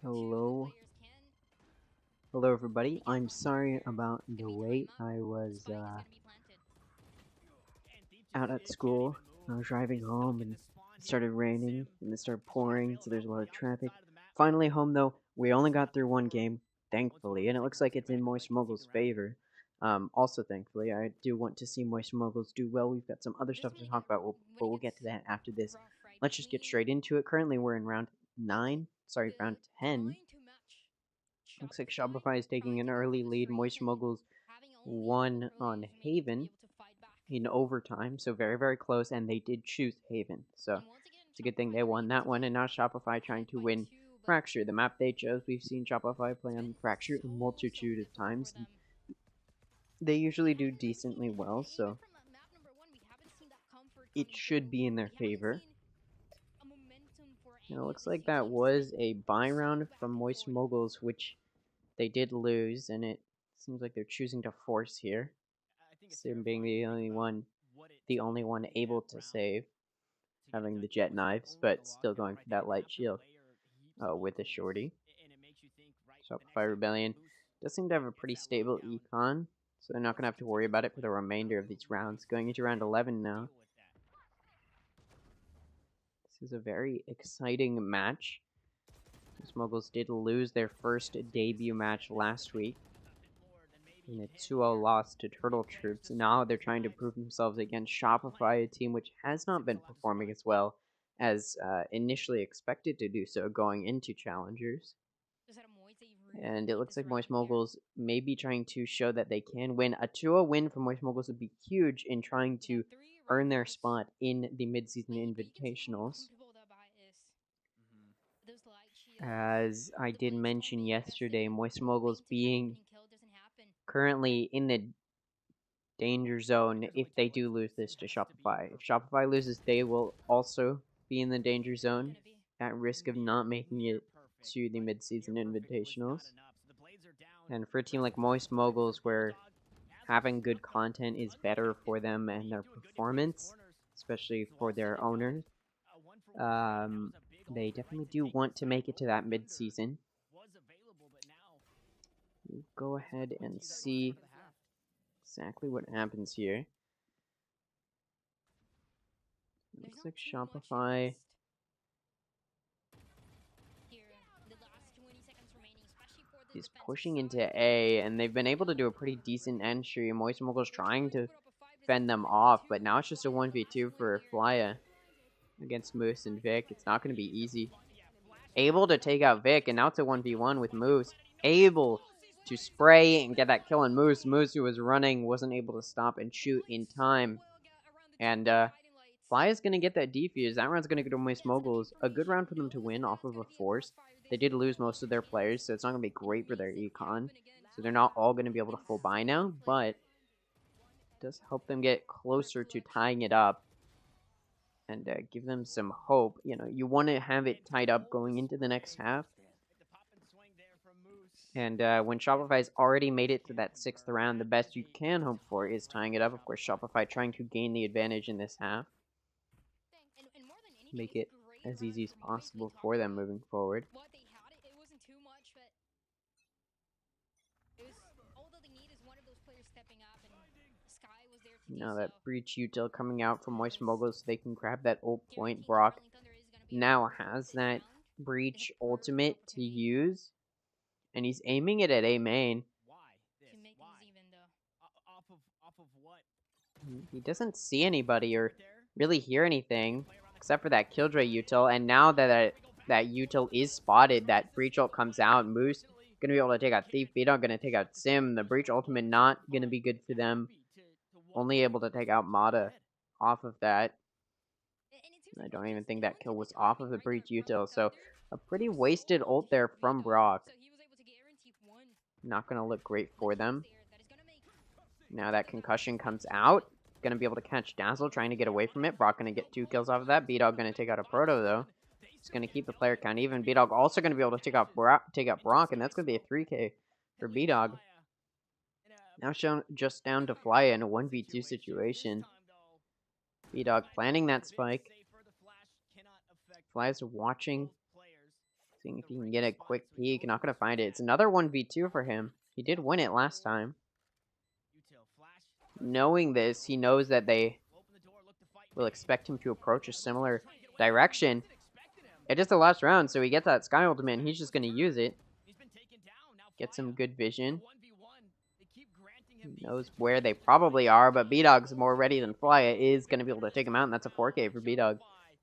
Hello. Hello everybody. I'm sorry about the wait. I was out at school. I was driving home and it started raining and it started pouring, so there's a lot of traffic. Finally home though. We only got through one game, thankfully, and it looks like it's in Moist Moguls' favor. Also thankfully, I do want to see Moist Moguls do well. We've got some other stuff to talk about, but we'll get to that after this. Let's just get straight into it. Currently we're in round 9, sorry, round 10. Looks like Shopify is taking an early lead. Moist Moguls won on Haven in overtime, so very, very close, and they did choose Haven. So it's a good thing they won that one, and now Shopify trying to win Fracture. The map they chose, we've seen Shopify play on Fracture a multitude of times. And they usually do decently well, so it should be in their favor. And it looks like that was a buy round from Moist Moguls, which they did lose, and it seems like they're choosing to force here. Sim being the only one able to save, having the jet knives, but still going for that light shield with a shorty. Shopify Rebellion does seem to have a pretty stable econ, so they're not going to have to worry about it for the remainder of these rounds. Going into round 11 now. This is a very exciting match. The Moguls did lose their first debut match last week in a 2-0 loss to Turtle Troops. Now they're trying to prove themselves against Shopify, a team which has not been performing as well as initially expected to do so going into Challengers. And it looks like Moist Moguls may be trying to show that they can win. A 2-0 win for Moist Moguls would be huge in trying to earn their spot in the mid-season invitationals. As I did mention yesterday, Moist Moguls being currently in the danger zone if they do lose this to Shopify. If Shopify loses, they will also be in the danger zone at risk of not making it to the mid-season invitationals. And for a team like Moist Moguls, where having good content is better for them and their performance, especially for their owners, they definitely do want to make it to that mid-season. We'll go ahead and see exactly what happens here. Looks like Shopify is pushing into A, and they've been able to do a pretty decent entry. Moist Moguls trying to fend them off, but now it's just a 1v2 for Flya against Moose and Vic. It's not going to be easy. Able to take out Vic, and now it's a 1v1 with Moose. Able to spray and get that kill on Moose. Moose, who was running, wasn't able to stop and shoot in time. And Fly is going to get that defuse. That round's going to go to Moist Moguls. A good round for them to win off of a force. They did lose most of their players, so it's not going to be great for their econ. So they're not all going to be able to full buy now, but it does help them get closer to tying it up and give them some hope. You know, you want to have it tied up going into the next half. And when Shopify's already made it to that 6th round, the best you can hope for is tying it up. Of course, Shopify trying to gain the advantage in this half. Make it as easy as possible for them moving forward. Now that Breach Util coming out from Moist Moguls, so they can grab that ult point. Brock now has that Breach ultimate to use, and he's aiming it at A main. He doesn't see anybody or really hear anything except for that Killjoy Util, and now that Util is spotted, that Breach ult comes out. Moose gonna be able to take out Thief. B-Dog gonna take out Sim. The Breach ultimate not gonna be good for them. Only able to take out Mata off of that. I don't even think that kill was off of the Breach Util, so a pretty wasted ult there from Brock. Not gonna look great for them. Now that concussion comes out. Gonna be able to catch Dazzle, trying to get away from it. Brock gonna get 2 kills off of that. B-Dog gonna take out a Proto, though. He's gonna keep the player count even. B-Dog also gonna be able to take out Brock, and that's gonna be a 3k for B-Dog. Now shown just down to Flya in a 1v2 situation. B-Dog planning that spike. Flya's watching Seeing if he can get a quick peek. Not going to find it. It's another 1v2 for him. He did win it last time. Knowing this, he knows that they will expect him to approach a similar direction. It is the last round, so he gets that Sky Ultimate, and he's just going to use it. Get some good vision. He knows where they probably are, but B-Dog's more ready than Flya is going to be able to take him out, and that's a 4K for B-Dog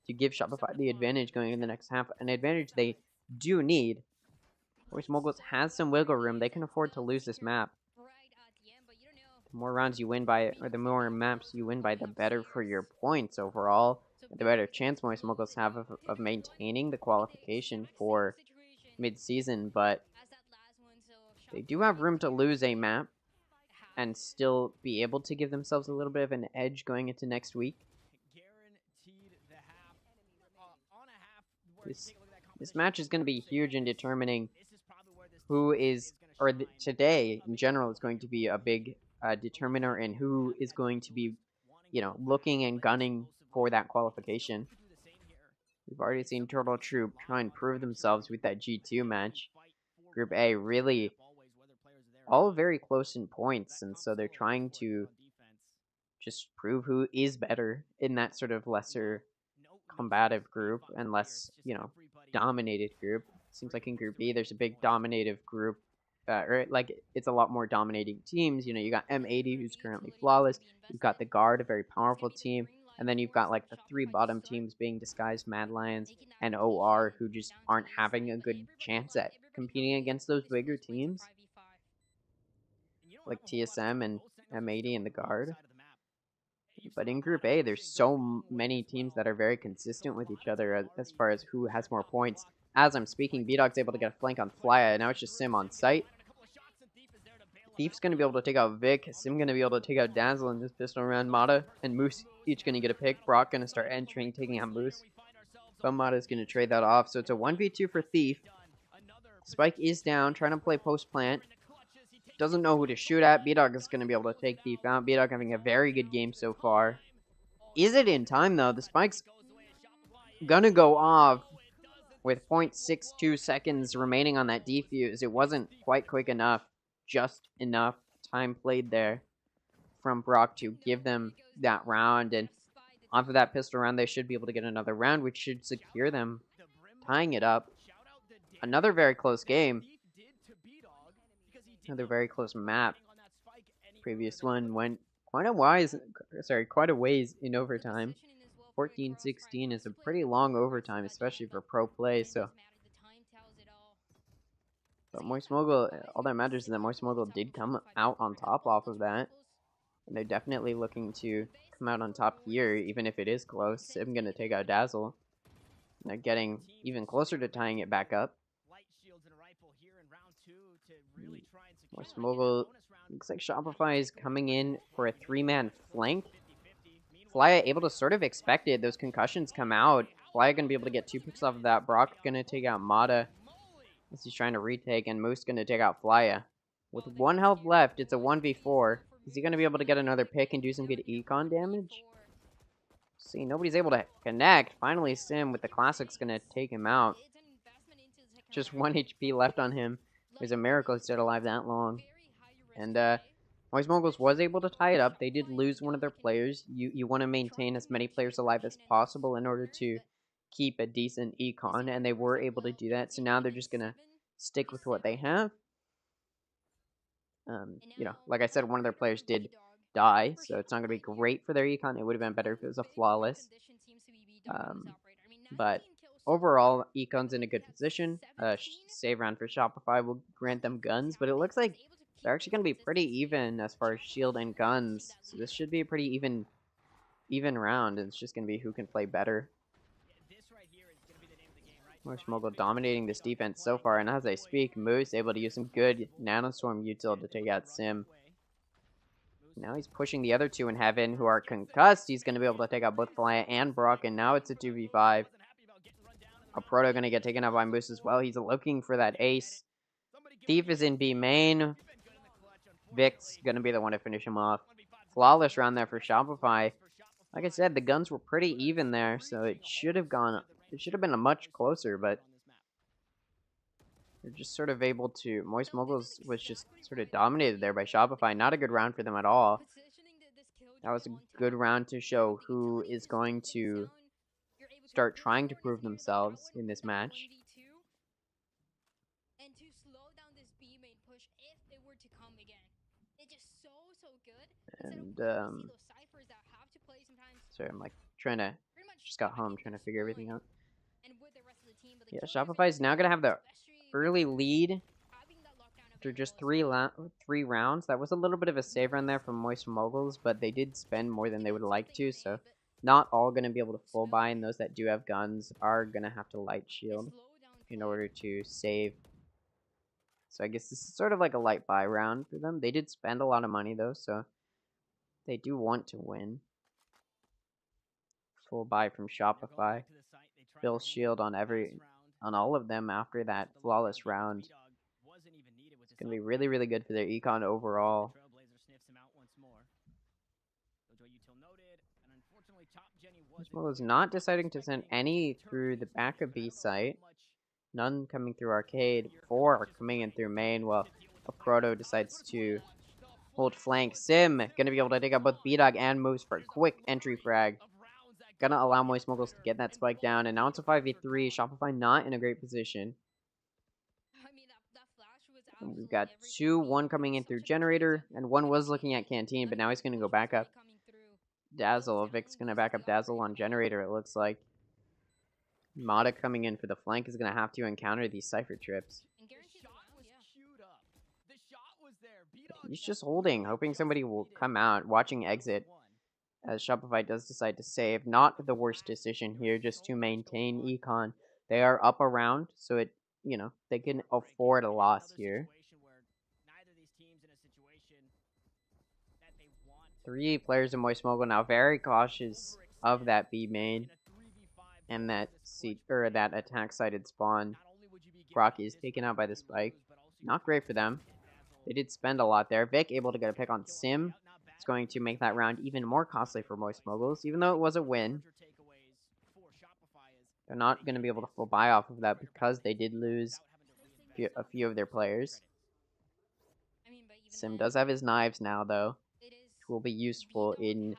to give Shopify the advantage going in the next half. An advantage they do need. Whereas Moguls has some wiggle room. They can afford to lose this map. The more rounds you win by, or the more maps you win by, the better for your points overall. The better chance Moist Moguls have of maintaining the qualification for mid-season, but they do have room to lose a map and still be able to give themselves a little bit of an edge going into next week. This match is going to be huge in determining who is, or today in general is going to be a big determiner in who is going to be, looking and gunning for that qualification. We've already seen Turtle Troop try and prove themselves with that G2 match. Group A really all very close in points, and so they're trying to just prove who is better in that sort of lesser combative group and less, dominated group. Seems like in Group B there's a big dominative group, or like it's a lot more dominating teams. You got M80 who's currently flawless. You've got the Guard, a very powerful team, and then you've got like the three bottom teams being Disguised Mad Lions and OR, who just aren't having a good chance at competing against those bigger teams like TSM and M80 and the Guard. But in Group A, there's so many teams that are very consistent with each other as far as who has more points. As I'm speaking, B-Dog's able to get a flank on Flya. Now it's just Sim on site. Thief's going to be able to take out Vic. Sim going to be able to take out Dazzle in this pistol round. Mata and Moose each going to get a pick. Brock going to start entering, taking out Moose. But Mata's going to trade that off. So it's a 1v2 for Thief. Spike is down, trying to play post-plant. Doesn't know who to shoot at. B-Dog is going to be able to take Thief out. B-Dog having a very good game so far. Is it in time, though? The Spike's going to go off with 0.62 seconds remaining on that defuse. It wasn't quite quick enough. Just enough time played there from Brock to give them that round. And off of that pistol round, they should be able to get another round, which should secure them, tying it up. Another very close game. Another very close map. Previous one went quite a ways in overtime. 14-16 is a pretty long overtime, especially for pro play. But Moist Mogul, all that matters is that Moist Mogul did come out on top off of that. And they're definitely looking to come out on top here, even if it is close. I'm going to take out Dazzle. And they're getting even closer to tying it back up. Moist Mogul, looks like Shopify is coming in for a three-man flank. Flya able to sort of expect it. Those concussions come out. Flya going to be able to get two picks off of that. Brock going to take out Mata as he's trying to retake, and Moose going to take out Flya. With 1 health left, it's a 1v4. Is he going to be able to get another pick and do some good econ damage? See, nobody's able to connect. Finally, Sim with the classics going to take him out. Just 1 HP left on him. It's a miracle he stayed alive that long. And Moist Moguls was able to tie it up. They did lose one of their players. You want to maintain as many players alive as possible in order to keep a decent econ, and they were able to do that. So now they're just going to stick with what they have. Like I said, one of their players did die, so it's not going to be great for their econ. It would have been better if it was a flawless. But overall, econ's in a good position. Save round for Shopify will grant them guns, but it looks like they're actually going to be pretty even as far as shield and guns. So this should be a pretty even round, and it's just going to be who can play better. Moist Mogul dominating this defense so far, and as I speak, Moose able to use some good Nanostorm util to take out Sim. Now he's pushing the other two in heaven who are concussed. He's going to be able to take out both Flya and Brock, and now it's a 2v5. A Proto going to get taken out by Moose as well. He's looking for that ace. Thief is in B main. Vic's going to be the one to finish him off. Flawless round there for Shopify. Like I said, the guns were pretty even there, so it should have been a much closer, but They're just sort of able to... Moist Moguls was just sort of dominated there by Shopify. Not a good round for them at all. That was a good round to show who is going to start trying to prove themselves in this match. And to slow down this B main push if it were to come again. It's just so good. And, Those ciphers that have to play sometimes. sorry, I'm like trying to... Just got home trying to figure everything out. And with the rest of the team, but Yeah, Shopify is now going to have the early lead after just three rounds. That was a little bit of a save run there from Moist Moguls, but they did spend more than they would like to, so not all going to be able to full buy, and those that do have guns are going to have to light shield in order to save. So I guess this is sort of like a light buy round for them. They did spend a lot of money, though, so they do want to win. Full buy from Shopify. Fill shield on all of them after that flawless round. It's going to be really, really good for their econ overall. Moguls was not deciding to send any through the back of B site. None coming through arcade. 4 coming in through main. Well, a Proto decides to hold flank. Sim going to be able to take out both B-Dog and Moose for a quick entry frag. Gonna allow Moist Moguls to get that spike down. And now it's a 5v3. Shopify not in a great position. And we've got 2, 1 coming in through Generator, and 1 was looking at Canteen, but now he's going to go back up Dazzle. Vic's going to back up Dazzle on Generator, it looks like. Mata coming in for the flank is going to have to encounter these Cypher trips. He's just holding, hoping somebody will come out, watching exit, as Shopify does decide to save. Not the worst decision here, just to maintain econ. They are up around, so it, you know, they can afford a loss here. 3 players in Moist Mogul now, very cautious of that B main and that that attack-sided spawn. Brock is taken out by the spike. Not great for them. They did spend a lot there. Vic able to get a pick on Sim. It's going to make that round even more costly for Moist Moguls, even though it was a win. They're not going to be able to full buy off of that because they did lose a few of their players. Sim does have his knives now, though, which will be useful in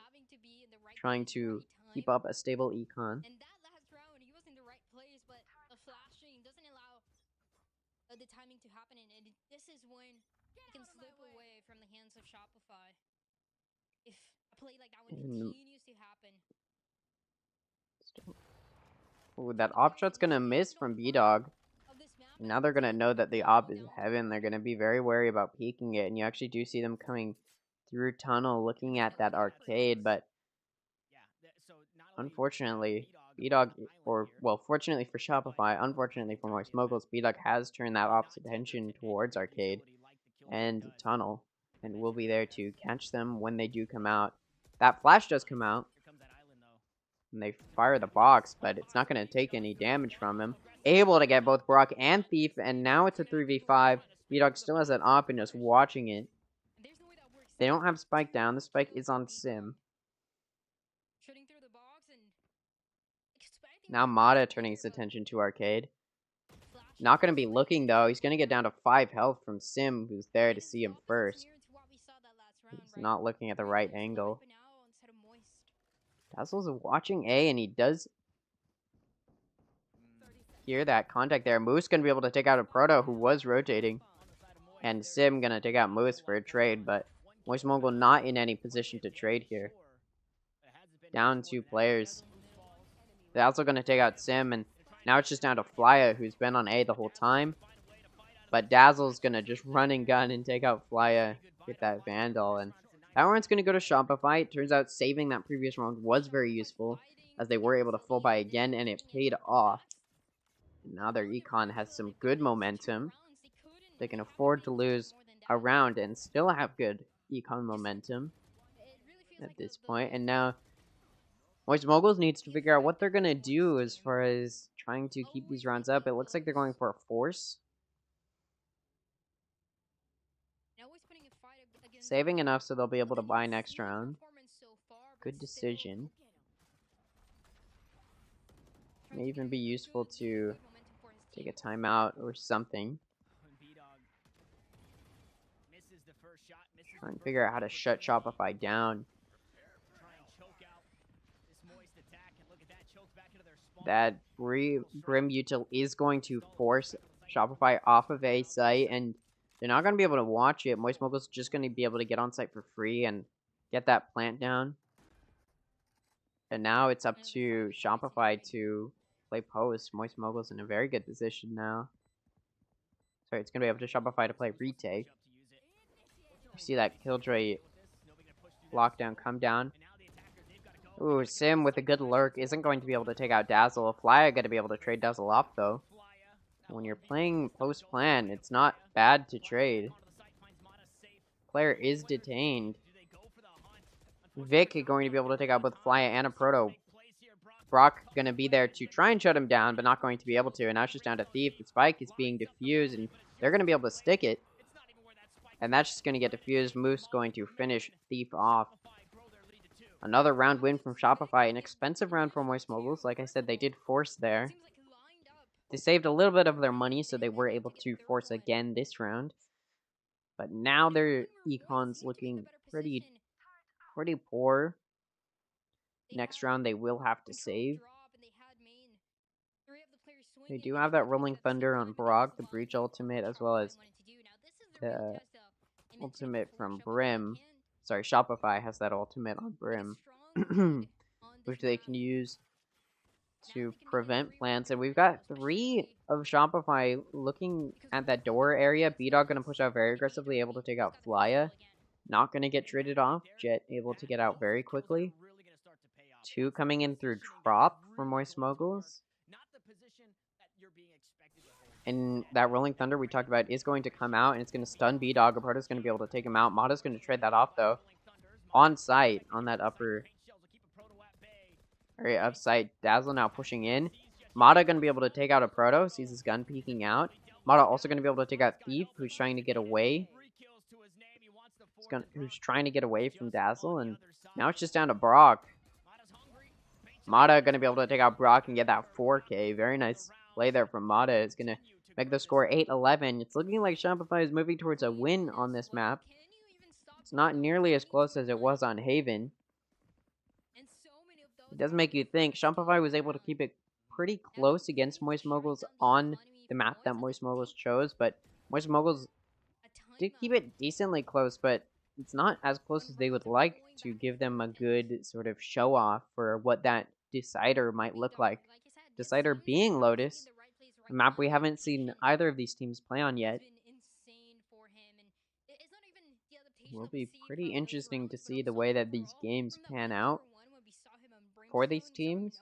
trying to keep up a stable econ. And that last round, he was in the right place, but the flashing doesn't allow the timing to happen, and this is when it can slip away from the hands of Shopify. If a play like that one continues to happen. Ooh, that op shot's gonna miss from B-Dog. And now they're gonna know that the op is heaven. They're gonna be very wary about peeking it, and you actually do see them coming through tunnel looking at that arcade, but unfortunately, B-Dog, or, well, fortunately for Shopify, unfortunately for Moist Moguls, B-Dog has turned that op's attention towards arcade and tunnel, and will be there to catch them when they do come out. That flash does come out, and they fire the box, but it's not going to take any damage from him. Able to get both Brock and Thief, and now it's a 3v5. B-Dog still has that op and just watching it. They don't have Spike down. The Spike is on Sim. Now Mata turning his attention to arcade. Not going to be looking, though. He's going to get down to 5 health from Sim, who's there to see him first. He's not looking at the right angle. Dazzle's watching A, and he does hear that contact there. Moose going to be able to take out a Proto who was rotating. And Sim going to take out Moose for a trade, but Moist Mogul not in any position to trade here. Down 2 players. They're also going to take out Sim, and now it's just down to Flya, who's been on A the whole time. But Dazzle's going to just run and gun and take out Flya with that Vandal, and that round's going to go to Shopify. It turns out saving that previous round was very useful, as they were able to full buy again, and it paid off. Now their econ has some good momentum. They can afford to lose a round and still have good econ momentum at this point. And now Moist Moguls needs to figure out what they're going to do as far as trying to keep these rounds up. It looks like they're going for a force. Saving enough so they'll be able to buy next round. Good decision. May even be useful to take a timeout or something. Trying to figure out how to shut Shopify down. That Brim util is going to force Shopify off of a site, and they're not going to be able to watch it. Moist Moguls just going to be able to get on site for free and get that plant down. And now it's up to Shopify to play post. Moist Moguls in a very good position now. Sorry, it's going to be up to Shopify to play retake. You see that Killjoy lockdown come down. Ooh, Sim with a good lurk isn't going to be able to take out Dazzle. Flya going to be able to trade Dazzle off, though. When you're playing post-plan, it's not bad to trade. Player is detained. Vic is going to be able to take out both Flya and a Proto. Brock going to be there to try and shut him down, but not going to be able to. And now it's just down to Thief. The spike is being diffused, and they're going to be able to stick it. And that's just going to get diffused. Moose going to finish Thief off. Another round win from Shopify. An expensive round for Moist Moguls. Like I said, they did force there. They saved a little bit of their money, so they were able to force again this round. But now their econ's looking pretty poor. Next round, they will have to save. They do have that Rolling Thunder on Brock, the Breach ultimate, as well as the ultimate from Brim. Sorry, Shopify has that ultimate on Brim, which they can use to prevent plants. And we've got 3 of Shopify looking at that door area. B-Dog going to push out very aggressively, able to take out Flya. Not going to get traded off. Jet able to get out very quickly. 2 coming in through drop for Moist Moguls. And that Rolling Thunder we talked about is going to come out, and it's going to stun B-Dog. Aproto's going to be able to take him out. Mata's going to trade that off, though. On site, on that upper area of site. Dazzle now pushing in. Mata going to be able to take out a Proto. Sees his gun peeking out. Mata also going to be able to take out Thief, who's trying to get away. Who's trying to get away from Dazzle, and now it's just down to Brock. Mata going to be able to take out Brock and get that 4K. Very nice play there from Mata. It's going to make the score 8-11. It's looking like Shopify is moving towards a win on this map. It's not nearly as close as it was on Haven. It does make you think. Shopify was able to keep it pretty close against Moist Moguls on the map that Moist Moguls chose, but Moist Moguls did keep it decently close, but it's not as close as they would like to give them a good sort of show-off for what that Decider might look like. Decider being Lotus, a map we haven't seen either of these teams play on yet. It will be pretty interesting to see the way that these games pan out for these teams.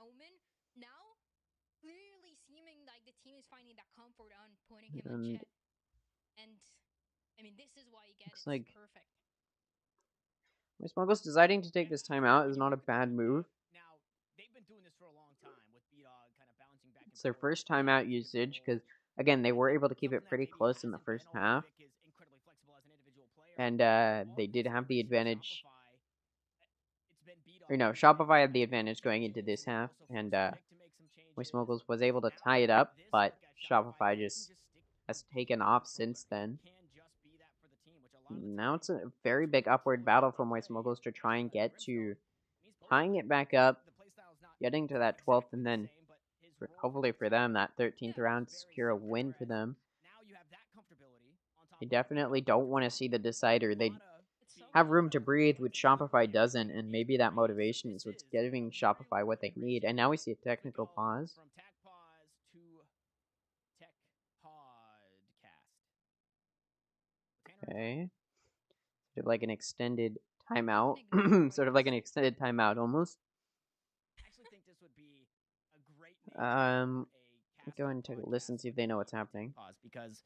And looks like Moist Moguls deciding to take this time out is not a bad move. It's their first timeout usage because, again, they were able to keep it pretty close in the first half. And they did have the advantage. Or no, Shopify had the advantage going into this half. And Moist Moguls was able to tie it up, but Shopify just has taken off since then. Now it's a very big upward battle for Moist Moguls to try and get to tying it back up, getting to that 12th, and then hopefully for them, that 13th round to secure a win for them. They definitely don't want to see the Decider. They have room to breathe, which Shopify doesn't, and maybe that motivation is what's giving Shopify what they need. And now we see a technical pause. Okay. Sort of like an extended timeout. Sort of like an extended timeout, almost. Go ahead and take a listen, see if they know what's happening. Because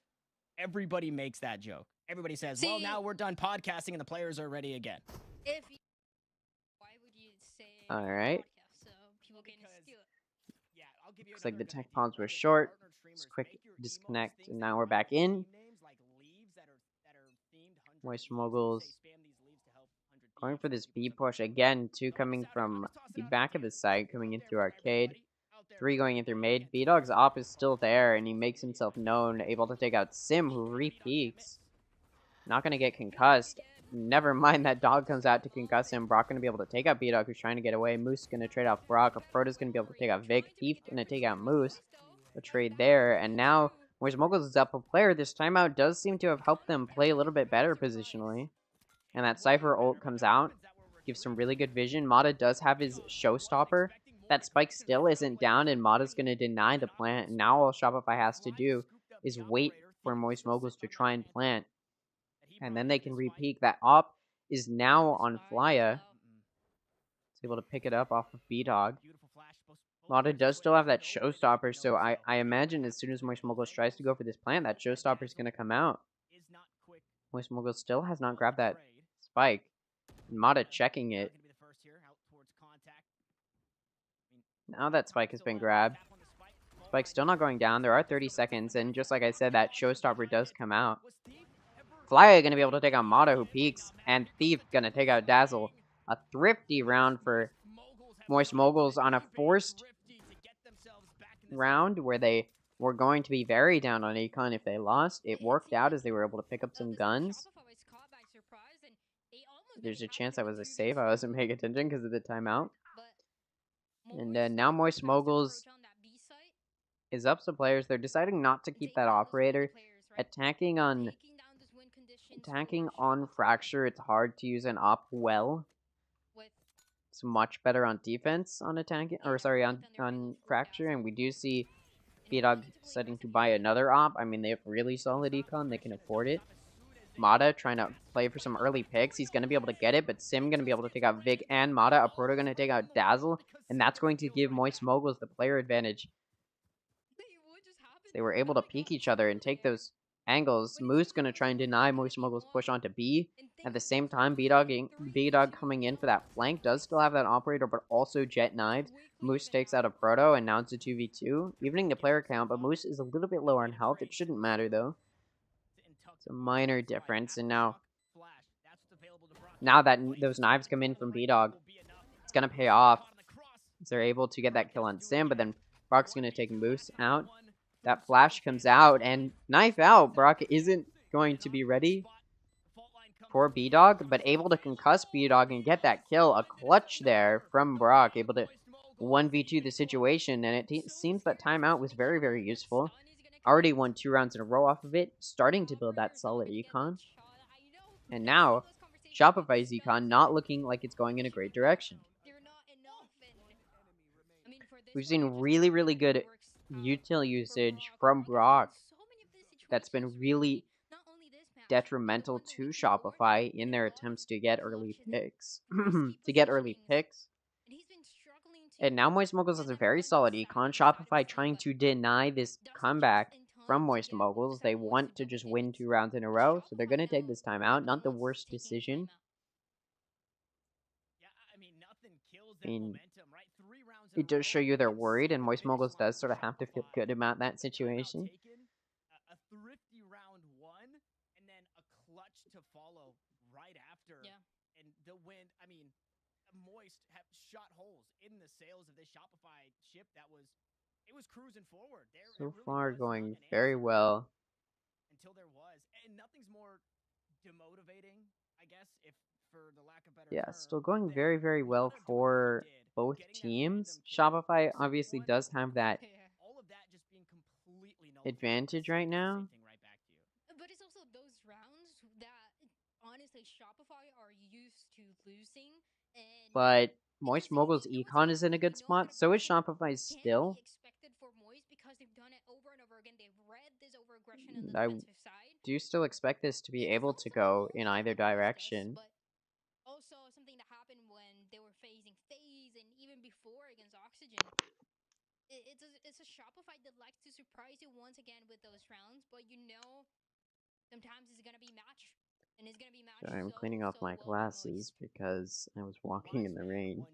everybody makes that joke. Everybody says, well, now we're done podcasting and the players are ready again. Why would you say Alright. so people can steal it? Looks like the tech pause was short. Just quick disconnect, and now we're back in. Moist Moguls going for this B push again. 2 coming from the back of the site, coming in through arcade. 3 going in through mid. B-Dog's op is still there, and he makes himself known, able to take out Sim, who re-peaks. Not going to get concussed. never mind, that dog comes out to concuss him. Brock gonna be able to take out B-Dog, who's trying to get away. Moose gonna trade out Brock. A Proto's gonna be able to take out Vic. Thief gonna take out Moose. A trade there, and now Moist Moguls is up a player. This timeout does seem to have helped them play a little bit better positionally. And that Cypher ult comes out, gives some really good vision. Mata does have his showstopper. That spike still isn't down, and Mata's going to deny the plant. And now all Shopify has to do is wait for Moist Moguls to try and plant. And then they can repeat. That op is now on Flya. It's able to pick it up off of B-Dog. Mata does still have that showstopper, so I imagine as soon as Moist Moguls tries to go for this plant, that showstopper is going to come out. Moist Moguls still has not grabbed that spike. Mata checking it. Now that spike has been grabbed. Spike's still not going down. There are 30 seconds, and just like I said, that showstopper does come out. Flya gonna be able to take out Mata, who peeks, and Thief gonna take out Dazzle. A thrifty round for Moist Moguls on a forced round where they were going to be very down on Econ if they lost. It worked out as they were able to pick up some guns. There's a chance that was a save. I wasn't paying attention because of the timeout. And now Moist Moguls is up some players. They're deciding not to keep that operator. Attacking on Fracture, it's hard to use an op well. It's much better on defense on attacking, or sorry, on Fracture, and we do see B-Dog deciding to buy another op. I mean, they have really solid econ. They can afford it. Mata trying to play for some early picks. He's going to be able to get it, but Sim going to be able to take out Vic and Mata. A Proto going to take out Dazzle, and that's going to give Moist Moguls the player advantage. They were able to peek each other and take those angles. Moose going to try and deny Moist Moguls' push onto B. At the same time, B-Dog coming in for that flank does still have that operator, but also Jet Knives. Moose takes out a Proto, and now it's a 2v2. Evening the player count, but Moose is a little bit lower on health. It shouldn't matter, though. It's a minor difference, and now that those knives come in from B-Dog, it's going to pay off. They're able to get that kill on Sim, but then Brock's going to take Moose out. That flash comes out, and knife out. Brock isn't going to be ready for B-Dog, but able to concuss B-Dog and get that kill. A clutch there from Brock, able to 1v2 the situation, and it seems that timeout was very, very useful. Already won 2 rounds in a row off of it, starting to build that solid econ. And now, Shopify's econ not looking like it's going in a great direction. We've seen really, really good util usage from Brock that's been really detrimental to Shopify in their attempts to get early picks. And now Moist Moguls has a very solid econ. Shopify trying to deny this comeback from Moist Moguls. They want to just win 2 rounds in a row, so they're going to take this time out. Not the worst decision. I mean, it does show you they're worried, and Moist Moguls does sort of have to feel good about that situation. A thrifty round 1, and then a clutch to follow right after. Yeah. And the win, I mean, Moist have shot holes in the sails of this Shopify ship that was cruising forward. So far going very well. Until there was. And nothing's more demotivating, I guess, if for the lack of better term. Still going very, very well for both teams. Shopify obviously does have that advantage right now. But it's also those rounds that, honestly, Shopify are used to losing. And but Moist Moguls econ is in a good spot. So is Shopify's still. I do still expect this to be able to go in either direction. But also something that happened when they were facing FaZe and even before against Oxygen. It's a Shopify that likes to surprise you once again with those rounds, but sometimes it's gonna be match. And it's gonna be match. Sorry, I'm cleaning off my glasses because I was walking in the rain.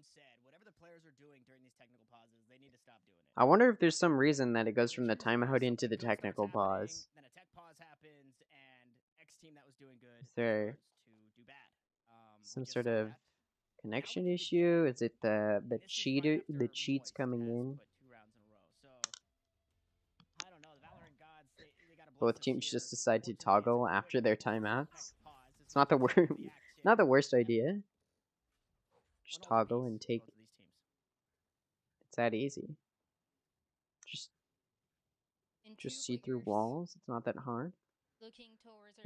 Whatever the players are doing during these technical pauses, they need to stop doing it. I wonder if there's some reason that it goes from the timeout into the technical pause. Then a tech pause happens, and X team that was doing good Is there starts to do bad. some sort of connection issue? Is it the cheats coming in? Both teams just decide to toggle after their timeouts. It's not the Not the worst idea. Just toggle and take. It's that easy. Just see through walls. It's not that hard.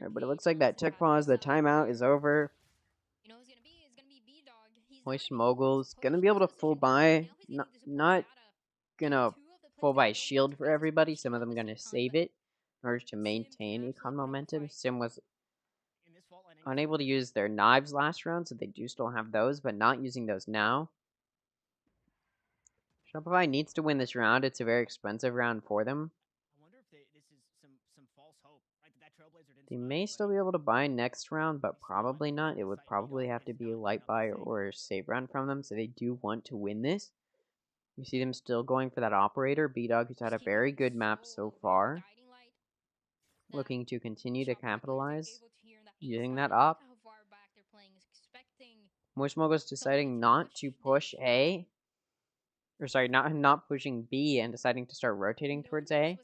Right, but it looks like that tick pause. The timeout is over. You know who's gonna be? It's gonna be B-Dog. He's Moist not Moguls gonna be able to full buy. Not gonna full buy shield for everybody. Some of them gonna save it in order to maintain econ momentum. Sim was unable to use their knives last round, so they do still have those, but not using those now. Shopify needs to win this round. It's a very expensive round for them. I wonder if this is some false hope, right? That Trailblazer didn't. They may still be able to buy next round, but probably not. It would probably have to be a light buy or a save round from them, so they do want to win this. You see them still going for that operator. B-Dog, who's had a very good map so far. Looking to continue to capitalize using that op. Moist Moguls deciding not to push A. Or sorry, not pushing B and deciding to start rotating towards A.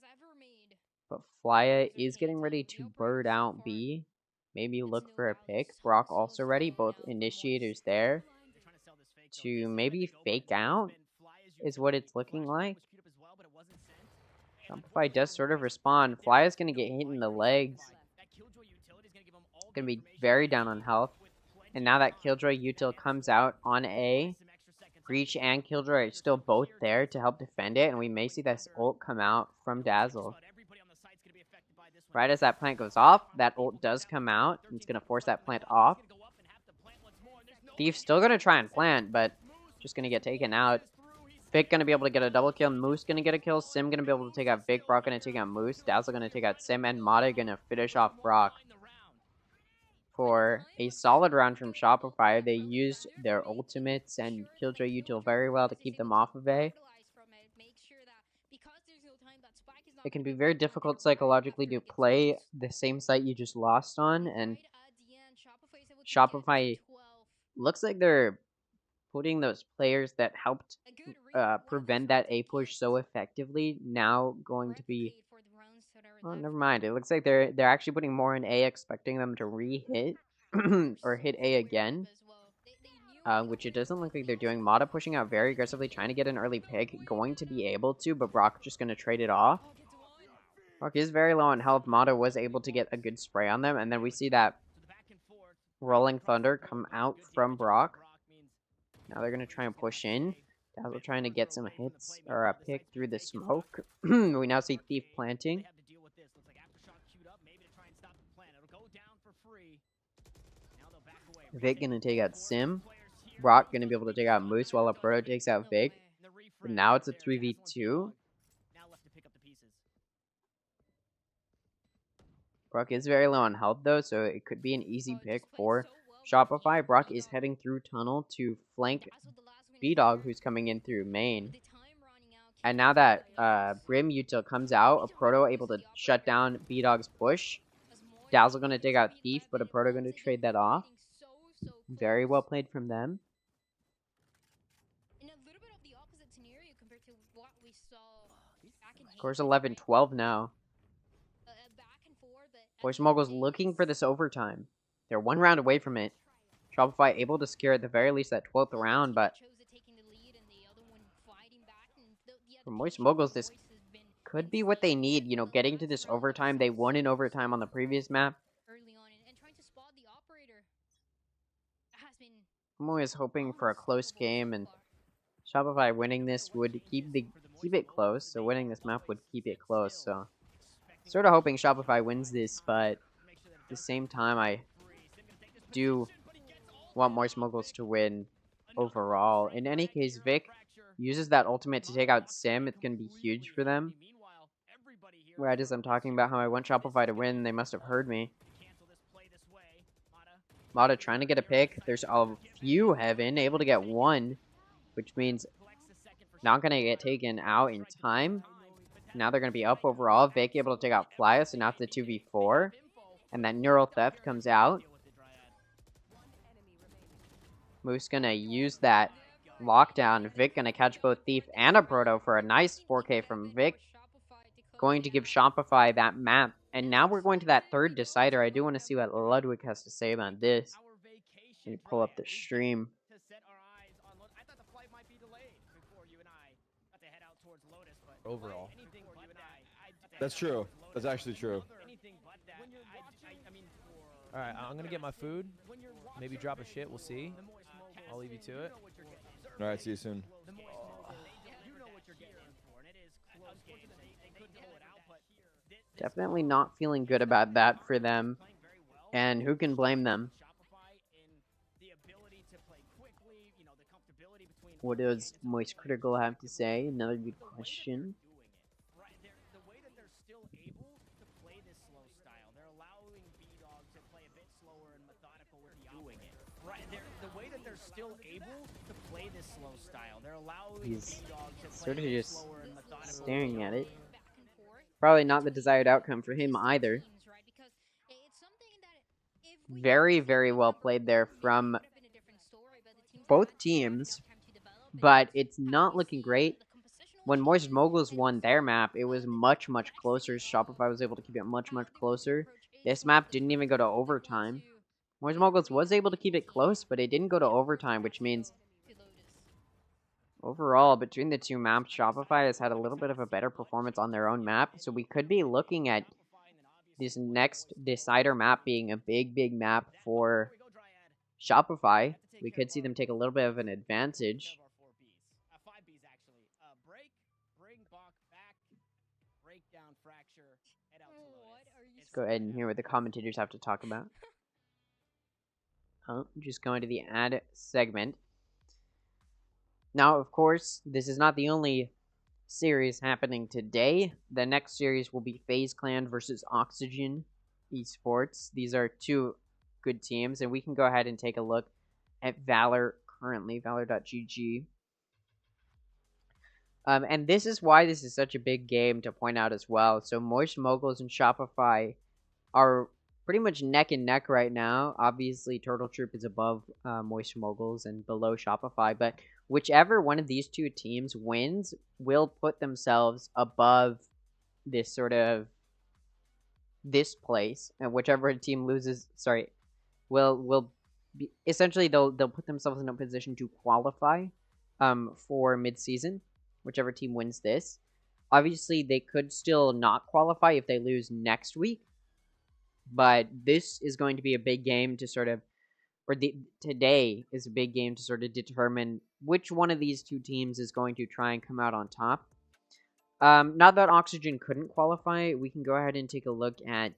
But Flya is getting ready to bird out B. Maybe look for a pick. Brock also ready. Both initiators there. To maybe fake out is what it's looking like. Shopify does sort of respond. Flya's going to get hit in the legs. Going to be very down on health. And now that Killjoy util comes out on A. Breach and Killjoy are still both there to help defend it. And we may see this ult come out from Dazzle. Right as that plant goes off, that ult does come out. And it's going to force that plant off. Thief's still going to try and plant, but just going to get taken out. Vic going to be able to get a double kill. Moose going to get a kill. Sim going to be able to take out Vic. Brock going to take out Moose. Dazzle going to take out Sim. And Mata going to finish off Brock. For a solid round from Shopify, they used their ultimates and Killjoy util very well to keep them off of A. It can be very difficult psychologically to play the same site you just lost on, and Shopify looks like they're putting those players that helped prevent that A push so effectively now going to be. Oh, never mind. It looks like they're actually putting more in A, expecting them to re-hit or hit A again. Which it doesn't look like they're doing. Mata pushing out very aggressively, trying to get an early pick. Going to be able to, but Brock just going to trade it off. Brock is very low on health. Mata was able to get a good spray on them. And then we see that Rolling Thunder come out from Brock. Now they're going to try and push in. Dazzle trying to get some hits or a pick through the smoke. We now see Thief planting. Vic gonna take out Sim. Brock gonna be able to take out Moose while Proto takes out Vic. But now it's a 3v2. Brock is very low on health though, so it could be an easy pick for Shopify. Brock is heading through tunnel to flank B-Dog, who's coming in through main. And now that Brim util comes out, a Proto able to shut down B-Dog's push. Dazzle gonna take out Thief, but a Proto gonna trade that off. Very well played from them. Scores 11-12 now. Moist Moguls looking for this overtime. They're one round away from it. Shopify able to secure at the very least that 12th round, but for Moist Moguls, this could be what they need. You know, getting to this overtime. They won in overtime on the previous map. I'm always hoping for a close game, and Shopify winning this would keep it close. So winning this map would keep it close. So sort of hoping Shopify wins this, but at the same time, I do want Moist Moguls to win overall. In any case, Vic uses that ultimate to take out Sim. It's going to be huge for them. Right as I'm talking about how I want Shopify to win, they must have heard me. Mata trying to get a pick. There's a few Heaven, able to get one, which means not going to get taken out in time. Now they're going to be up overall. Vic able to take out Flya, so now it's a 2v4. And that Neural Theft comes out. Moose going to use that lockdown. Vic going to catch both Thief and a Proto for a nice 4K from Vic. Going to give Shopify that map. And now we're going to that third decider. I do want to see what Ludwig has to say about this. Let me pull up the stream. To set our eyes on Lotus. I thought the flight might be delayed before you and I got to head out towards Lotus, but Overall. anything but that. That's true. That's actually true. Anything but that. When you're watching, I mean, All right, I'm gonna get my food. Maybe drop a shit. We'll see. I'll leave you to it. All right, see you soon. You know what you're getting in for, and it is close game. They couldn't pull it out, but Definitely not feeling good about that for them. And who can blame them? What does Moist Critical have to say? Another good question. The way that they're still able to play this slow style, they're allowing B-Dog to play a bit slower and methodical with doing it. Right, the way that they're still able to play this slow style, they're allowing He's B-Dog to sort play of a bit just slower and methodical. staring at it. Back and forth. Probably not the desired outcome for him either. Teams, right? Because it's something that if we Very, understood very the well number played one, there maybe it from would have been a different story, but the teams both haven't had teams. enough time to develop, But and it's not looking great. the compositional When Moist changes Moguls and won also their map, it was the much, much complexity closer. of Shopify was able to keep it much, much the closer. approach is This one map of the didn't even first go to that want overtime. to Moist Moguls was able to keep it close, but it didn't go to overtime, which means overall, between the two maps, Shopify has had a little bit of a better performance on their own map. So we could be looking at this next decider map being a big, big map for Shopify. We could see them take a little bit of an advantage. 5 Bs actually. Break, bring Bach back, breakdown, fracture, head out to Lotus. Let's go ahead and hear what the commentators have to talk about. Just going to the ad segment. Now, of course, this is not the only series happening today. The next series will be FaZe Clan versus Oxygen Esports. These are two good teams, and we can go ahead and take a look at Valor currently, valor.gg. And this is why this is such a big game to point out as well. So Moist Moguls and Shopify are pretty much neck and neck right now. Obviously, Turtle Troop is above Moist Moguls and below Shopify, but whichever one of these two teams wins will put themselves above this sort of this place, and whichever team loses, will be, essentially they'll put themselves in a position to qualify for mid-season, whichever team wins this. Obviously, they could still not qualify if they lose next week, but this is going to be a big game to sort of, today is a big game to sort of determine which one of these two teams is going to try and come out on top. Now that Oxygen couldn't qualify, we can go ahead and take a look at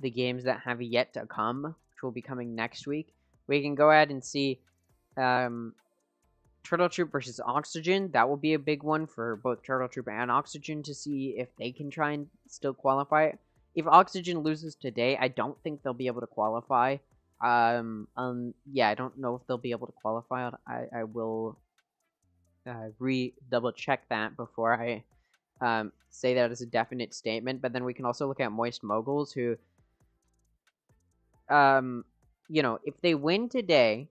the games that have yet to come, which will be coming next week. We can go ahead and see Turtle Troop versus Oxygen. That will be a big one for both Turtle Troop and Oxygen to see if they can try and still qualify. If Oxygen loses today, I don't think they'll be able to qualify. Yeah, I don't know if they'll be able to qualify. I will double check that before I say that as a definite statement. But then we can also look at Moist Moguls, who, you know, if they win today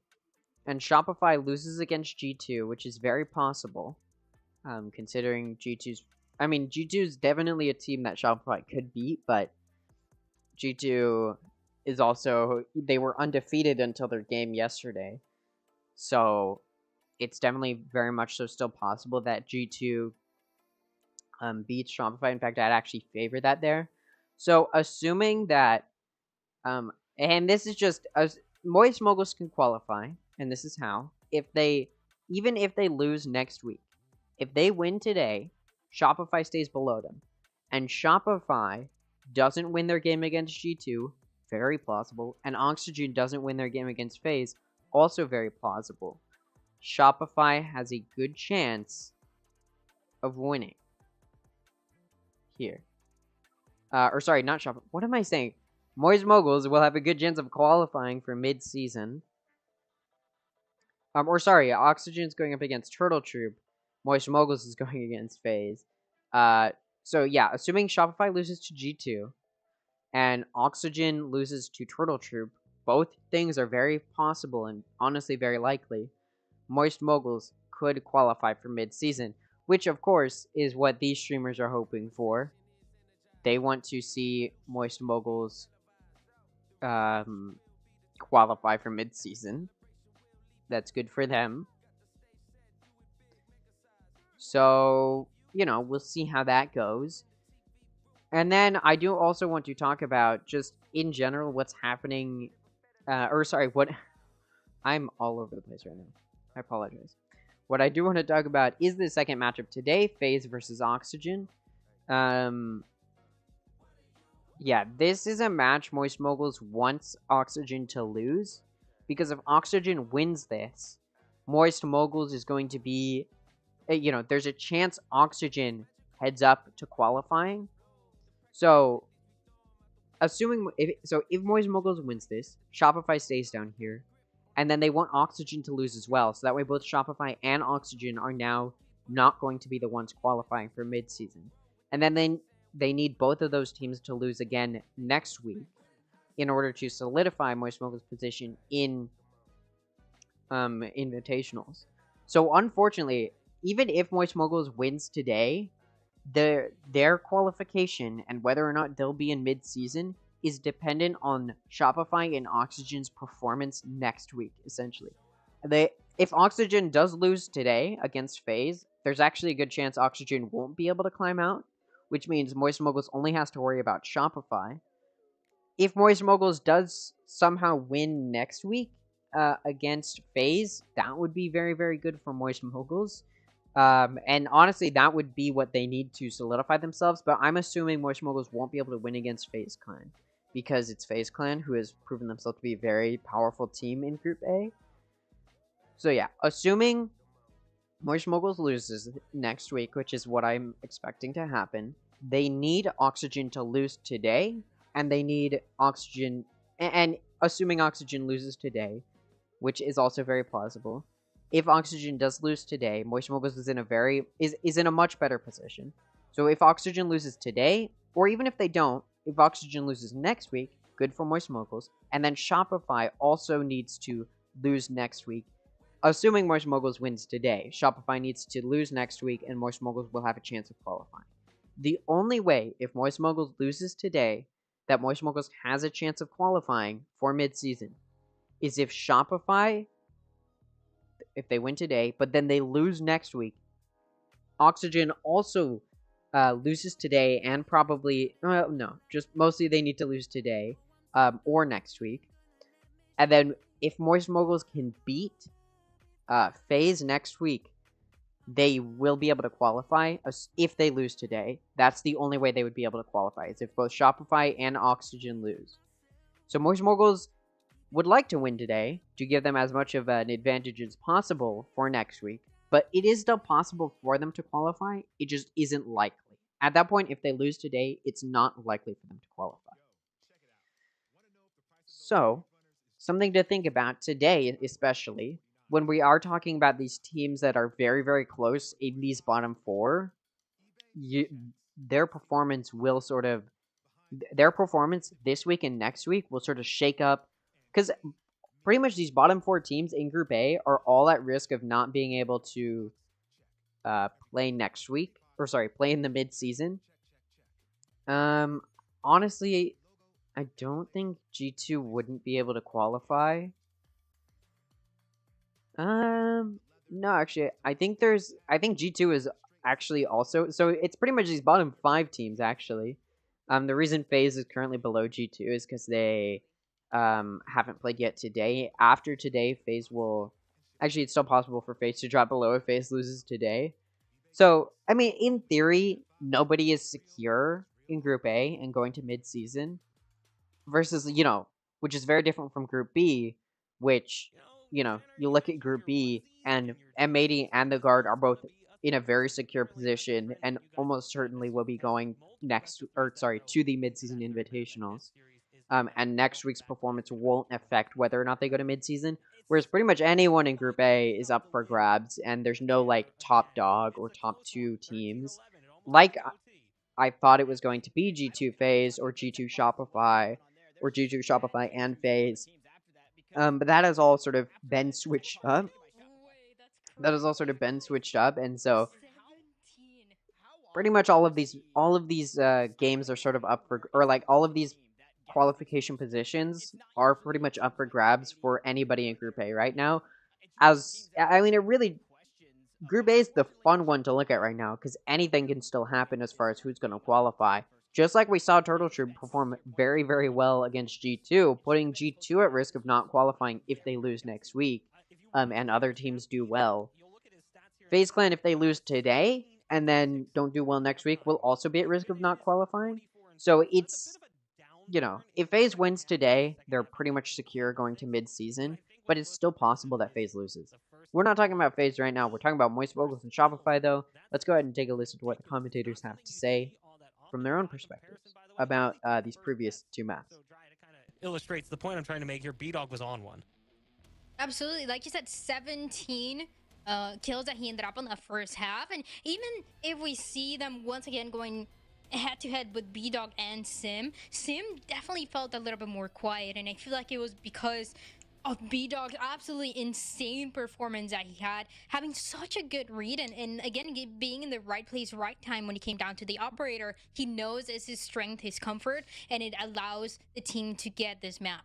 and Shopify loses against G2, which is very possible, considering G2's... I mean, G2 is definitely a team that Shopify could beat, but G2 is also... They were undefeated until their game yesterday. So it's definitely very much so still possible that G2 beats Shopify. In fact, I'd actually favor that there. So assuming that... and this is just... Moist Moguls can qualify, and this is how. Even if they lose next week, if they win today, Shopify stays below them, and Shopify doesn't win their game against G2, very plausible, and Oxygen doesn't win their game against FaZe, also very plausible. Shopify has a good chance of winning here. Or sorry, not Shopify. What am I saying? Moist Moguls will have a good chance of qualifying for mid-season. Or sorry, Oxygen's going up against Turtle Troop. Moist Moguls is going against FaZe. So yeah, assuming Shopify loses to G2 and Oxygen loses to Turtle Troop, both things are very possible and honestly very likely. Moist Moguls could qualify for mid-season, which of course is what these streamers are hoping for. They want to see Moist Moguls qualify for mid-season. That's good for them. So, we'll see how that goes. And then I do also want to talk about just in general what's happening, what I'm all over the place right now. I apologize. What I do want to talk about is the second matchup today, FaZe versus Oxygen. Yeah, this is a match Moist Moguls wants Oxygen to lose, because if Oxygen wins this, Moist Moguls is going to be, there's a chance Oxygen heads up to qualifying. So, if Moist Moguls wins this, Shopify stays down here, and then they want Oxygen to lose as well, so that way both Shopify and Oxygen are now not going to be the ones qualifying for mid-season. And then they need both of those teams to lose again next week in order to solidify Moist Moguls' position in invitationals. So unfortunately, even if Moist Moguls wins today, their qualification and whether or not they'll be in mid-season is dependent on Shopify and Oxygen's performance next week, essentially. If Oxygen does lose today against FaZe, there's actually a good chance Oxygen won't be able to climb out, which means Moist Moguls only has to worry about Shopify. If Moist Moguls does somehow win next week against FaZe, that would be very, very good for Moist Moguls. And honestly, that would be what they need to solidify themselves, but I'm assuming Moist Moguls won't be able to win against FaZe Clan, because it's FaZe Clan who has proven themselves to be a very powerful team in Group A. So yeah, assuming Moist Moguls loses next week, which is what I'm expecting to happen, they need Oxygen to lose today, and they need Oxygen, and assuming Oxygen loses today, which is also very plausible, if Oxygen does lose today, Moist Moguls is in a much better position. So if Oxygen loses today, or even if they don't, if Oxygen loses next week, good for Moist Moguls. And then Shopify also needs to lose next week. Assuming Moist Moguls wins today, Shopify needs to lose next week, and Moist Moguls will have a chance of qualifying. The only way, if Moist Moguls loses today, that Moist Moguls has a chance of qualifying for mid-season is if Shopify, if they win today, but then they lose next week. Oxygen also loses today, and probably no, just mostly they need to lose today or next week. And then if Moist Moguls can beat FaZe next week, they will be able to qualify. If they lose today, that's the only way they would be able to qualify, is if both Shopify and Oxygen lose. So Moist Moguls would like to win today to give them as much of an advantage as possible for next week, but it is still possible for them to qualify. It just isn't likely. At that point, if they lose today, it's not likely for them to qualify. So, something to think about today, especially, when we are talking about these teams that are very, very close in these bottom four, their performance this week and next week will sort of shake up, because pretty much these bottom four teams in Group A are all at risk of not being able to play next week, play in the mid-season. Honestly, I don't think G2 wouldn't be able to qualify. No, actually, I think G2 is actually also, so it's pretty much these bottom 5 teams, actually. The reason FaZe is currently below G2 is because they haven't played yet today. After today, FaZe will, actually, it's still possible for FaZe to drop below if FaZe loses today. So, I mean, in theory, nobody is secure in Group A and going to mid-season, versus, which is very different from Group B, which, you look at Group B, and M80 and the Guard are both in a very secure position, and almost certainly will be going to the mid-season invitationals. And next week's performance won't affect whether or not they go to mid-season, whereas pretty much anyone in Group A is up for grabs, and there's no, top dog or top 2 teams. I thought it was going to be G2 FaZe, or G2 Shopify, or G2 Shopify and FaZe. But that has all sort of been switched up. And so pretty much all of these games are sort of up for, or all of these qualification positions are pretty much up for grabs for anybody in Group A right now. As I mean, it really Group A is the fun one to look at right now because anything can still happen as far as who's going to qualify. Just like we saw Turtle Troop perform very, very well against G2, putting G2 at risk of not qualifying if they lose next week, and other teams do well. FaZe Clan, if they lose today and then don't do well next week, will also be at risk of not qualifying. So it's, if FaZe wins today, they're pretty much secure going to mid-season, but it's still possible that FaZe loses. We're not talking about FaZe right now. We're talking about Moist Moguls and Shopify, though. Let's go ahead and take a listen to what the commentators have to say from their own perspectives about these previous two maps. Illustrates the point I'm trying to make here. B-Dog was on one. Absolutely. Like you said, 17 kills that he ended up on the first half. And even if we see them once again going head-to-head with B-Dog and Sim definitely felt a little bit more quiet. And I feel like it was because of B-Dog's absolutely insane performance that he had, having such a good read and again, being in the right place, right time when he came down to the operator. He knows it's his strength, his comfort, and it allows the team to get this map.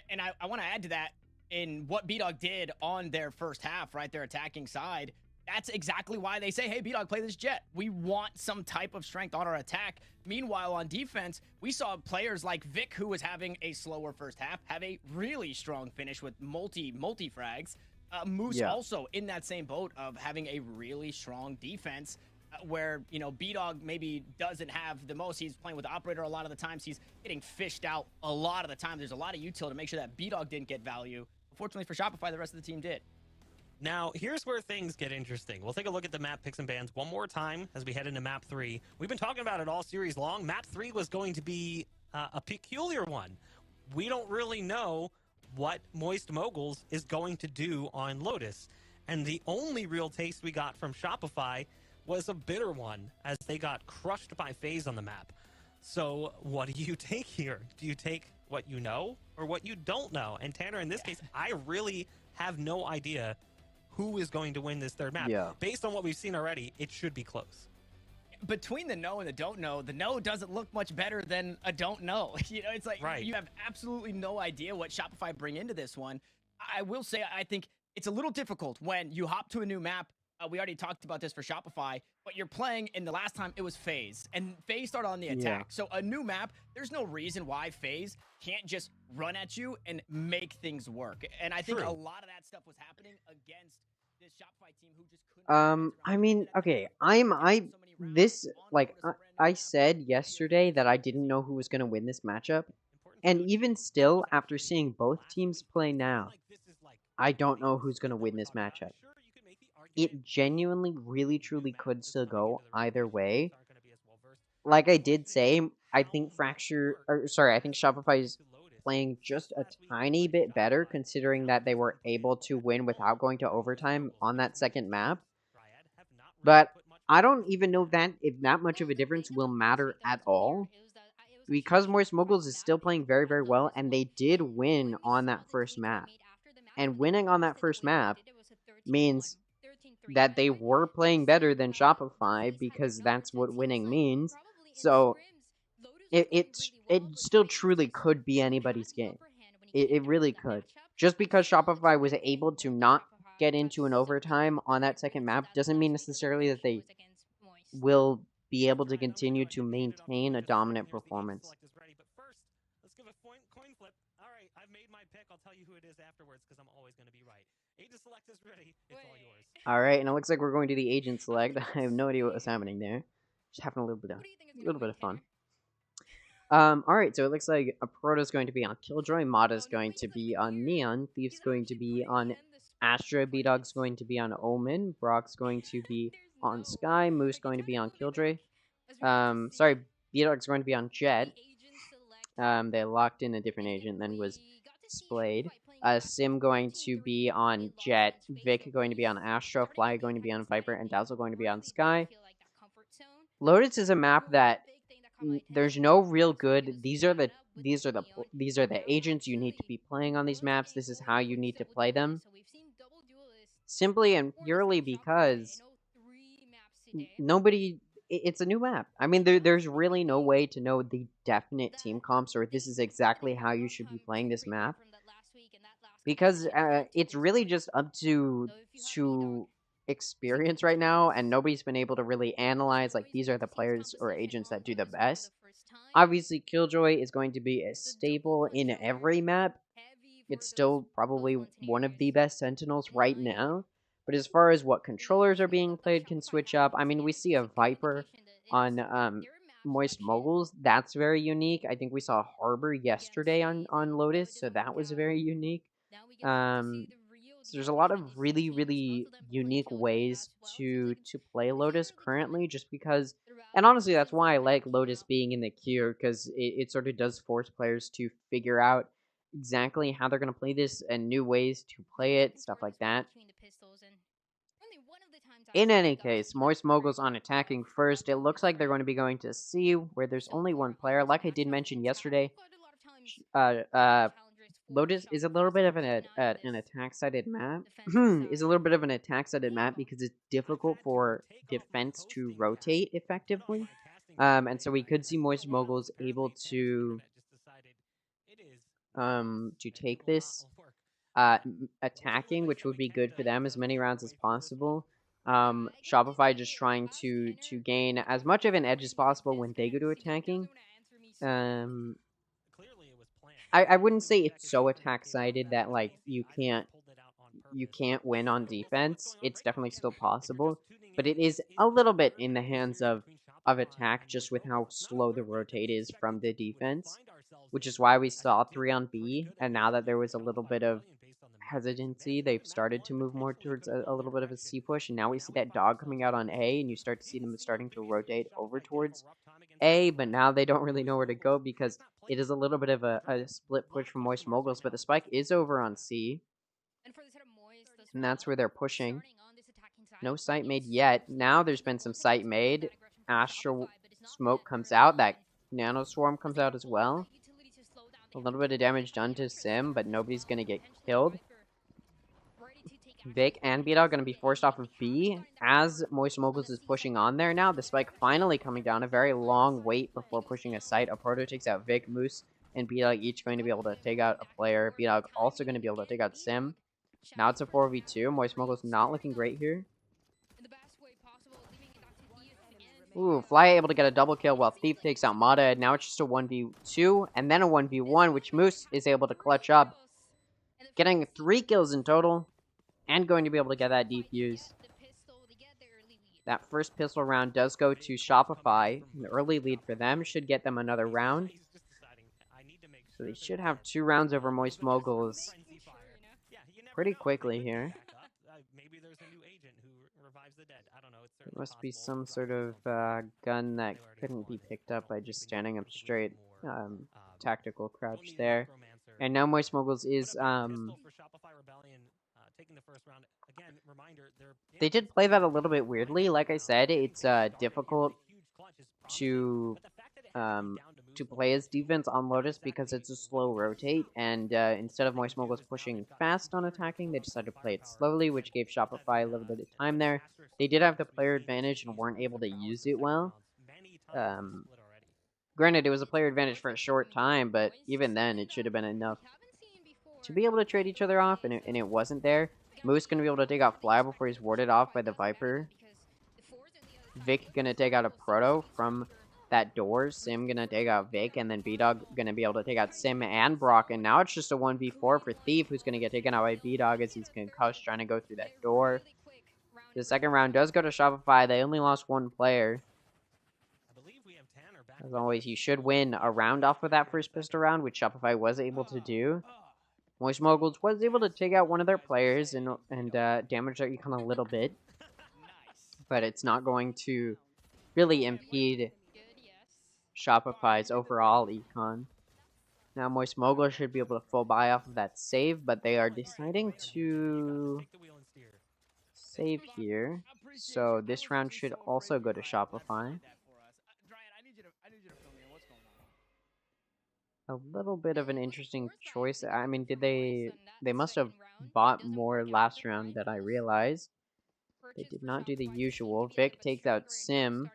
And I want to add to that, in what B-Dog did on their first half, right, their attacking side, that's exactly why they say, hey, B-Dog, play this Jet. We want some type of strength on our attack. Meanwhile, on defense, we saw players like Vic, who was having a slower first half, have a really strong finish with multi-frags. Moose also in that same boat of having a really strong defense, where, B-Dog maybe doesn't have the most. He's playing with the operator a lot of the times. He's getting fished out a lot of the time. There's a lot of util to make sure that B-Dog didn't get value. Unfortunately for Shopify, the rest of the team did. Now, here's where things get interesting. We'll take a look at the map picks and bans one more time as we head into map 3. We've been talking about it all series long. Map 3 was going to be a peculiar one. We don't really know what Moist Moguls is going to do on Lotus. And the only real taste we got from Shopify was a bitter one as they got crushed by FaZe on the map. So what do you take here? Do you take what you know or what you don't know? And Tanner, in this case, I really have no idea who is going to win this third map. Based on what we've seen already, it should be close. Between the know and the know doesn't look much better than a don't know. It's like you have absolutely no idea what Shopify bring into this one. I will say, I think it's a little difficult when you hop to a new map. We already talked about this for Shopify, but you're playing, and the last time it was FaZe, and FaZe started on the attack. So a new map, there's no reason why FaZe can't just run at you and make things work. And I think a lot of that stuff was happening against this Shopify team who just couldn't. I mean, okay, I said yesterday that I didn't know who was going to win this matchup, and even still, after seeing both teams play now, I don't know who's going to win this matchup. It genuinely, really, truly could still go either way. Like I did say, I think I think Shopify is playing just a tiny bit better, considering that they were able to win without going to overtime on that second map. But I don't even know if that much of a difference will matter at all, because Moist Moguls is still playing very, very well, and they did win on that first map. And winning on that first map means that they were playing better than Shopify, because that's what winning means. So it still truly could be anybody's game. It really could. Just because Shopify was able to not get into an overtime on that second map doesn't mean necessarily that they will be able to continue to maintain a dominant performance. Let's give a coin flip. All right, I've made my pick. I'll tell you who it is afterwards because I'm always going to be right. Agent select is ready. It's all yours. All right, and it looks like we're going to the agent select. I have no idea what was happening there. Just having a little bit of fun. All right, so it looks like a Proto's going to be on Killjoy, Mata's going to be on Neon, Thief's going to be on Astra, B-Dog's going to be on Omen, Brock's going to be on Sky, Moose going to be on Killjoy. Sorry, B-Dog's going to be on Jet. They locked in a different agent than was displayed. Sim going to be on Jet, Vic going to be on Astra, Fly going to be on Viper, and Dazzle going to be on Sky. Lotus is a map that there's no real good. These are the agents you need to be playing on these maps. This is how you need to play them. Simply and purely because it's a new map. I mean, there's really no way to know the definite team comps or this is exactly how you should be playing this map because it's really just up to experience right now, and nobody's been able to really analyze like these are the players or agents that do the best. Obviously, Killjoy is going to be a staple in every map. It's still probably one of the best Sentinels right now. But as far as what controllers are being played can switch up. I mean, we see a Viper on Moist Moguls. That's very unique. I think we saw Harbor yesterday on Lotus, so that was very unique. So there's a lot of really unique ways to play Lotus currently, just because. And honestly, that's why I like Lotus being in the queue, because it sort of does force players to figure out exactly how they're going to play this and new ways to play it, stuff like that. In any case, Moist Moguls on attacking first. It looks like they're going to be going to C, where there's only one player. Like I did mention yesterday, Lotus is a little bit of an attack-sided map. Is a little bit of an attack-sided map because it's difficult for defense to rotate effectively. And so we could see Moist Moguls able to take this attacking, which would be good for them as many rounds as possible. Shopify just trying to gain as much of an edge as possible when they go to attacking. I wouldn't say it's so attack sided that like you can't win on defense. It's definitely still possible, but it is a little bit in the hands of attack just with how slow the rotate is from the defense, which is why we saw 3 on B, and now that there was a little bit of hesitancy, they've started to move more towards a little bit of a C push, and now we see that dog coming out on A, and you start to see them starting to rotate over towards A, but now they don't really know where to go because it is a little bit of a split push from Moist Moguls, but the spike is over on C, and that's where they're pushing. No sight made yet. Now there's been some sight made. Astral Smoke comes out. That Nano Swarm comes out as well. A little bit of damage done to Sim, but nobody's going to get killed. Vic and B-Dog going to be forced off of B as Moist Moguls is pushing on there now. The spike finally coming down. A very long wait before pushing a site. A Proto takes out Vic, Moose, and B-Dog each going to be able to take out a player. B-Dog also going to be able to take out Sim. Now it's a 4v2. Moist Moguls not looking great here. Ooh, Fly able to get a double kill while Thief takes out Mata. Now it's just a 1v2 and then a 1v1, which Moose is able to clutch up. Getting 3 kills in total and going to be able to get that defuse. That first pistol round does go to Shopify. An early lead for them should get them another round. So they should have 2 rounds over Moist Moguls pretty quickly here. There must be some sort of gun that couldn't be picked up by just standing up straight. Tactical crouch there. And now Moist Moguls is they did play that a little bit weirdly. Like I said, it's difficult to play as defense on Lotus because it's a slow rotate, and instead of Moist Moguls pushing fast on attacking, they decided to play it slowly, which gave Shopify a little bit of time there. They did have the player advantage and weren't able to use it well. Granted, it was a player advantage for a short time, but even then, it should have been enough to be able to trade each other off, and it wasn't there. Moose going to be able to take out Fly before he's warded off by the Viper. Vic going to take out a Proto from that door. Sim going to take out Vic, and then B-Dog going to be able to take out Sim and Brock, and now it's just a 1v4 for Thief, who's going to get taken out by B-Dog as he's concussed trying to go through that door. The second round does go to Shopify. They only lost 1 player. As always, you should win a round off of that first pistol round, which Shopify was able to do. Moist Moguls was able to take out one of their players and damage their econ a little bit. But it's not going to really impede Shopify's overall econ. Now Moist Mogul should be able to full buy off of that save, but they are deciding to save here. So this round should also go to Shopify. A little bit of an interesting choice. I mean, they must have bought more last round that I realized. They did not do the usual. Vic takes out Sim.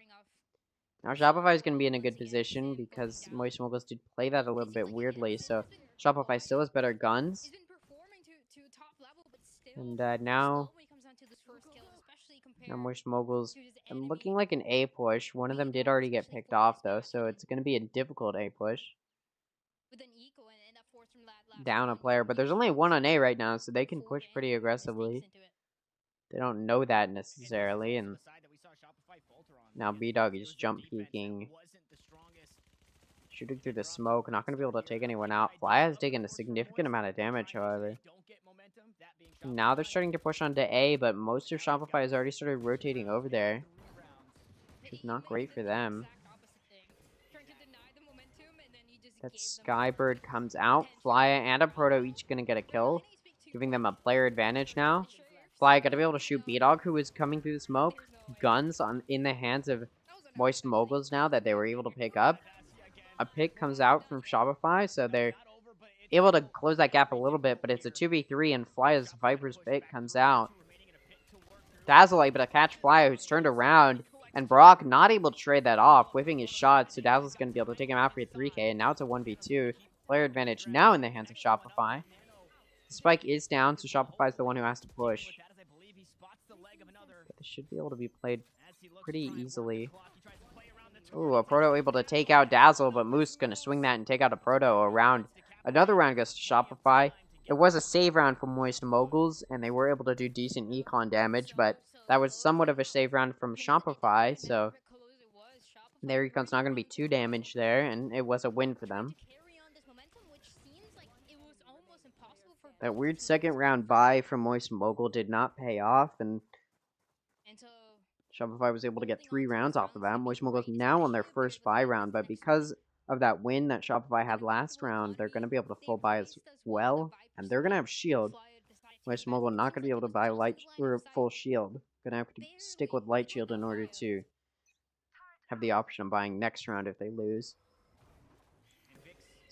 Now Shopify is going to be in a good position because Moist Moguls did play that a little bit weirdly, so Shopify still has better guns. And now Moist Moguls looking like an A push. One of them did already get picked off though, so it's going to be a difficult A push. Down a player, but there's only one on A right now, so they can push pretty aggressively. They don't know that necessarily, and now B-Dog is jump peeking, shooting through the smoke, not going to be able to take anyone out. Fly has taken a significant amount of damage, however. Now they're starting to push onto A, but most of Shopify has already started rotating over there, which is not great for them. That Skybird comes out. Flya and a Proto each going to get a kill, giving them a player advantage now. Flya got to be able to shoot B-Dog, who is coming through the smoke. Guns in the hands of Moist Moguls now that they were able to pick up. A pick comes out from Shopify, so they're able to close that gap a little bit, but it's a 2v3, and Flya's Viper's pick comes out. Dazzle able to catch Flya, who's turned around, and Brock not able to trade that off, whiffing his shot, so Dazzle's going to be able to take him out for a 3k, and now it's a 1v2. Player advantage now in the hands of Shopify. The spike is down, so Shopify's the one who has to push. But this should be able to be played pretty easily. Ooh, a Proto able to take out Dazzle, but Moose going to swing that and take out a Proto around. Another round goes to Shopify. It was a save round from Moist Moguls, and they were able to do decent econ damage, but that was somewhat of a save round from Shopify, so their econ's not going to be too damaged there, and it was a win for them. That weird second round buy from Moist Mogul did not pay off, and Shopify was able to get 3 rounds off of that. Moist Moguls now on their first buy round, but because of that win that Shopify had last round, they're going to be able to full buy as well, and they're going to have shield. Moist Mogul not going to be able to buy light or full shield. Going to have to stick with light shield in order to have the option of buying next round if they lose.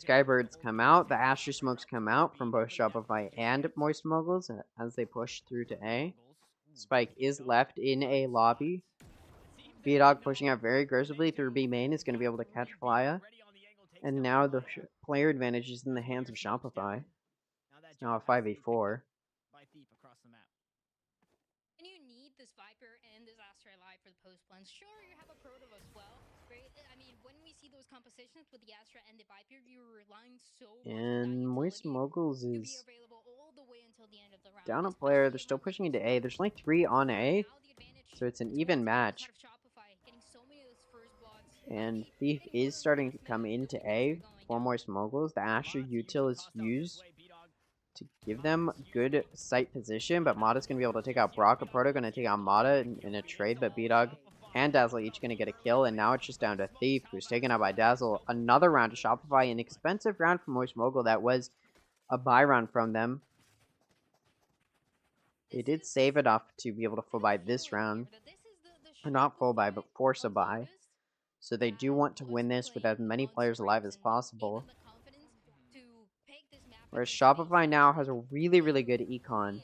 Skybirds come out. The Astro Smokes come out from both Shopify and Moist Moguls as they push through to A. Spike is left in A lobby. B-Dog pushing out very aggressively through B main is going to be able to catch Flya. And now the player advantage is in the hands of Shopify. It's now a 5v4. And you need this Viper and this Astra alive for the post plans. Sure, you have a Proto as well, right? I mean, when we see those compositions with the Astra and the Viper, you're relying so much And Moist Moguls is all the way until the end of the round. down a player. They're still pushing into A. There's only 3 on A, so it's an even match. And Thief is starting to come into A for Moist Moguls. The Asher util is used to give them good sight position, but Mata's going to be able to take out Brock. A Proto going to take out Mata in a trade, but B-Dog and Dazzle each going to get a kill, and now it's just down to Thief, who's taken out by Dazzle. Another round to Shopify, an expensive round for Moist Mogul that was a buy round from them. They did save enough to be able to full buy this round. Or not full buy, but force a buy. So they do want to win this with as many players alive as possible. Whereas Shopify now has a really, really good econ.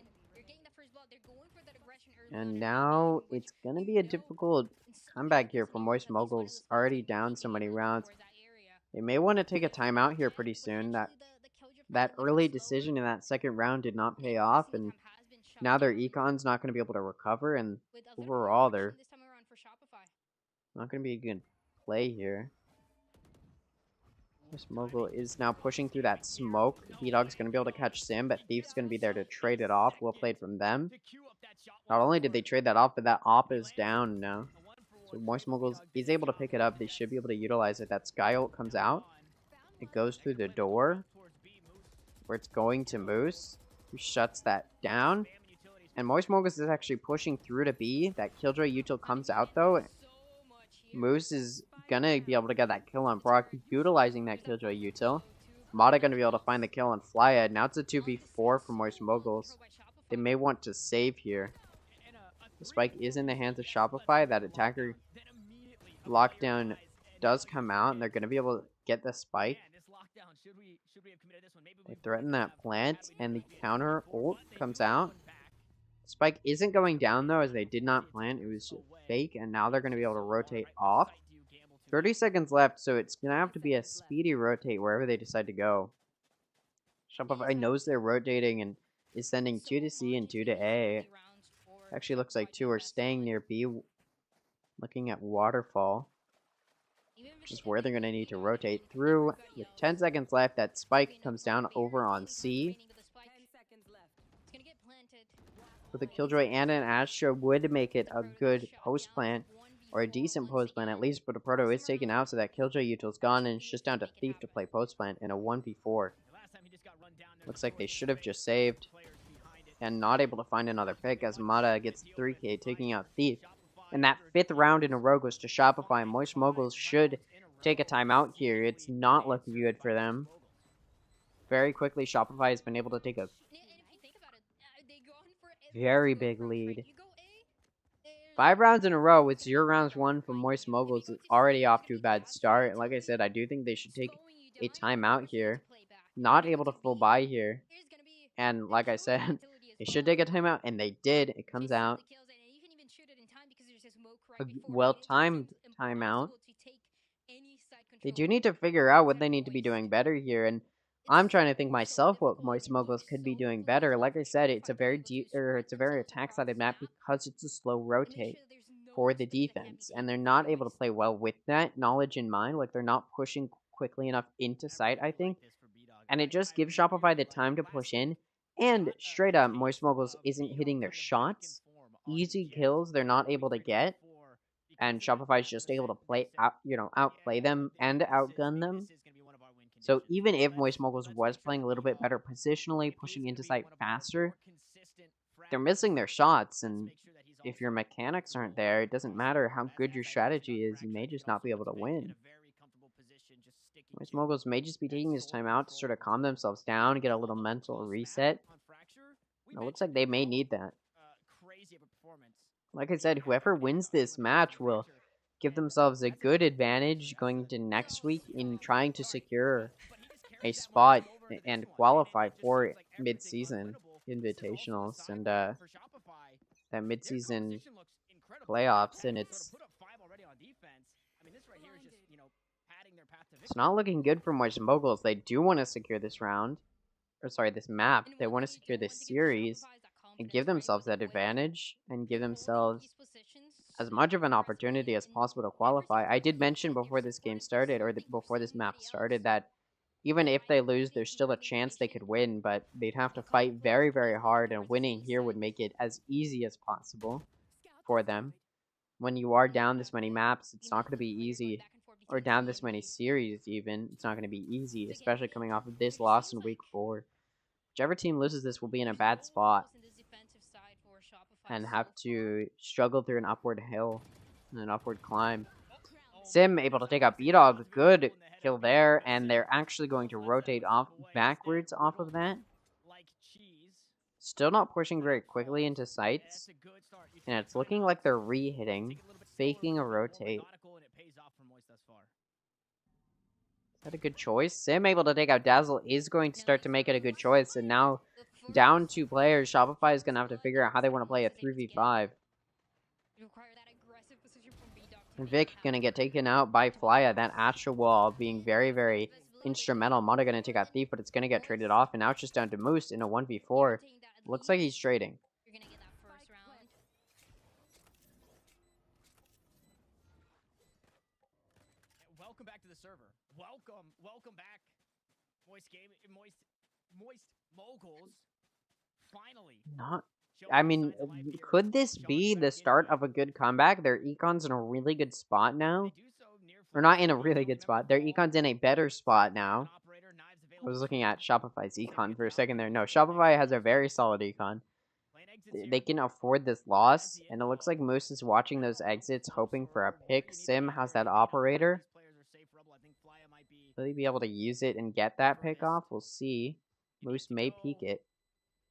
And now it's going to be a difficult comeback here for Moist Moguls, already down so many rounds. They may want to take a timeout here pretty soon. That early decision in that second round did not pay off, and now their econ's not going to be able to recover, and overall they're not going to be a good play here. This Mogul is now pushing through that smoke. B-Dog's going to be able to catch Sim, but Thief's going to be there to trade it off. Well played from them. Not only did they trade that off, but that op is down now. So Moist Moguls is able to pick it up. They should be able to utilize it. That Sky ult comes out. It goes through the door, where it's going to Moose, who shuts that down. And Moist Moguls is actually pushing through to B. That Killjoy util comes out, though. Moose is gonna be able to get that kill on Brock, utilizing that Killjoy util. Mata gonna be able to find the kill on Flya. Now it's a 2v4 for Moist Moguls. They may want to save here. The spike is in the hands of Shopify. That attacker lockdown does come out, and they're gonna be able to get the spike. They threaten that plant, and the counter ult comes out. Spike isn't going down, though, as they did not plant. It was fake, and now they're going to be able to rotate off. 30 seconds left, so it's going to have to be a speedy rotate wherever they decide to go. Shopify knows they're rotating and is sending 2 to C and 2 to A. Actually looks like 2 are staying near B, looking at Waterfall, which is where they're going to need to rotate through. With 10 seconds left, that spike comes down over on C. With a Killjoy and an Astra would make it a good post plant, or a decent post plant, at least, but the Proto is taken out, so that Killjoy util's gone, and it's just down to Thief to play post plant in a 1v4. Looks like they should have just saved, and not able to find another pick as Mata gets 3k, taking out Thief. And that 5th round in a row goes to Shopify. Moist Moguls should take a timeout here. It's not looking good for them. Very quickly, Shopify has been able to take a very big lead. 5 rounds in a row with 0 rounds won from Moist Moguls is already off to a bad start. And like I said, I do think they should take a timeout here. Not able to full buy here. And like I said, they should take a timeout, and they did. It comes out. A well-timed timeout. They do need to figure out what they need to be doing better here, and I'm trying to think myself what Moist Moguls could be doing better. Like I said, it's a very attack-sided map because it's a slow rotate for the defense, and they're not able to play well with that knowledge in mind. Like, they're not pushing quickly enough into sight, I think, and it just gives Shopify the time to push in. And straight up, Moist Moguls isn't hitting their shots. Easy kills they're not able to get, and Shopify is just able to outplay them and outgun them. So even if Moist Moguls was playing a little bit better positionally, pushing into sight faster, they're missing their shots, and if your mechanics aren't there, it doesn't matter how good your strategy is, you may just not be able to win. Moist Moguls may just be taking this time out to sort of calm themselves down, get a little mental reset. It looks like they may need that. Like I said, whoever wins this match will give themselves a good advantage going into next week in trying to secure a spot and qualify for mid-season invitationals and that mid-season playoffs. And it's not looking good for Moist Moguls. They do want to secure this round, or sorry, this map. They want to secure this series and give themselves that advantage and give themselves as much of an opportunity as possible to qualify. I did mention before this game started, or before this map started, that even if they lose, there's still a chance they could win, but they'd have to fight very, very hard, and winning here would make it as easy as possible for them. When you are down this many maps, it's not going to be easy, or down this many series even, it's not going to be easy, especially coming off of this loss in week 4. Whichever team loses this will be in a bad spot and have to struggle through an upward hill and an upward climb. Sim able to take out B-Dog. Good kill there, and they're actually going to rotate off backwards off of that. Still not pushing very quickly into sights, and it's looking like they're re-hitting, faking a rotate. Is that a good choice? Sim able to take out Dazzle is going to start to make it a good choice, and now down 2 players, Shopify is going to have to figure out how they want to play a 3v5. And Vic going to get taken out by Flya. That Astra wall being very, very instrumental. Mata going to take out Thief, but it's going to get traded off, and now it's just down to Moose in a 1v4. Looks like he's trading. Welcome back to the server. Welcome back. Moist Moguls. Finally. I mean, could this be the start of a good comeback? Their econ's in a really good spot now. Or not in a really good spot. Their econ's in a better spot now. I was looking at Shopify's econ for a second there. No, Shopify has a very solid econ. They can afford this loss. And it looks like Moose is watching those exits, hoping for a pick. Sim has that operator. Will he be able to use it and get that pick off? We'll see. Moose may peek it.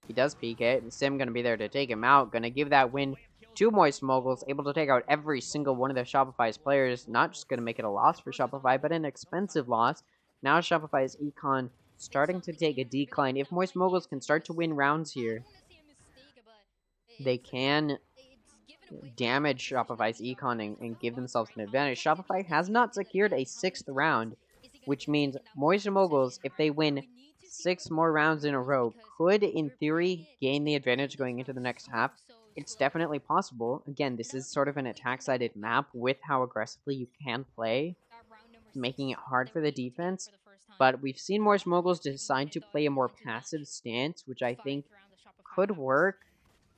He does peek it, and Sim going to be there to take him out. Going to give that win to Moist Moguls, able to take out every single one of the Shopify's players. Not just going to make it a loss for Shopify, but an expensive loss. Now Shopify's econ starting to take a decline. If Moist Moguls can start to win rounds here, they can damage Shopify's econ and give themselves an advantage. Shopify has not secured a 6th round, which means Moist Moguls, if they win 6 more rounds in a row, could, in theory, gain the advantage going into the next half. It's definitely possible. Again, this is sort of an attack-sided map with how aggressively you can play, making it hard for the defense. But we've seen Moist Moguls decide to play a more passive stance, which I think could work,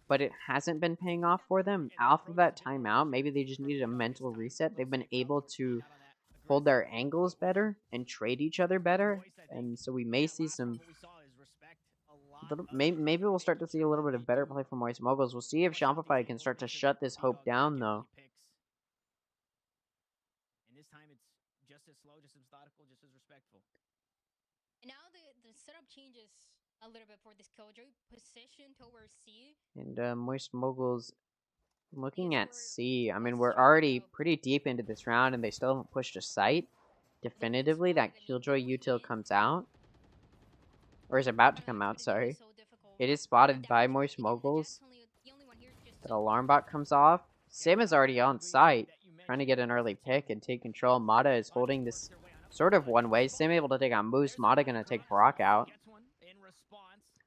but it hasn't been paying off for them. Off of that timeout, maybe they just needed a mental reset. They've been able to hold their angles better and trade each other better, and so we may see some maybe we'll start to see a little bit of better play from Moist Moguls. We'll see if Shopify can start to shut this hope down, though. And this time it's just as slow, just as methodical, just as respectful. And now the setup changes a little bit for this Killjoy. Position towards C. And Moist Moguls looking at C. I mean, we're already pretty deep into this round, and they still haven't pushed a site. Definitively, that Killjoy util comes out. Or is about to come out, sorry. It is spotted by Moist Moguls. That alarm bot comes off. Sim is already on site, trying to get an early pick and take control. Mata is holding this sort of one way. Sim able to take on Moose. Mata gonna take Brock out.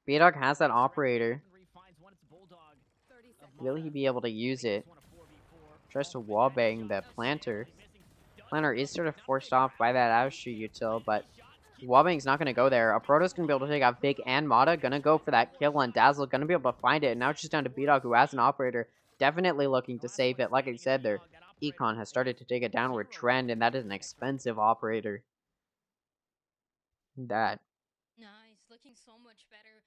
B-Dog has that operator. Will he be able to use it? Tries to wallbang the planter. Planter is sort of forced off by that Outstreet util, but wallbang's not going to go there. A Proto's going to be able to take out Big and Mata. Going to go for that kill on Dazzle. Going to be able to find it. And now it's just down to B-Dog, who has an operator. Definitely looking to save it. Like I said, their econ has started to take a downward trend, and that is an expensive operator. That Nice, looking so much better.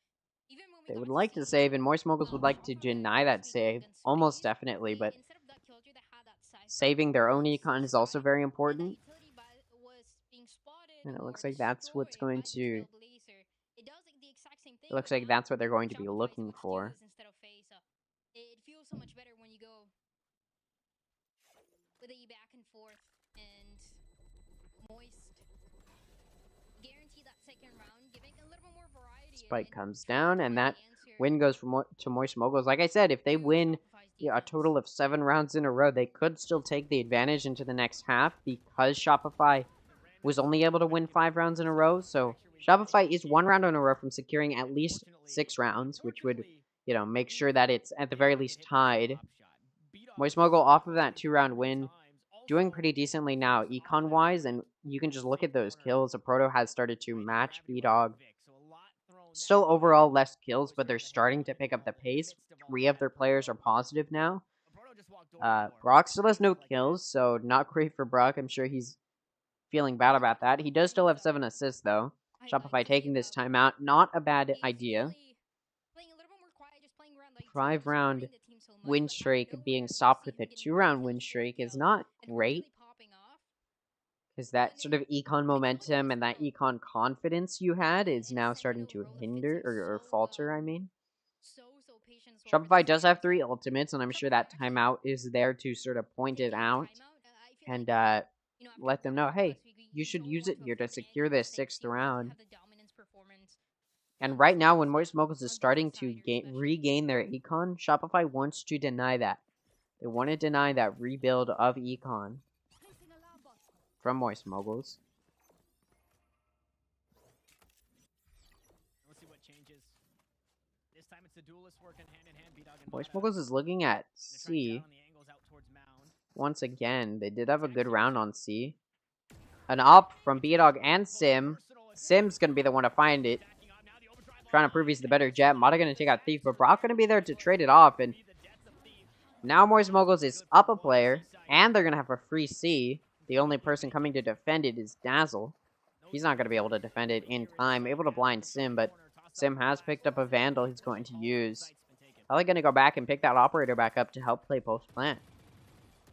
Even when they would like to save, and Moist Moguls would like to deny that save. Almost definitely, but saving their own econ is also very important. And it looks like that's what's going to... It looks like that's what they're going to be looking for. It feels so much better when you go with a back and forth, and Moist guarantee that second round, giving a little bit more variety. Spike comes down, and that win goes to Moist Moguls. Like I said, if they win a total of 7 rounds in a row, they could still take the advantage into the next half because Shopify was only able to win 5 rounds in a row. So Shopify is 1 round in a row from securing at least 6 rounds, which would, you know, make sure that it's at the very least tied. Moist Mogul off of that 2-round win, doing pretty decently now econ-wise, and you can just look at those kills. A Proto has started to match B-Dog. Still overall less kills, but they're starting to pick up the pace. 3 of their players are positive now. Brock still has no kills, so not great for Brock. I'm sure he's feeling bad about that. He does still have 7 assists, though. Shopify taking this timeout, not a bad idea. 5-round win streak being stopped with a 2-round win streak is not great, because that sort of econ momentum and that econ confidence you had is now starting to hinder, or falter, I mean. Shopify does have 3 ultimates, and I'm sure that timeout is there to sort of point it out and let them know, hey, you should use it here to secure this 6th round. And right now, when Moist Moguls is starting to regain their econ, Shopify wants to deny that. They want to deny that rebuild of econ from Moist Moguls. Let's see what changes. This time it's the duelists working hand in hand. B-Dog and Moist Moguls is looking at C. Once again, they did have a good round on C. An op from B-Dog and Sim. Sim's going to be the one to find it. Trying to prove he's the better jet. Mata going to take out Thief, but Brock going to be there to trade it off. And now Moist Moguls is up a player, and they're going to have a free C. The only person coming to defend it is Dazzle. He's not going to be able to defend it in time. Able to blind Sim, but Sim has picked up a Vandal he's going to use. Probably going to go back and pick that operator back up to help play post-plant.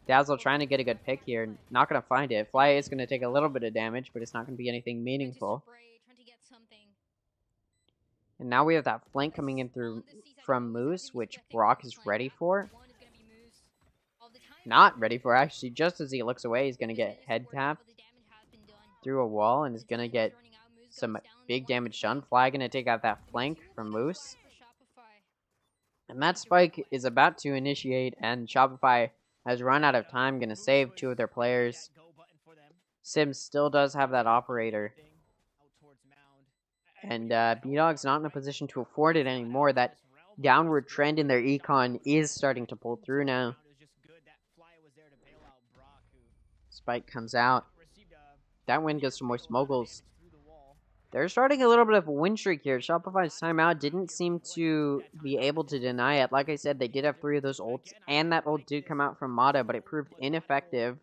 Dazzle trying to get a good pick here. Not going to find it. Fly is going to take a little bit of damage, but it's not going to be anything meaningful. And now we have that flank coming in through from Moose, which Brock is ready for. Not ready for, actually. Just as he looks away, he's going to get head tapped through a wall and is going to get some big damage done. Fly going to take out that flank from Moose. And that spike is about to initiate, and Shopify has run out of time, gonna save 2 of their players. Sim still does have that operator. And B-Dog's not in a position to afford it anymore. That downward trend in their econ is starting to pull through now. Spike comes out. That win goes to Moist Moguls. They're starting a little bit of a win streak here. Shopify's timeout didn't seem to be able to deny it. Like I said, they did have 3 of those ults, and that ult did come out from Mata, but it proved ineffective.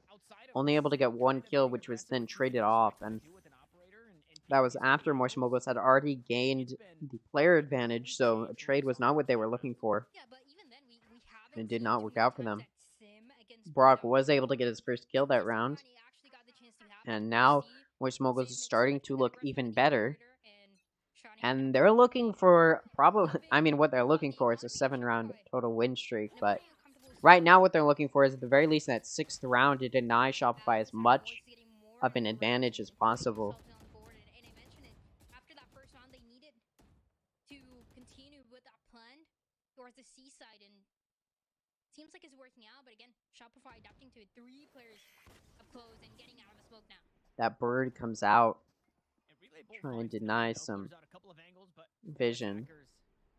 Only able to get 1 kill, which was then traded off, and that was after Moist Moguls had already gained the player advantage, so a trade was not what they were looking for. And it did not work out for them. Brock was able to get his first kill that round, and now Moist Moguls is starting to look even better. And they're looking for what they're looking for is a 7-round total win streak, but right now what they're looking for is at the very least that 6th round to deny Shopify as much of an advantage as possible. The seaside, and seems like it's working out, but again, Shopify adapting to it. 3 players up close and getting out of the smoke now. That bird comes out, try and deny some vision.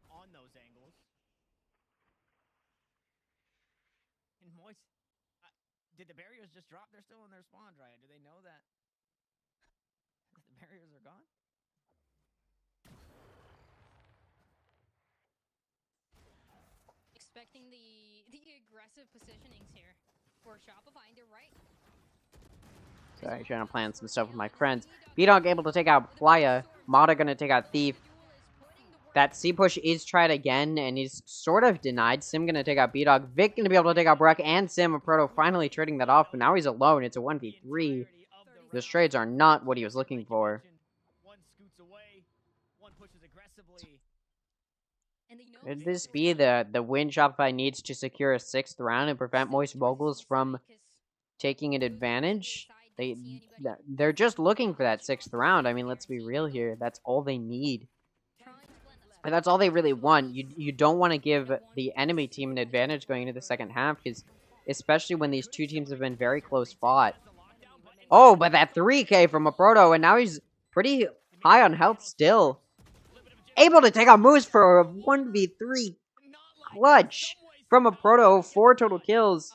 On those angles. And Moist, did the barriers just drop? They're still in their spawn dry. Do they know that the barriers are gone? Expecting the aggressive positionings here for Shopify, and they're right. Sorry, trying to plan some stuff with my friends. B-Dog able to take out Playa. Mata gonna take out Thief. That C-push is tried again, and he's sort of denied. Sim gonna take out B-Dog. Vic gonna be able to take out Brock and Sim. And Proto finally trading that off, but now he's alone. It's a 1v3. Those trades are not what he was looking for. One scoots away, one pushes aggressively. Could this be the win Shopify needs to secure a 6th round and prevent Moist Moguls from taking an advantage? They're just looking for that 6th round. I mean, let's be real here. That's all they need. And that's all they really want. You don't want to give the enemy team an advantage going into the second half, because especially when these 2 teams have been very close fought. Oh, but that 3K from a Proto, and now he's pretty high on health still. Able to take out Moose for a 1v3 clutch from a Proto. 4 total kills.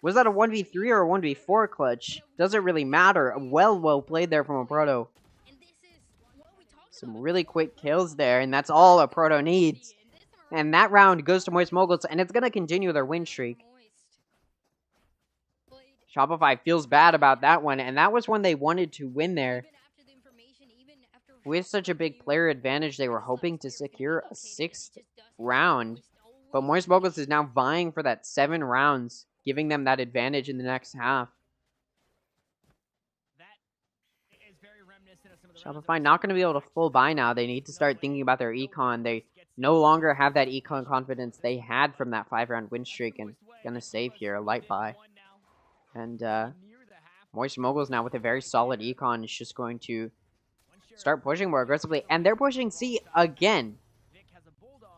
Was that a 1v3 or a 1v4 clutch? Doesn't really matter. Well played there from a Proto. Some really quick kills there, and that's all a Proto needs. And that round goes to Moist Moguls, and it's going to continue their win streak. Shopify feels bad about that one, and that was when they wanted to win there. With such a big player advantage, they were hoping to secure a 6th round. But Moist Moguls is now vying for that 7 rounds, giving them that advantage in the next half. Shopify not going to be able to full buy now. They need to start thinking about their econ. They no longer have that econ confidence they had from that 5-round win streak, and going to save here, a light buy. And Moist Moguls now with a very solid econ is just going to start pushing more aggressively. And they're pushing C again.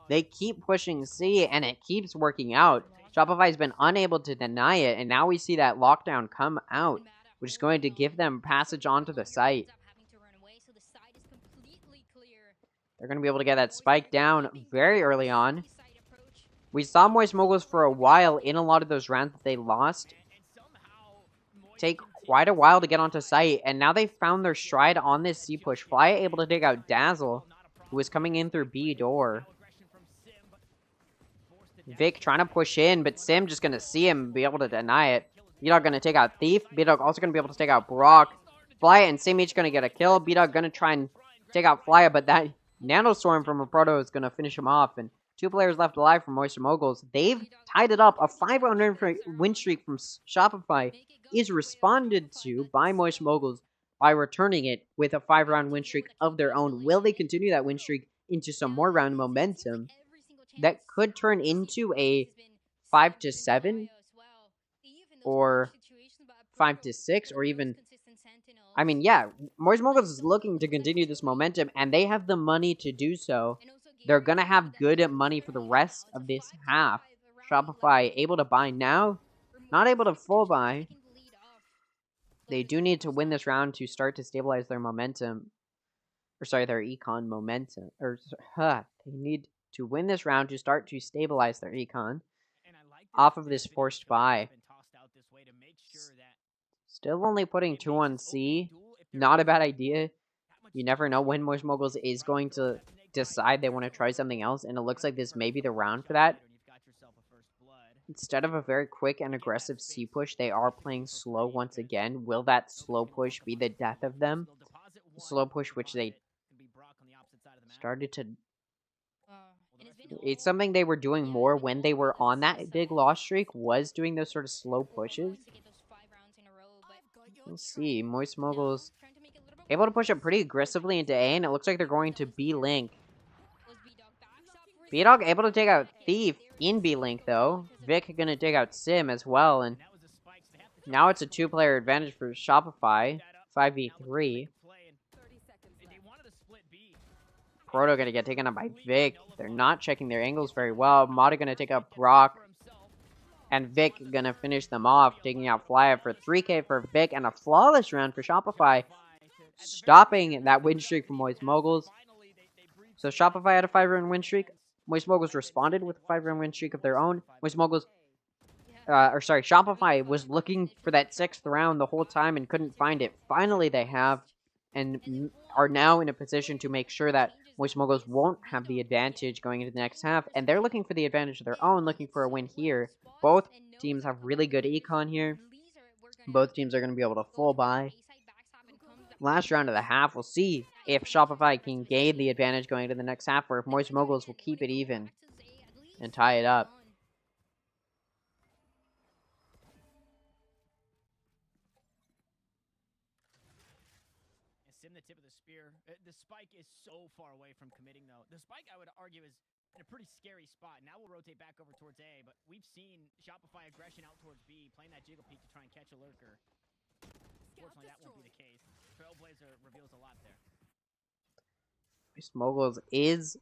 They keep pushing C, and it keeps working out. Shopify has been unable to deny it, and now we see that lockdown come out, which is going to give them passage onto the site. They're going to be able to get that spike down very early on. We saw Moist Moguls for a while in a lot of those rounds that they lost take quite a while to get onto site, and now they found their stride on this C push. Fly able to take out Dazzle, who was coming in through B door. Vic trying to push in, but Sim just going to see him and be able to deny it. B-Dog going to take out Thief. B-Dog also going to be able to take out Brock. Fly and Sim each going to get a kill. B-Dog going to try and take out Flya, but that Nanostorm from a Proto is going to finish him off. And 2 players left alive from Moist Moguls. They've tied it up. A 5-round win streak from Shopify is responded to by Moist Moguls by returning it with a 5-round win streak of their own. Will they continue that win streak into some more round momentum that could turn into a 5-7 or 5-6 or even... I mean, yeah, Moist Moguls is looking to continue this momentum, and they have the money to do so. they're going to have good money for the rest of this half. Shopify able to buy now, not able to full buy. They do need to win this round to start to stabilize their momentum. Or sorry, their econ momentum. They need to win this round to start to stabilize their econ off of this forced buy. Still only putting 2 on C. Not a bad idea. You never know when Moist Moguls is going to decide they want to try something else, and it looks like this may be the round for that. Instead of a very quick and aggressive C push, they are playing slow once again. Will that slow push be the death of them? The slow push which they started to... It's something they were doing more when they were on that big loss streak, was doing those sort of slow pushes. We'll see. Moist Moguls able to push up pretty aggressively into A, and it looks like they're going to B-Link. B-Dog able to take out Thief in B-Link, though. Vic gonna take out Sim as well, and now it's a 2-player advantage for Shopify. 5v3. Proto gonna get taken out by Vic. They're not checking their angles very well. Mata gonna take out Brock. And Vic gonna finish them off, taking out Flya for 3k for Vic, and a flawless round for Shopify, stopping that win streak from Moist Moguls. So Shopify had a 5-round win streak. Moist Moguls responded with a 5-round win streak of their own. Moist Moguls, Shopify was looking for that 6th round the whole time and couldn't find it. Finally they have, and are now in a position to make sure that Moist Moguls won't have the advantage going into the next half, and they're looking for the advantage of their own, looking for a win here. Both teams have really good econ here. Both teams are going to be able to full buy. Last round of the half, we'll see if Shopify can gain the advantage going into the next half, or if Moist Moguls will keep it even and tie it up. Sim the tip of the spear. The spike is so far away from committing, though. The spike, I would argue, is in a pretty scary spot. Now we'll rotate back over towards A, but we've seen Shopify aggression out towards B, playing that jiggle peek to try and catch a lurker. Unfortunately, that won't be the case. Trailblazer reveals a lot there. Moist Moguls is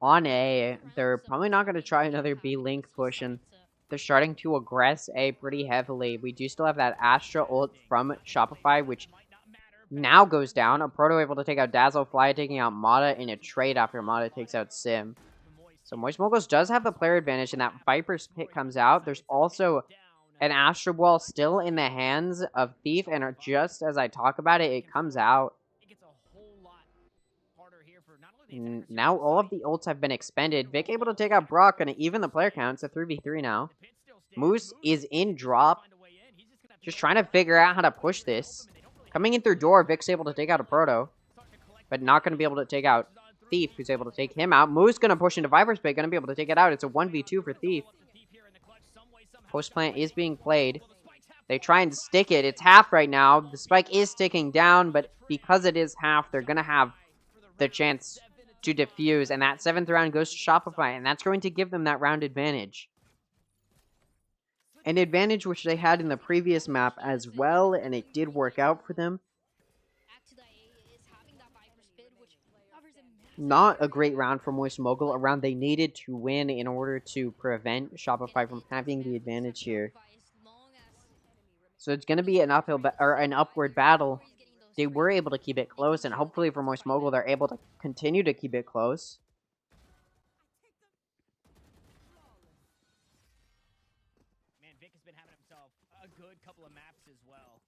on A. They're probably not going to try another B-Link push, and they're starting to aggress A pretty heavily. We do still have that Astra ult from Shopify, which now goes down. A Proto able to take out Dazzle, Fly taking out Mata in a trade after Mata takes out Sim. So Moist Moguls does have the player advantage, and that Viper's Pit comes out. There's also an Astro Ball still in the hands of Thief, and just as I talk about it, it comes out. Now all of the ults have been expended. Vic able to take out Brock, and even the player count. It's a 3v3 now. Moose is in drop, just trying to figure out how to push this. Coming in through door, Vic's able to take out a Proto, but not going to be able to take out Thief, who's able to take him out. Moose going to push into Viper's Pit, going to be able to take it out. It's a 1v2 for Thief. Post plant is being played. They try and stick it. It's half right now. The spike is sticking down, but because it is half, they're going to have the chance to defuse, and that 7th round goes to Shopify, and that's going to give them that round advantage. An advantage which they had in the previous map as well, and it did work out for them. Not a great round for Moist Mogul, a round they needed to win in order to prevent Shopify from having the advantage here. So it's going to be an uphill or an upward battle. They were able to keep it close, and hopefully for Moist Mogul, they're able to continue to keep it close. Man, Vic has been having himself a good couple of maps as well.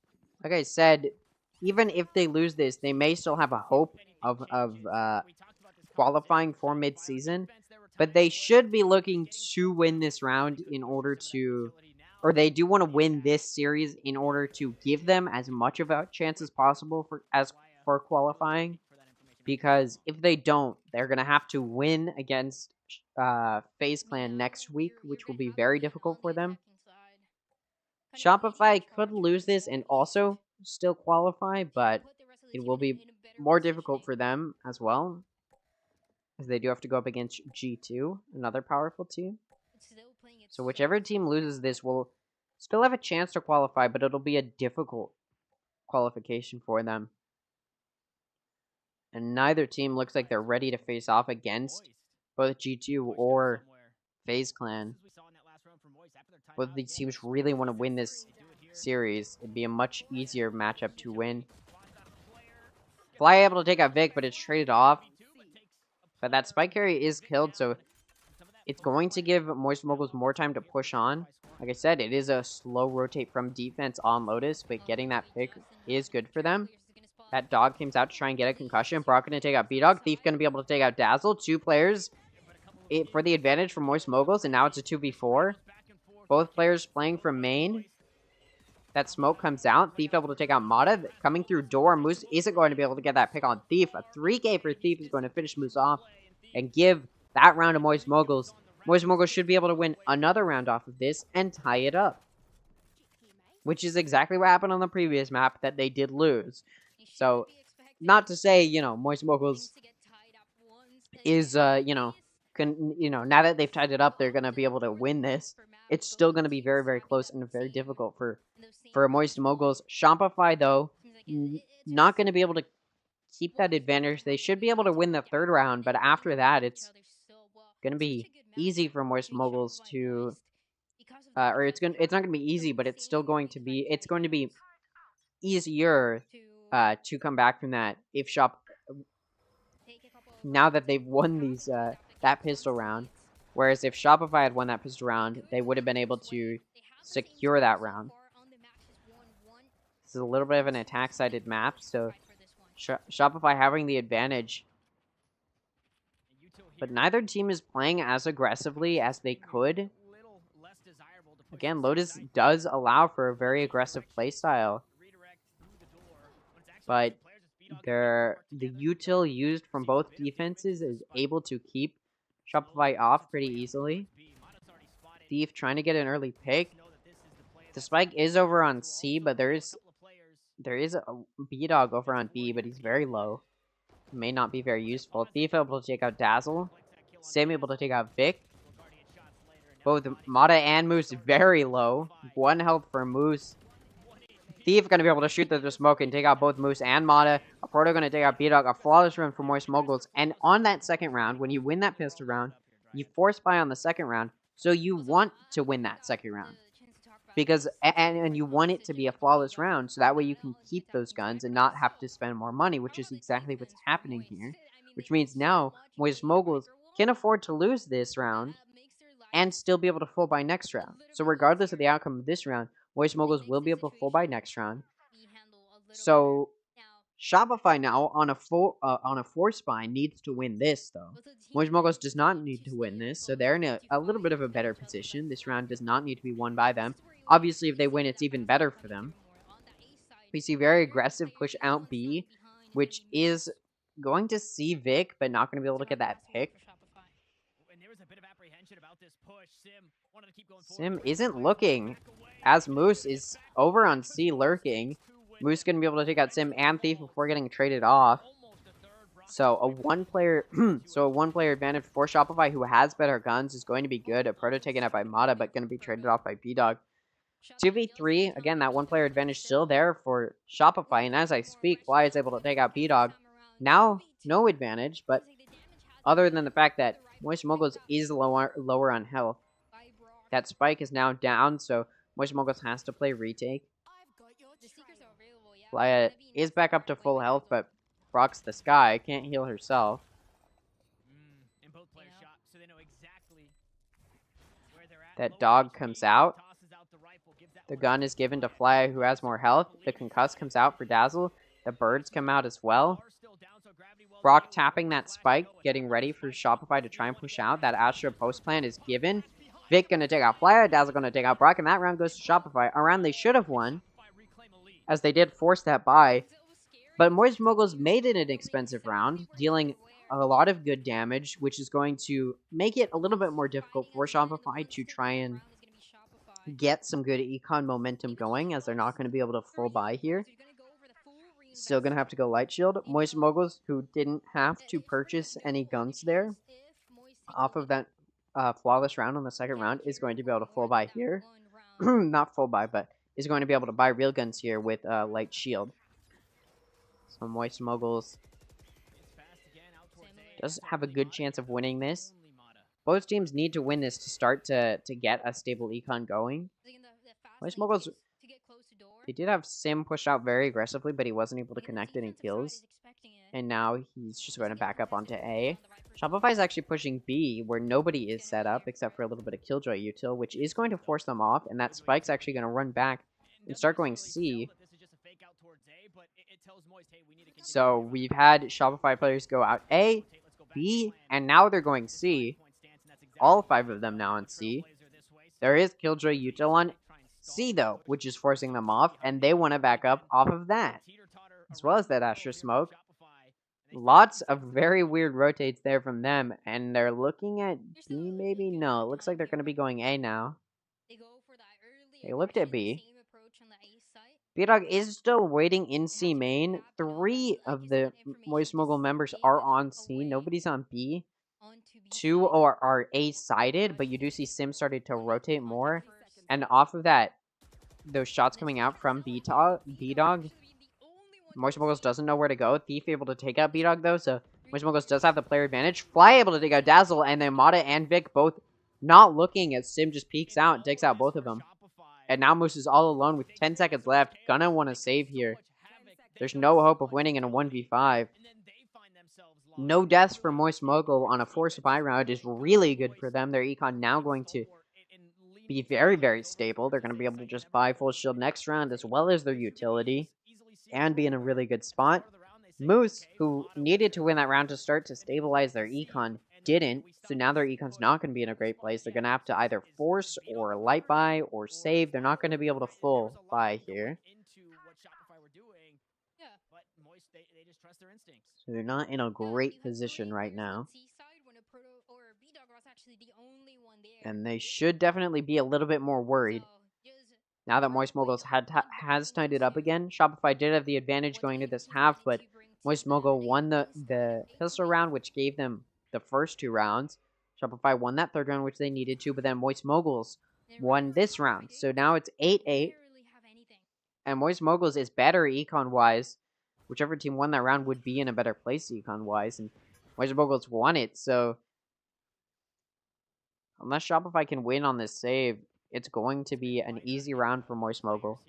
Like I said, even if they lose this, they may still have a hope of qualifying for mid-season, but they should be looking to win this round in order to, or they do want to win this series in order to give them as much of a chance as possible for qualifying, because if they don't, they're going to have to win against FaZe Clan next week, which will be very difficult for them. Shopify could lose this and also still qualify, but it will be more difficult for them as well, as they do have to go up against G2, another powerful team. So whichever team loses this will still have a chance to qualify, but it'll be a difficult qualification for them. And neither team looks like they're ready to face off against both G2 or FaZe Clan. Both of these teams really want to win this series. It'd be a much easier matchup to win. Fly able to take out Vic, but it's traded off. But that spike carry is killed, so it's going to give Moist Moguls more time to push on. Like I said, it is a slow rotate from defense on Lotus, but getting that pick is good for them. That dog comes out to try and get a concussion. Brock going to take out B-Dog. Thief going to be able to take out Dazzle. 2 players for the advantage for Moist Moguls, and now it's a 2v4. Both players playing from main. That smoke comes out. Thief able to take out Mata. Coming through door. Moose isn't going to be able to get that pick on Thief. A 3K for Thief is going to finish Moose off and give that round to Moist Moguls. Moist Moguls should be able to win another round off of this and tie it up. Which is exactly what happened on the previous map that they did lose. So, not to say, Moist Moguls is, now that they've tied it up, they're going to be able to win this. It's still going to be very, very close and very difficult for Moist Moguls. Shopify, though, not going to be able to keep that advantage. They should be able to win the 3rd round, but after that, it's going to be easy for Moist Moguls to, it's not going to be easy, but it's going to be easier to come back from that if now that they've won these that pistol round. Whereas if Shopify had won that pistol round, they would have been able to secure that round. This is a little bit of an attack-sided map, so Shopify having the advantage. But neither team is playing as aggressively as they could. Again, Lotus does allow for a very aggressive playstyle. But the util used from both defenses is able to keep Shopify off pretty easily. Thief trying to get an early pick. The spike is over on C, but there is a B-Dog over on B, but he's very low. May not be very useful. Thief able to take out Dazzle. Sim able to take out Vic. Both Mata and Moose very low. 1 health for Moose. Thief going to be able to shoot through the smoke and take out both Moose and Mata. A Proto going to take out B-Dog. A flawless run for Moist Moguls. And on that second round, when you win that pistol round, you force buy on the second round. So you want to win that second round. Because, and you want it to be a flawless round, so that way you can keep those guns and not have to spend more money, which is exactly what's happening here. Which means now, Moist Moguls can afford to lose this round and still be able to full buy next round. So regardless of the outcome of this round, Moist Moguls will be able to full buy next round. So Shopify now on a force buy needs to win this though. Moist Moguls does not need to win this, so they're in a little bit of a better position. This round does not need to be won by them. Obviously, if they win, it's even better for them. We see very aggressive push out B, which is going to see Vic, but not going to be able to get that pick. Sim isn't looking, as Moose is over on C lurking. Moose going to be able to take out Sim and Thief before getting traded off. So a one-player advantage for Shopify, who has better guns, is going to be good. A Proto taken out by Mata, but going to be traded off by B-Dog. 2v3, again, that one-player advantage still there for Shopify, and as I speak, Fly is able to take out B-Dog. Now, no advantage, but other than the fact that Moist Moguls is lower on health. That spike is now down, so Moist Moguls has to play retake. Fly is back up to full health, but Brock's the Sky, can't heal herself. That dog comes out. The gun is given to Fly, who has more health. The concuss comes out for Dazzle. The birds come out as well. Brock tapping that spike, getting ready for Shopify to try and push out. That Astra post plan is given. Vic gonna take out Fly. Dazzle gonna take out Brock, and that round goes to Shopify. A round they should have won, as they did force that buy. But Moist Moguls made it an expensive round, dealing a lot of good damage, which is going to make it a little bit more difficult for Shopify to try and get some good econ momentum going, as they're not going to be able to full buy here. Still going to have to go Light Shield. Moist Moguls, who didn't have to purchase any guns there off of that flawless round on the second round, is going to be able to full buy here. Not full buy, but is going to be able to buy real guns here with Light Shield. So Moist Moguls does have a good chance of winning this. both teams need to win this to start to get a stable econ going. Moist Moguls, they did have Sim pushed out very aggressively, but he wasn't able to connect any kills. And now he's just going to back up onto A. Shopify is actually pushing B, where nobody is set up except for a little bit of Killjoy util, which is going to force them off, and that Spike's actually going to run back and start going C. So we've had Shopify players go out A, B, and now they're going C. All 5 of them now on C. There is Killjoy util on C, though, which is forcing them off, and they want to back up off of that, as well as that Astra smoke. Lots of very weird rotates there from them, and they're looking at B, maybe? No, it looks like they're going to be going A now. They looked at B. B-Dog is still waiting in C main. 3 of the Moist Mogul members are on C. Nobody's on B. 2 are A-sided, but you do see Sim started to rotate more. And off of that, those shots coming out from B-Dog, Moist Moguls doesn't know where to go. Thief able to take out B-Dog, though, so Moist Moguls does have the player advantage. Fly able to take out Dazzle, and then Mata and Vic both not looking as Sim just peeks out and takes out both of them. And now Moose is all alone with 10 seconds left. Gonna want to save here. There's no hope of winning in a 1v5. No deaths for Moist Mogul on a forced buy round is really good for them. Their econ now going to be very, very stable. They're going to be able to just buy full shield next round as well as their utility and be in a really good spot. Moose, who needed to win that round to start to stabilize their econ, didn't. So now their econ's not going to be in a great place. They're going to have to either force or light buy or save. They're not going to be able to full buy here. So they're not in a great position right now. And they should definitely be a little bit more worried. Now that Moist Moguls has tied it up again, Shopify did have the advantage going into this half, but Moist Mogul won the pistol round, which gave them the first 2 rounds. Shopify won that 3rd round, which they needed to, but then Moist Moguls won this round. So now it's 8-8, and Moist Moguls is better econ-wise. Whichever team won that round would be in a better place econ-wise, and Moist Moguls won it, so unless Shopify can win on this save, it's going to be an easy round for Moist Mogul,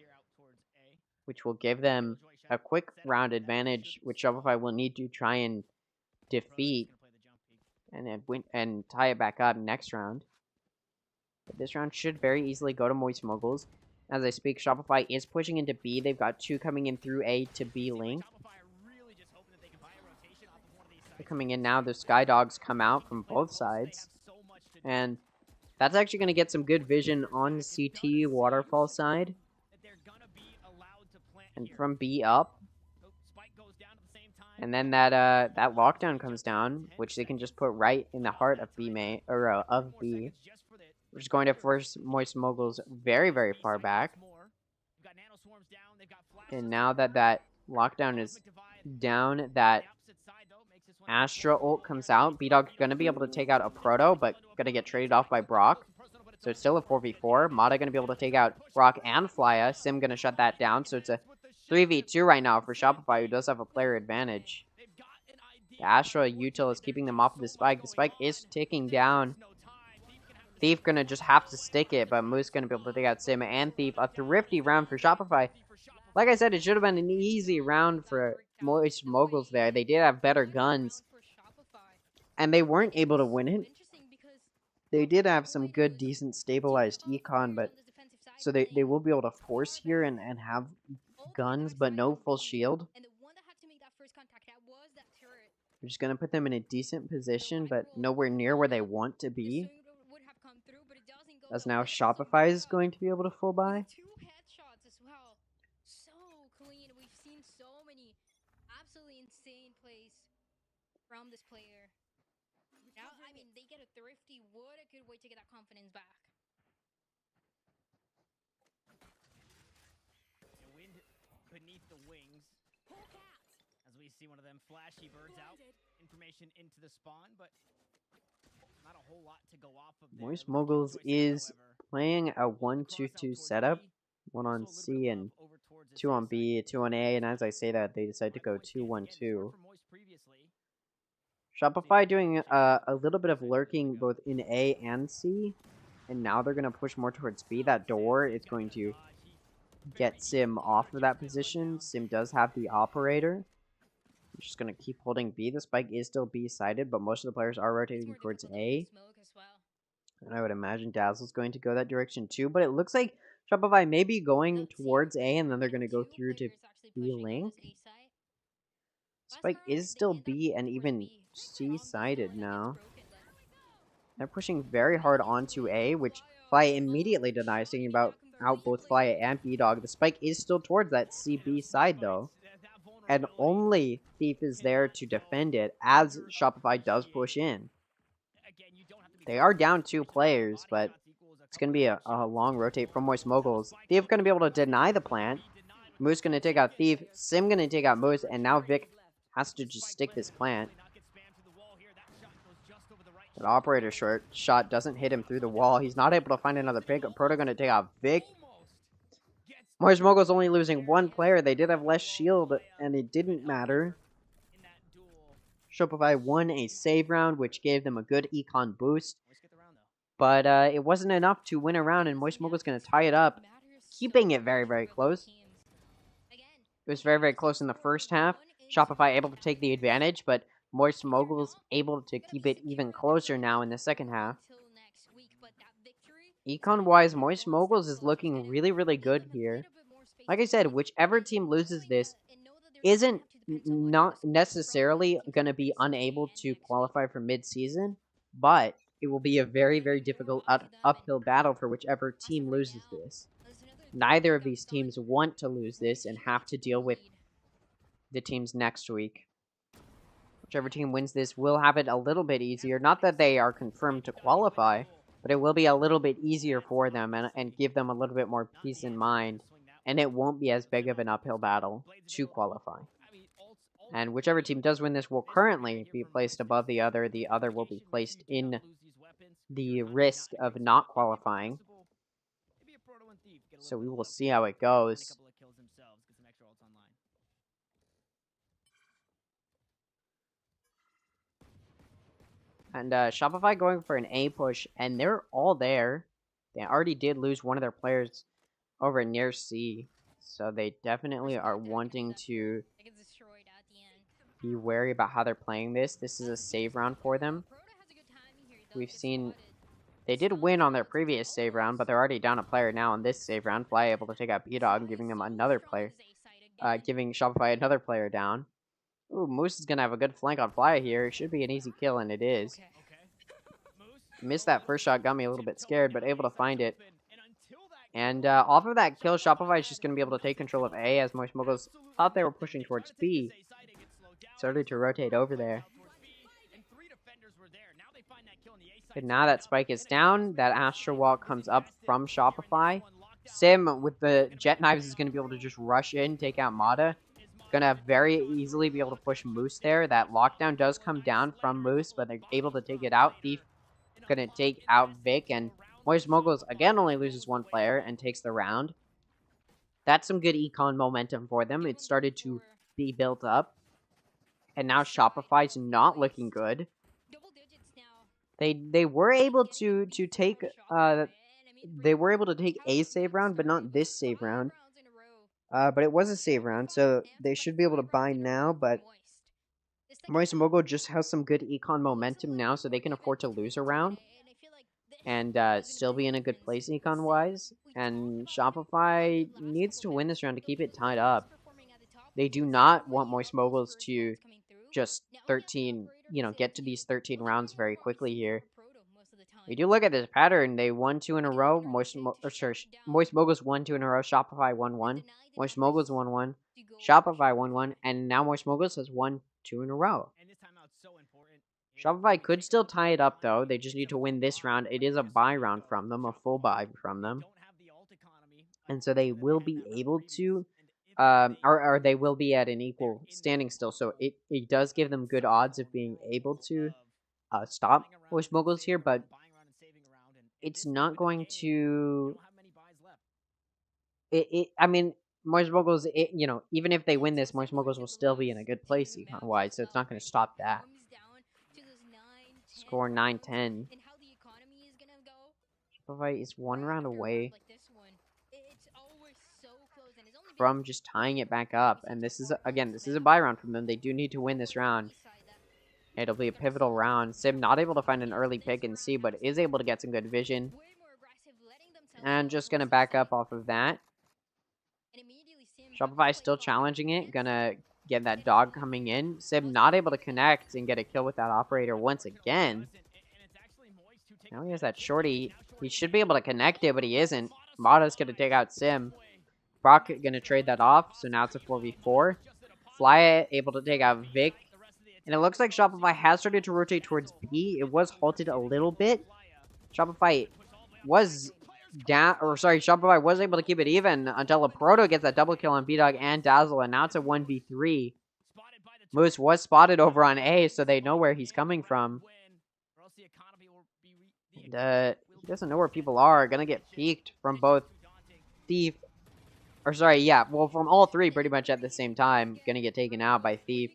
which will give them a quick round advantage, which Shopify will need to try and defeat and then win and tie it back up next round. But this round should very easily go to Moist Moguls. As I speak, Shopify is pushing into B. They've got 2 coming in through A to B link. They're coming in now. The Sky Dogs come out from both sides. And that's actually going to get some good vision on CT waterfall side. And from B up. And then that lockdown comes down, which they can just put right in the heart of B main or of B, which is going to force Moist Moguls very, very far back. And now that lockdown is down, that Astra ult comes out. B-Dog's going to be able to take out a Proto, but going to get traded off by Brock. So it's still a 4v4. Mata going to be able to take out Brock and Flya. Sim going to shut that down. So it's a 3v2 right now for Shopify, who does have a player advantage. The Astra util is keeping them off of the Spike. The Spike is ticking down. Thief going to just have to stick it, but Moose going to be able to take out Sim and Thief. A thrifty round for Shopify. Like I said, it should have been an easy round for Moist Moguls there. They did have better guns, and they weren't able to win it. They did have some good, decent, stabilized econ, but so they will be able to force here and have guns, but no full shield. We're just going to put them in a decent position, but nowhere near where they want to be. As now Shopify is going to be able to full buy. From this player. Now, I mean, they get a thrifty. What a good way to get that confidence back. The wind beneath the wings. As we see one of them flashy birds out. Information into the spawn, but not a whole lot to go off of there. Moist Moguls is playing a 1-2-2 setup. 1 on C and 2 on B, 2 on A, and as I say that, they decide to go 2-1-2. Shopify doing a little bit of lurking both in A and C, and now they're going to push more towards B. That door is going to get Sim off of that position. Sim does have the operator. I'm just going to keep holding B. The spike is still B-sided, but most of the players are rotating towards A. And I would imagine Dazzle's going to go that direction too, but it looks like Shopify may be going towards A, and then they're going to go through to B-Link. Spike is still B and even C-sided now. They're pushing very hard onto A, which Fly immediately denies, thinking about out both Fly and B-Dog. The spike is still towards that CB side, though. And only Thief is there to defend it as Shopify does push in. They are down 2 players, but it's going to be a long rotate from Moist Moguls. Thief going to be able to deny the plant. Moose going to take out Thief. Sim going to take out Moose, and now Vic has to just stick this plant. That operator shot doesn't hit him through the wall. He's not able to find another pick. Proto going to take out Vic. Moist Moguls only losing 1 player. They did have less shield, and it didn't matter. Shopify won a save round, which gave them a good econ boost. But it wasn't enough to win a round, and Moist Mogul's going to tie it up, keeping it very, very close. It was very, very close in the first half. Shopify able to take the advantage, but Moist Moguls able to keep it even closer now in the second half. Econ-wise, Moist Moguls is looking really, really good here. Like I said, whichever team loses this isn't not necessarily going to be unable to qualify for mid-season, but it will be a very, very difficult uphill battle for whichever team loses this. Neither of these teams want to lose this and have to deal with the teams next week. Whichever team wins this will have it a little bit easier. Not that they are confirmed to qualify, but it will be a little bit easier for them and give them a little bit more peace in mind. And it won't be as big of an uphill battle to qualify. And whichever team does win this will currently be placed above the other. The other will be placed in the risk of not qualifying. So we will see how it goes. And Shopify going for an A push, and they're all there. They already did lose one of their players over near C, so they definitely are wanting to be wary about how they're playing this. This is a save round for them. We've seen they did win on their previous save round, but they're already down a player now on this save round. Fly able to take out B-Dog, giving them another player, giving Shopify another player down. Ooh, Moose is going to have a good flank on Fly here. It should be an easy kill, and it is. Missed that first shot, got me a little bit scared, but able to find it. And off of that kill, Shopify is just going to be able to take control of A as Moist Moguls thought they were pushing towards B. Started to rotate over there. But now that spike is down, that Astro Wall comes up from Shopify. Sim with the jet knives is going to be able to just rush in, take out Mata. Gonna very easily be able to push Moose there. That lockdown does come down from Moose, but they're able to take it out. Thief gonna take out Vic, and Moist Moguls again only loses 1 player and takes the round. That's some good econ momentum for them. It started to be built up. And now Shopify's not looking good. They were able to take a save round, but not this save round. But it was a save round, so they should be able to buy now, but Moist Mogul just has some good econ momentum now, so they can afford to lose a round and still be in a good place econ-wise. And Shopify needs to win this round to keep it tied up. They do not want Moist Moguls to just get to these 13 rounds very quickly here. We do look at this pattern. They won 2 in a row. Moist Moguls won 2 in a row. Shopify won 1. Moist Moguls won 1. Shopify won 1. And now Moist Moguls has won 2 in a row. Shopify could still tie it up, though. They just need to win this round. It is a buy round from them, a full buy from them. And so they will be able to, or they will be at an equal standing still. So it does give them good odds of being able to stop Moist Moguls here, but it's not going to. I mean, Moist Moguls, even if they win this, Moist Moguls will still be in a good place econ-wise, so it's not going to stop that. Score 9-10. and how the economy is gonna go. Shopify is one round After a away like this one, it's always so close, and it's only been from just tying it back up. And this is, again, this is a bye round from them. They do need to win this round. It'll be a pivotal round. Sim not able to find an early pick in C, but is able to get some good vision. way more aggressive, letting themselves And go just towards gonna the back site. up off of that. And immediately Sim have to Shopify play still caution challenging it. against Gonna get that dog coming in. Sim not able to connect and get a kill with that operator once again. Now he has that shorty. He should be able to connect it, but he isn't. Mata's gonna take out Sim. Brock gonna trade that off, so now it's a 4v4. Fly able to take out Vic. And it looks like Shopify has started to rotate towards B. It was halted a little bit. Shopify was down, or sorry, Shopify was able to keep it even until a Proto gets that double kill on B-Dog and Dazzle, and now it's a 1v3. Moose was spotted over on A, so they know where he's coming from. And, he doesn't know where people are. Gonna get peeked from both Thief, or sorry, yeah, well, from all three pretty much at the same time. Gonna get taken out by Thief.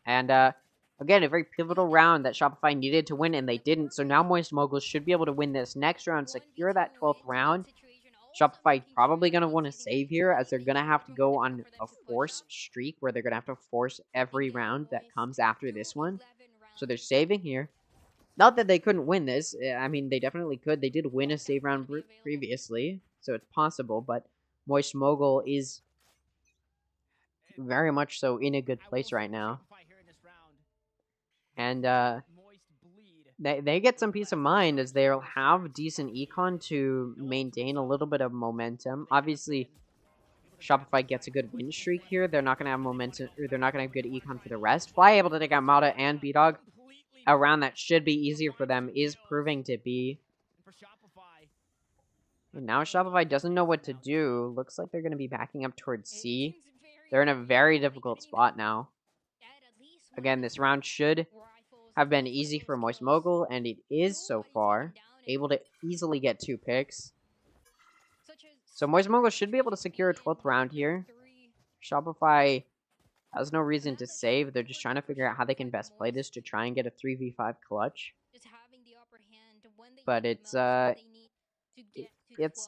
And, again, a very pivotal round that Shopify needed to win, and they didn't. So now Moist Moguls should be able to win this next round, secure that 12th round. Shopify probably going to want to save here, as they're going to have to go on a force streak, where they're going to have to force every round that comes after this one. So they're saving here. Not that they couldn't win this. I mean, they definitely could. They did win a save round previously, so it's possible. But Moist Mogul is very much so in a good place right now. And they get some peace of mind, as they'll have decent econ to maintain a little bit of momentum. Obviously, Shopify gets a good win streak here. They're not going to have momentum, or they're not going to have good econ for the rest. Fly able to take out Mata and B-Dog. A round that should be easier for them is proving to be. And now Shopify doesn't know what to do. Looks like they're going to be backing up towards C. They're in a very difficult spot now. Again, this round should have been easy for Moist Mogul, and it is so far. Able to easily get 2 picks. So Moist Mogul should be able to secure a 12th round here. Shopify has no reason to save. They're just trying to figure out how they can best play this to try and get a 3v5 clutch. But it's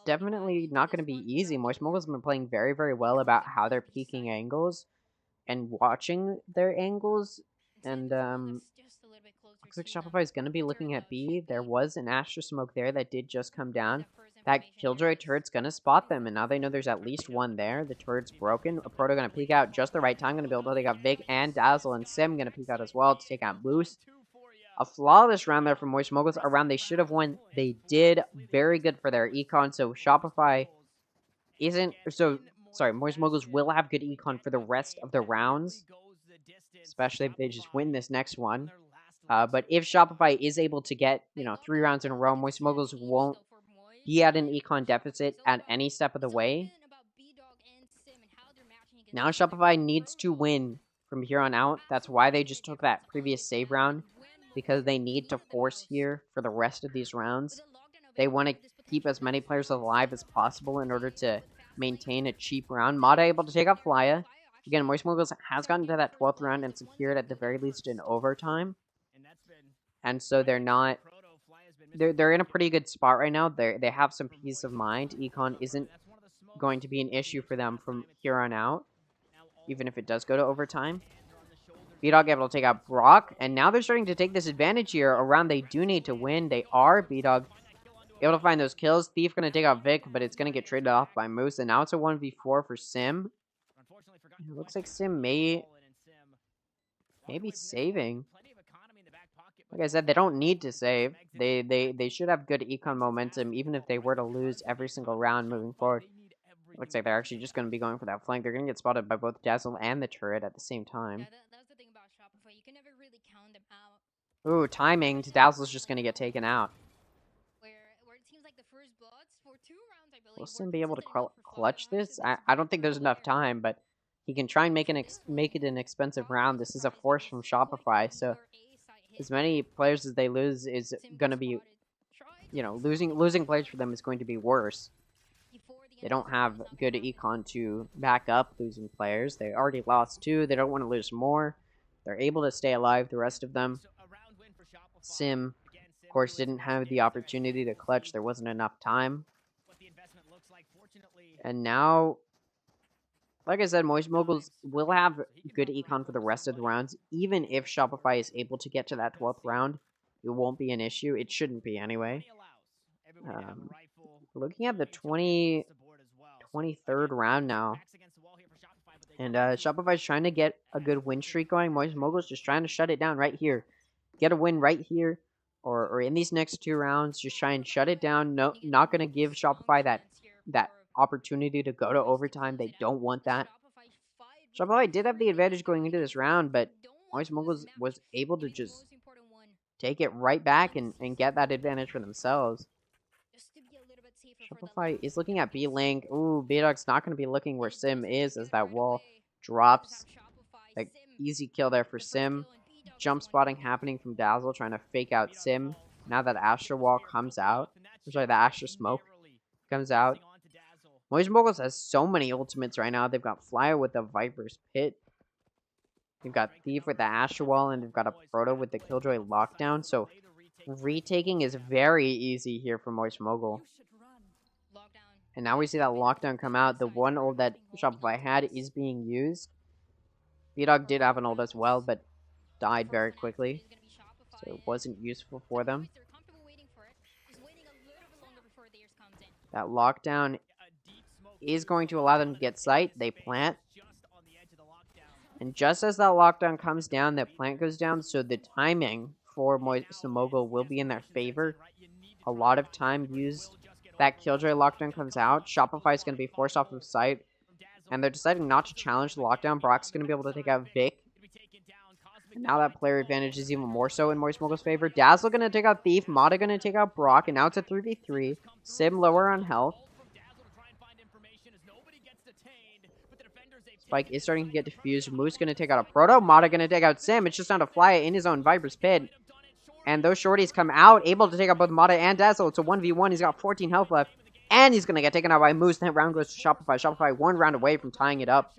definitely not going to be easy. Moist Mogul's been playing very, very well about how they're peeking angles and watching their angles. And looks like Shopify is going to be looking at B. There was an Astra Smoke there that did just come down. That Killjoy turret's going to spot them, and now they know there's at least one there. The turret's broken. A Proto going to peek out just the right time. Going to be able to take out Vic and Dazzle, and Sim going to peek out as well to take out Boost. A flawless round there from Moist Moguls. A round they should have won. They did. Very good for their econ, so Shopify isn't... So, sorry, Moist Moguls will have good econ for the rest of the rounds, especially if they just win this next one. But if Shopify is able to get, 3 rounds in a row, Moist Moguls won't be at an econ deficit at any step of the way. Now Shopify needs to win from here on out. That's why they just took that previous save round, because they need to force here for the rest of these rounds. They want to keep as many players alive as possible in order to maintain a cheap round. Mata able to take out Flya. Again, Moist Moguls has gotten to that 12th round and secured at the very least in overtime. And so they're not... They're in a pretty good spot right now. They have some peace of mind. Econ isn't going to be an issue for them from here on out, even if it does go to overtime. B-Dog able to take out Brock, and now they're starting to take this advantage here. Around they do need to win. They are. B-Dog able to find those kills. Thief going to take out Vic, but it's going to get traded off by Moose, and now it's a 1v4 for Sim. It looks like Sim may be saving. Like I said, they don't need to save. They should have good econ momentum, even if they were to lose every single round moving forward. Looks like they're actually just going to be going for that flank. They're going to get spotted by both Dazzle and the turret at the same time. That's the thing about Shopify. You can never really count them out. Ooh, timing. Dazzle's just going to get taken out. Where it seems like the first bloods for 2 rounds, I believe. Will Sim be able to clutch this? I don't think there's enough time, but he can try and make it an expensive round. This is a force from Shopify, so as many players as they lose is going to be, losing players for them is going to be worse. They don't have good econ to back up losing players. They already lost 2. They don't want to lose more. They're able to stay alive, the rest of them. Sim, of course, didn't have the opportunity to clutch. There wasn't enough time. And now, like I said, Moist Moguls will have good econ for the rest of the rounds. Even if Shopify is able to get to that 12th round, it won't be an issue. It shouldn't be anyway. Looking at the 23rd round now. And Shopify's trying to get a good win streak going. Moist Moguls just trying to shut it down right here. Get a win right here. Or in these next 2 rounds, just try and shut it down. No, not going to give Shopify that opportunity to go to overtime. They don't want that. Shopify did have the advantage going into this round, but Moist Moguls was able to just take it right back and get that advantage for themselves. Shopify is looking at B-Link. Ooh, B-Dog's not going to be looking where Sim is as that wall drops. Like, easy kill there for Sim. Jump spotting happening from Dazzle, trying to fake out Sim. Now that Astra wall comes out. I'm sorry, the Astra smoke comes out. Moist Moguls has so many ultimates right now. They've got Flyer with the Viper's Pit. They've got Thief with the Astra wall, and they've got a Proto with the Killjoy lockdown. So, retaking is very easy here for Moist Mogul. And now we see that lockdown come out. The one ult that Shopify had is being used. B-Dog did have an ult as well, but died very quickly. So it wasn't useful for them. That lockdown is going to allow them to get sight. They plant. And just as that lockdown comes down, the plant goes down. So the timing for Moist Mogul will be in their favor. A lot of time used. That Killjoy lockdown comes out. Shopify is going to be forced off of sight. And they're deciding not to challenge the lockdown. Brock's going to be able to take out Vic. And now that player advantage is even more so in Moist Mogul's favor. Dazzle going to take out Thief. Mata going to take out Brock. And now it's a 3v3. Sim lower on health. Spike is starting to get diffused. Moose going to take out a Proto. Mata going to take out Sim. It's just not a fly in his own Viper's Pit. And those shorties come out, able to take out both Mata and Dazzle. It's a 1v1. He's got 14 health left. And he's going to get taken out by Moose. That round goes to Shopify. Shopify 1 round away from tying it up.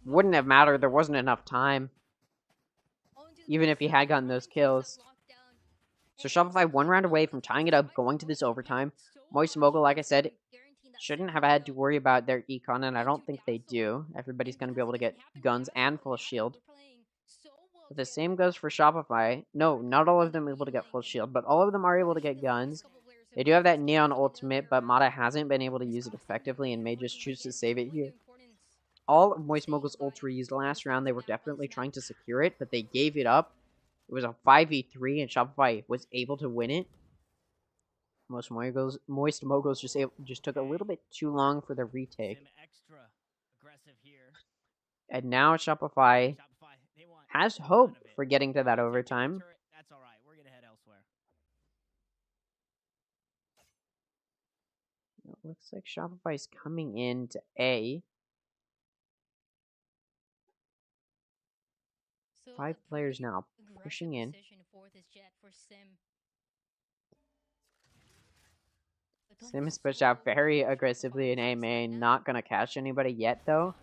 Wouldn't have mattered. There wasn't enough time. Even if he had gotten those kills. So Shopify 1 round away from tying it up, going to this overtime. Moist Mogul, like I said, shouldn't have had to worry about their econ, and I don't think they do. Everybody's going to be able to get guns and full shield. But the same goes for Shopify. No, not all of them are able to get full shield, but all of them are able to get guns. They do have that Neon ultimate, but Mata hasn't been able to use it effectively and may just choose to save it here. All of Moist Mogul's ults were used last round. They were definitely trying to secure it, but they gave it up. It was a 5v3, and Shopify was able to win it. Moist Moguls just took a little bit too long for the retake. And now Shopify has hope for getting to that overtime. That's all right. We're gonna head elsewhere. It looks like Shopify's coming into A. 5 players now pushing in. Sim is pushed out very aggressively in A main. Not going to catch anybody yet, though.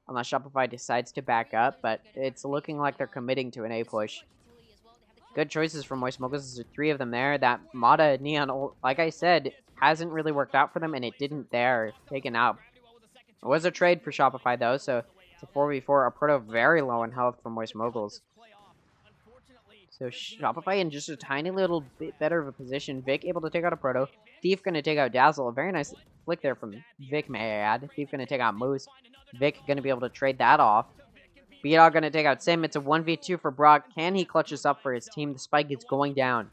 Unless Shopify decides to back up. But it's looking like they're committing to an A push. Good choices from Moist Moguls. There's 3 of them there. That Mata Neon, like I said, hasn't really worked out for them. And it didn't there. Taken out. It was a trade for Shopify, though. So it's a 4v4. A Proto very low in health from Moist Moguls. So Shopify in just a tiny little bit better of a position. Vic able to take out a Proto. Thief going to take out Dazzle. A very nice flick there from Vic, may I add. Thief going to take out Moose. Vic going to be able to trade that off. B-Dog going to take out Sim. It's a 1v2 for Brock. Can he clutch this up for his team? The spike is going down.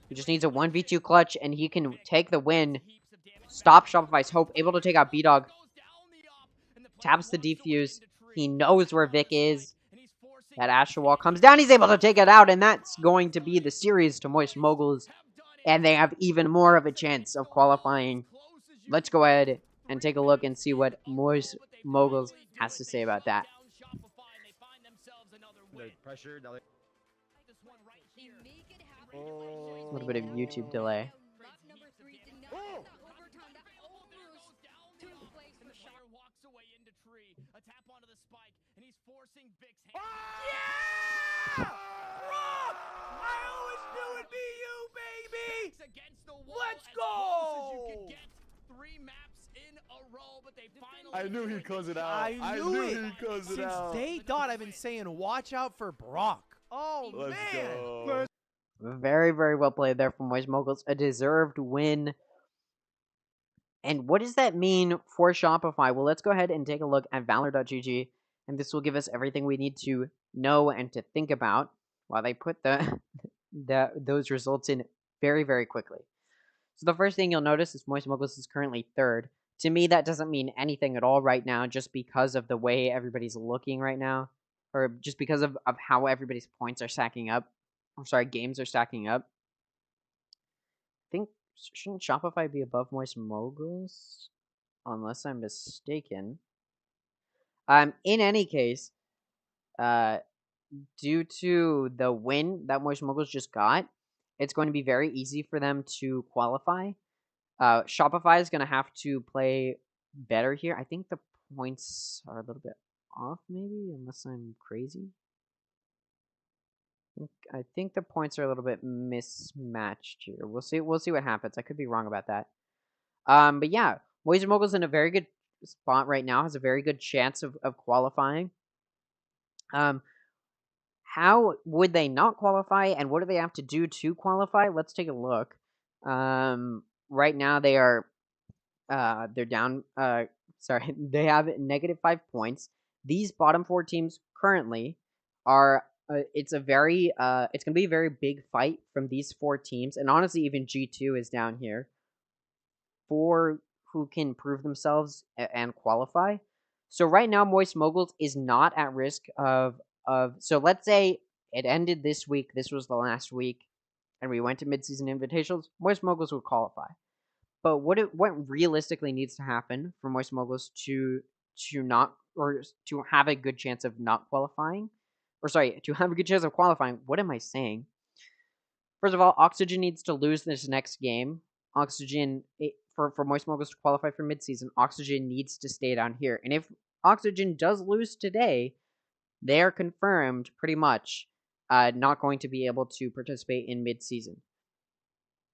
He just needs a 1v2 clutch, and he can take the win. Stop Shopify's hope. Able to take out B-Dog. Taps the defuse. He knows where Vic is. That Astra wall comes down. He's able to take it out, and that's going to be the series to Moist Moguls. And they have even more of a chance of qualifying. Let's go ahead and take a look and see what Moist Moguls has to say about that. A little bit of YouTube delay. I knew he'd close it out. I knew it. He'd close it Since out. day dot, I've been saying, watch out for Brock. Oh, Let's man. go. Very, very well played there from Moist Moguls. A deserved win. And what does that mean for Shopify? Well, let's go ahead and take a look at Valor.gg, and this will give us everything we need to know and to think about while they put those results in very, very quickly. So the first thing you'll notice is Moist Moguls is currently third. To me, that doesn't mean anything at all right now, just because of the way everybody's looking right now, or just because of how everybody's points are stacking up. I'm sorry, games are stacking up. I think, shouldn't Shopify be above Moist Moguls? Unless I'm mistaken. In any case, due to the win that Moist Moguls just got, it's going to be very easy for them to qualify. Shopify is going to have to play better here. I think the points are a little bit off, maybe, unless I'm crazy. I think the points are a little bit mismatched here. We'll see what happens. I could be wrong about that. But yeah, Moist Moguls in a very good spot right now, has a very good chance of qualifying. How would they not qualify, and what do they have to do to qualify? Let's take a look. Right now they are they're down. Sorry, they have -5 points. These bottom 4 teams currently are. It's gonna be a very big fight from these 4 teams, and honestly, even G2 is down here for who can prove themselves and qualify. So right now, Moist Moguls is not at risk of. So let's say it ended this week. This was the last week, and we went to midseason invitationals. Moist Moguls would qualify. But what realistically needs to happen for Moist Moguls to not, or to have a good chance of not qualifying, or sorry, to have a good chance of qualifying? What am I saying? First of all, Oxygen needs to lose this next game. Oxygen, for Moist Moguls to qualify for midseason, Oxygen needs to stay down here. And if Oxygen does lose today, they are confirmed pretty much not going to be able to participate in midseason.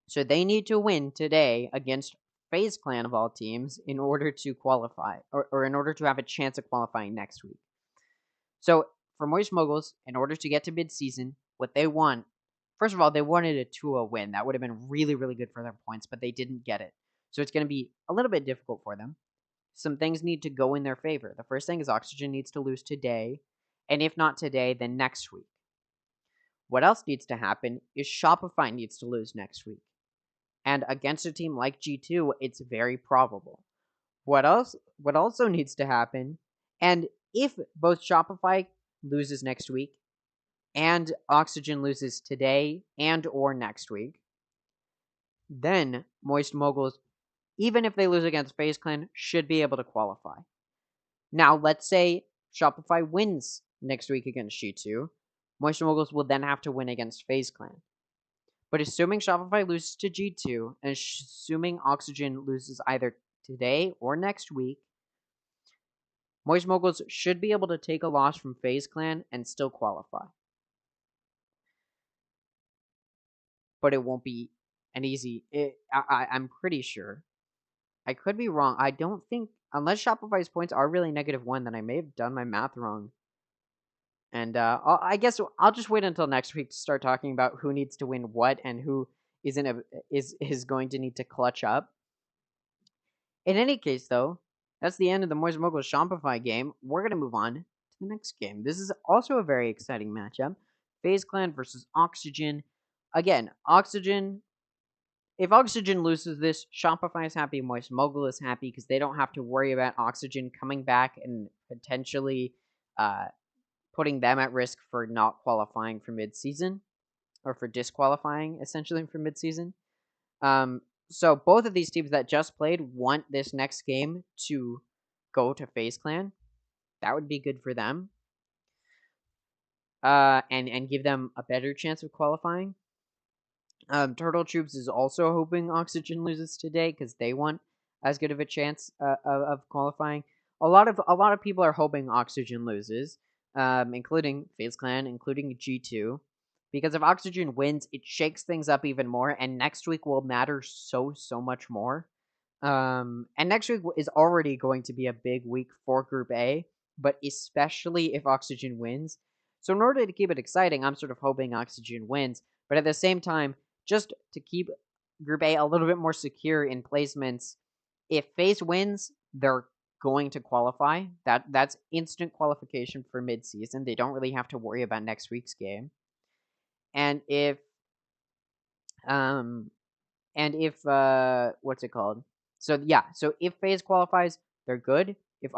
So they need to win today against FaZe Clan of all teams in order to qualify, or in order to have a chance of qualifying next week. So for Moist Moguls, in order to get to midseason, what they want, first of all, they wanted a 2-0 win. That would have been really, really good for their points, but they didn't get it. So it's going to be a little bit difficult for them. Some things need to go in their favor. The first thing is Oxygen needs to lose today, and if not today, then next week. What else needs to happen is Shopify needs to lose next week. And against a team like G2, it's very probable. What also needs to happen, and if both Shopify loses next week and Oxygen loses today and or next week, then Moist Moguls, even if they lose against FaZe Clan, should be able to qualify. Now, let's say Shopify wins next week against G2. Moist Moguls will then have to win against FaZe Clan. But assuming Shopify loses to G2, and assuming Oxygen loses either today or next week, Moist Moguls should be able to take a loss from FaZe Clan and still qualify. But it won't be an easy... I'm pretty sure. I could be wrong. I don't think... Unless Shopify's points are really -1, then I may have done my math wrong. And I guess I'll just wait until next week to start talking about who needs to win what and who is going to need to clutch up. In any case, though, that's the end of the Moist Moguls Shopify game. We're going to move on to the next game. This is also a very exciting matchup. FaZe Clan versus Oxygen. Again, Oxygen... If Oxygen loses this, Shopify is happy, Moist Mogul is happy, because they don't have to worry about Oxygen coming back and potentially... putting them at risk for not qualifying for midseason, or for disqualifying, essentially, for midseason. So both of these teams that just played want this next game to go to FaZe Clan. That would be good for them. And give them a better chance of qualifying. Turtle Troops is also hoping Oxygen loses today, because they want as good of a chance of qualifying. A lot of people are hoping Oxygen loses. Including FaZe Clan, including G2. Because if Oxygen wins, it shakes things up even more, and next week will matter so much more. And next week is already going to be a big week for Group A, but especially if Oxygen wins. So in order to keep it exciting, I'm sort of hoping Oxygen wins, but at the same time, just to keep Group A a little bit more secure in placements, if FaZe wins, they're going to qualify. That's instant qualification for mid-season. They don't really have to worry about next week's game. And if um and if what's it called? So yeah, so if FaZe qualifies, they're good. If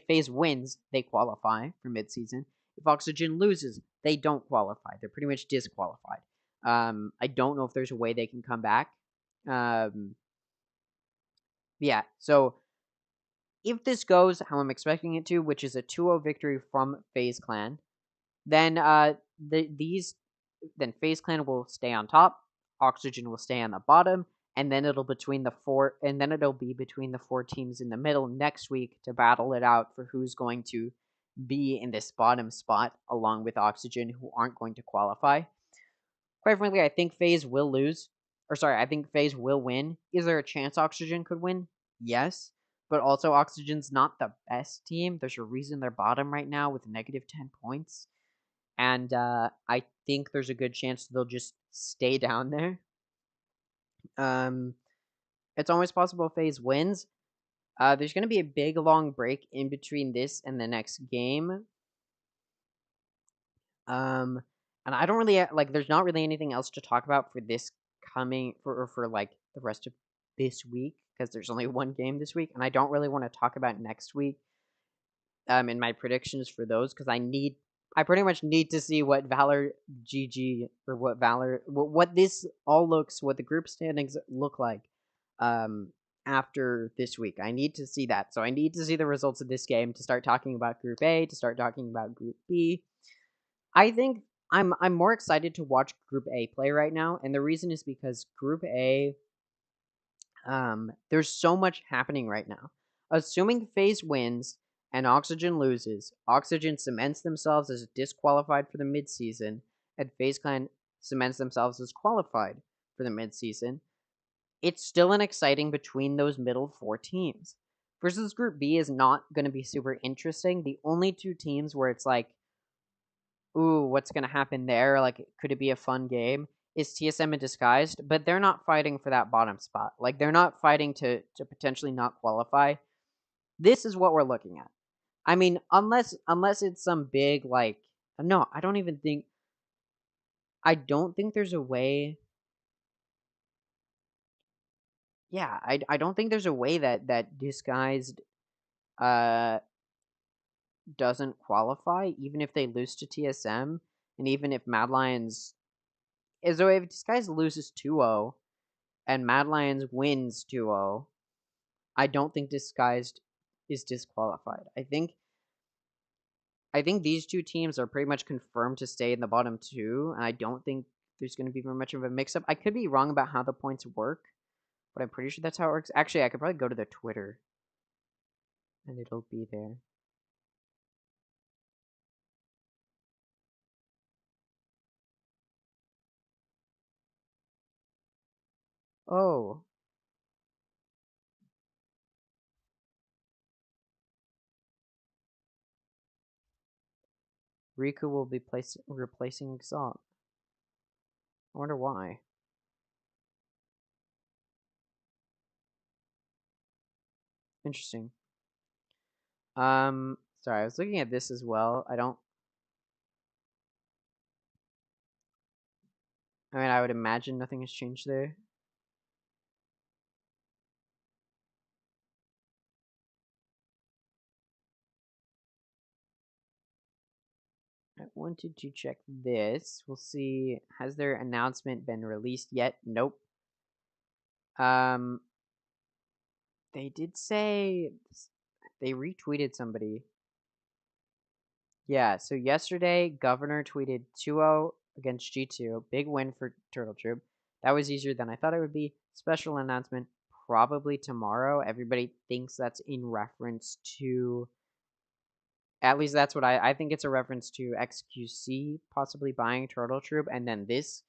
FaZe wins, they qualify for midseason. If Oxygen loses, they don't qualify. They're pretty much disqualified. I don't know if there's a way they can come back. Yeah, so if this goes how I'm expecting it to, which is a 2-0 victory from FaZe Clan, then then FaZe Clan will stay on top, Oxygen will stay on the bottom, and then it'll be between the 4 teams in the middle next week to battle it out for who's going to be in this bottom spot along with Oxygen, who aren't going to qualify. Quite frankly, I think FaZe will lose. I think FaZe will win. Is there a chance Oxygen could win? Yes. But also, Oxygen's not the best team. There's a reason they're bottom right now with negative 10 points. And I think there's a good chance they'll just stay down there. It's always possible FaZe wins. There's going to be a big long break in between this and the next game. And I don't really like. There's not really anything else to talk about for this for like the rest of this week because there's only one game this week, and I don't really want to talk about next week. In my predictions for those because I pretty much need to see what Valor GG or what this all what the group standings look like after this week. I need to see that. So I need to see the results of this game to start talking about Group A, to start talking about Group B. I think I'm more excited to watch Group A play right now, and the reason is because Group A there's so much happening right now. Assuming FaZe wins and Oxygen loses, Oxygen cements themselves as disqualified for the midseason, and FaZe Clan cements themselves as qualified for the midseason. It's still an exciting between those middle 4 teams. Versus Group B is not going to be super interesting. The only 2 teams where it's like, ooh, what's going to happen there? Like, could it be a fun game? Is TSM and Disguised, but they're not fighting for that bottom spot. Like, they're not fighting to potentially not qualify. This is what we're looking at. I mean, unless it's some big, like, no, I don't think there's a way. Yeah, I don't think there's a way that Disguised doesn't qualify, even if they lose to TSM, and even if Mad Lions. So if Disguised loses 2-0, and Mad Lions wins 2-0, I don't think Disguised is disqualified. I think these 2 teams are pretty much confirmed to stay in the bottom 2, and I don't think there's going to be very much of a mix-up. I could be wrong about how the points work, but I'm pretty sure that's how it works. Actually, I could probably go to the Twitter, and it'll be there. Oh. Riku will be replacing Exalt. I wonder why. Interesting. Sorry, I was looking at this as well. I would imagine nothing has changed there. I wanted to check this. We'll see. Has their announcement been released yet? Nope. They did say they retweeted somebody. Yeah, so yesterday, Governor tweeted 2-0 against G2. Big win for Turtle Troop. That was easier than I thought it would be. Special announcement probably tomorrow. Everybody thinks that's in reference to. At least that's what I think it's a reference to XQC possibly buying Turtle Troop. And then this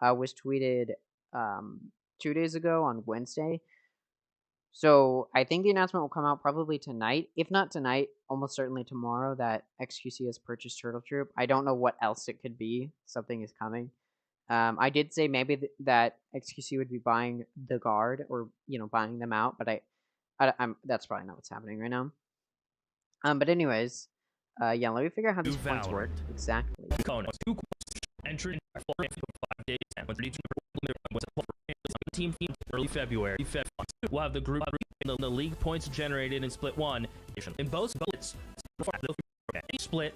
was tweeted 2 days ago on Wednesday. So I think the announcement will come out probably tonight. If not tonight, almost certainly tomorrow that XQC has purchased Turtle Troop. I don't know what else it could be. Something is coming. I did say maybe that XQC would be buying the guard or buying them out, but I'm that's probably not what's happening right now. But anyways, yeah, let me figure out how these points work exactly. Entered in 5 days when 32 team early February. We'll have the group in the league points generated in split 1 in both splits. Split.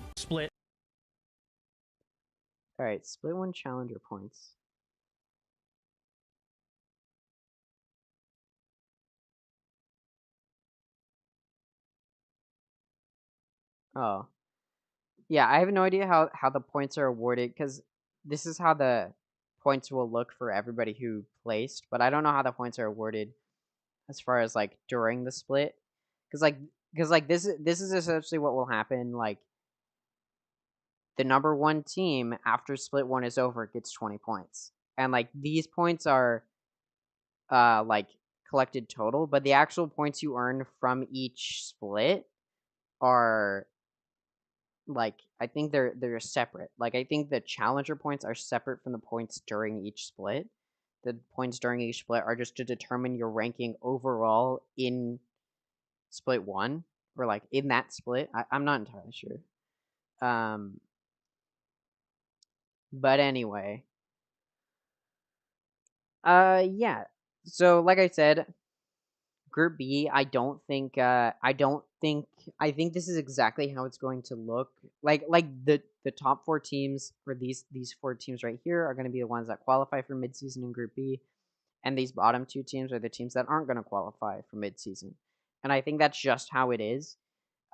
All right, split 1 challenger points. Oh. Yeah, I have no idea how the points are awarded because this is how the points will look for everybody who placed, but I don't know how the points are awarded as far as like during the split, because this is essentially what will happen. Like the number 1 team after split 1 is over gets 20 points, and like these points are like collected total, but the actual points you earn from each split are like I think they're separate. Like I think the challenger points are separate from the points during each split. The points during each split are just to determine your ranking overall in split 1 or like in that split. I'm not entirely sure. But anyway. Yeah. So like I said, Group B, I think this is exactly how it's going to look. Like the top 4 teams for these 4 teams right here are going to be the ones that qualify for midseason in Group B, and these bottom 2 teams are the teams that aren't going to qualify for midseason. And I think that's just how it is.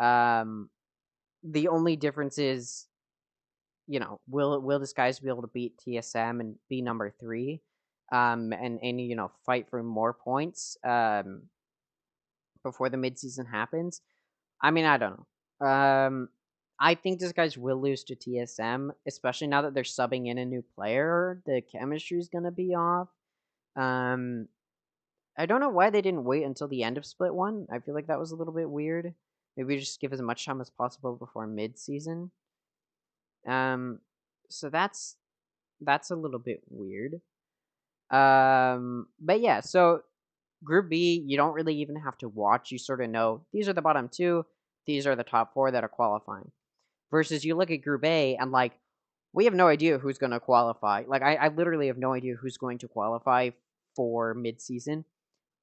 The only difference is, will this guys be able to beat TSM and be number 3, and fight for more points before the midseason happens? I mean, I don't know. I think this guys will lose to TSM, especially now that they're subbing in a new player. The chemistry is gonna be off. I don't know why they didn't wait until the end of Split 1. I feel like that was a little bit weird. Maybe just give as much time as possible before mid-season. So that's a little bit weird. But yeah, so Group B, you don't really even have to watch. You sort of know these are the bottom 2, these are the top 4 that are qualifying. Versus you look at Group A and like, we have no idea who's going to qualify. Like, I literally have no idea who's going to qualify for mid-season.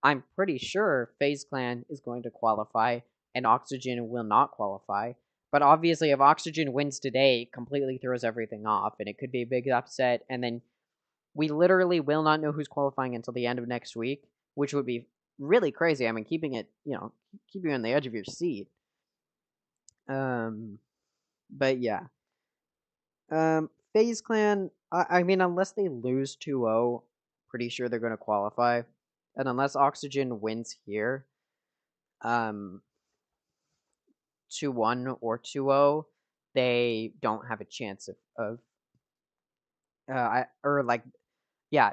I'm pretty sure FaZe Clan is going to qualify and Oxygen will not qualify. But obviously, if Oxygen wins today, it completely throws everything off, and it could be a big upset. And then we literally will not know who's qualifying until the end of next week, which would be really crazy. I mean, keeping it, keep you on the edge of your seat. But yeah. FaZe Clan, I mean, unless they lose 2-0, pretty sure they're going to qualify. And unless Oxygen wins here, 2-1 or 2-0, they don't have a chance of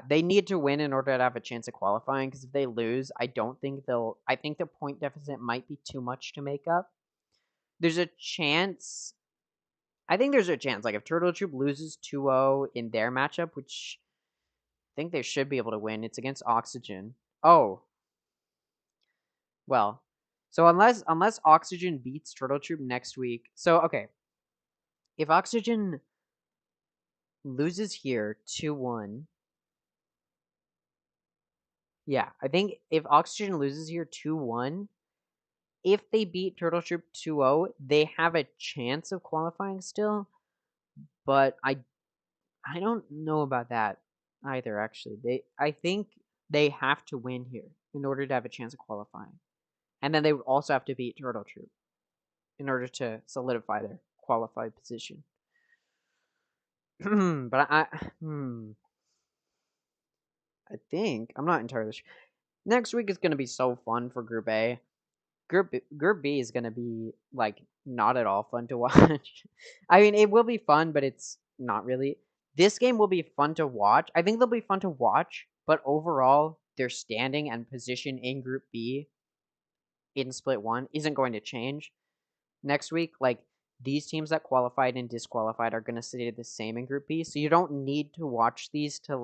they need to win in order to have a chance of qualifying, because if they lose, I think the point deficit might be too much to make up. There's a chance. I think there's a chance. Like, if Turtle Troop loses 2-0 in their matchup, which I think they should be able to win, it's against Oxygen. Oh. Well. So unless Oxygen beats Turtle Troop next week. So, okay. If Oxygen loses here 2-1. Yeah, I think if Oxygen loses here 2-1, if they beat Turtle Troop 2-0, they have a chance of qualifying still. But I don't know about that either, actually. I think they have to win here in order to have a chance of qualifying. And then they would also have to beat Turtle Troop in order to solidify their qualified position. But I think, I'm not entirely sure. Next week is going to be so fun for Group A. Group B is going to be, like, not at all fun to watch. I mean, it will be fun, but it's not really. This game will be fun to watch. I think they'll be fun to watch, but overall, their standing and position in Group B in Split 1 isn't going to change next week. Like, these teams that qualified and disqualified are going to stay the same in Group B, so you don't need to watch these to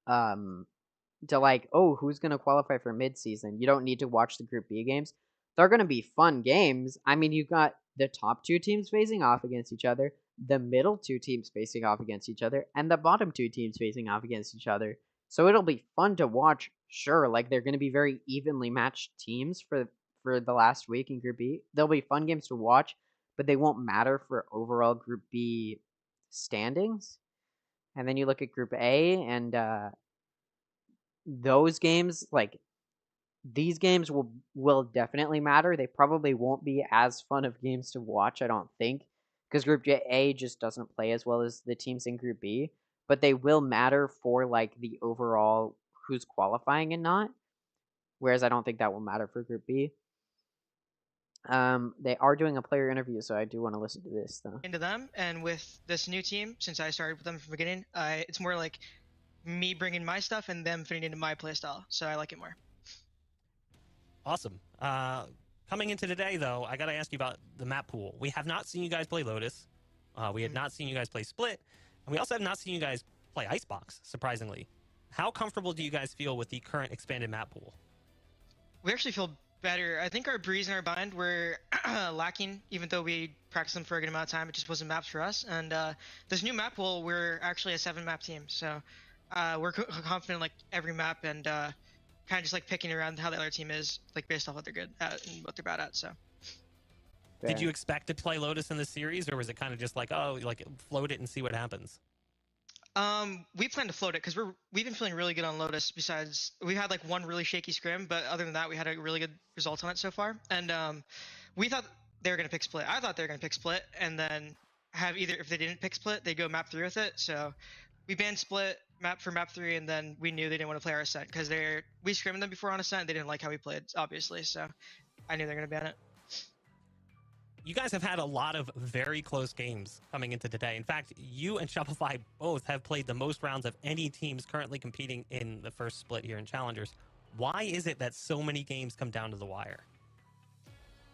oh, who's going to qualify for mid-season. You don't need to watch the Group B games. They're going to be fun games. I mean, you've got the top 2 teams facing off against each other, the middle 2 teams facing off against each other, and the bottom 2 teams facing off against each other. So it'll be fun to watch, sure. Like, they're going to be very evenly matched teams for the last week in Group B. They'll be fun games to watch, but they won't matter for overall Group B standings. And then you look at Group A, and those games, like, these games will definitely matter. They probably won't be as fun of games to watch, I don't think, because Group A just doesn't play as well as the teams in Group B, but they will matter for, like, the overall who's qualifying and not, whereas I don't think that will matter for Group B. They are doing a player interview, so I do want to listen to this, though. Into them, and with this new team, since I started with them from the beginning, it's more like me bringing my stuff and them fitting into my playstyle, so I like it more. Awesome. Coming into today, though, I got to ask you about the map pool. We have not seen you guys play Lotus. We have not seen you guys play Split. And we also have not seen you guys play Icebox, surprisingly. How comfortable do you guys feel with the current expanded map pool? We actually feel better. I think our Breeze and our Bind were lacking, even though we practiced them for a good amount of time. It just wasn't maps for us. And this new map pool, we're actually a 7-map team. So we're confident like every map, and kind of just like picking around how the other team is, like based off what they're good at and what they're bad at. So. Did you expect to play Lotus in this series, or was it kind of just like, oh, like float it and see what happens? We plan to float it because we've been feeling really good on Lotus. Besides, we had like one really shaky scrim, but other than that, we had a really good result on it so far. And we thought they were gonna pick Split. I thought they were gonna pick Split, and then have either if they didn't pick Split, they go map 3 with it. So we banned Split map for map 3, and then we knew they didn't want to play our Ascent because we scrimmed them before on Ascent. They didn't like how we played, obviously. So I knew they were gonna ban it. You guys have had a lot of very close games coming into today. In fact, you and Shopify both have played the most rounds of any teams currently competing in the first split here in Challengers. Why is it that so many games come down to the wire?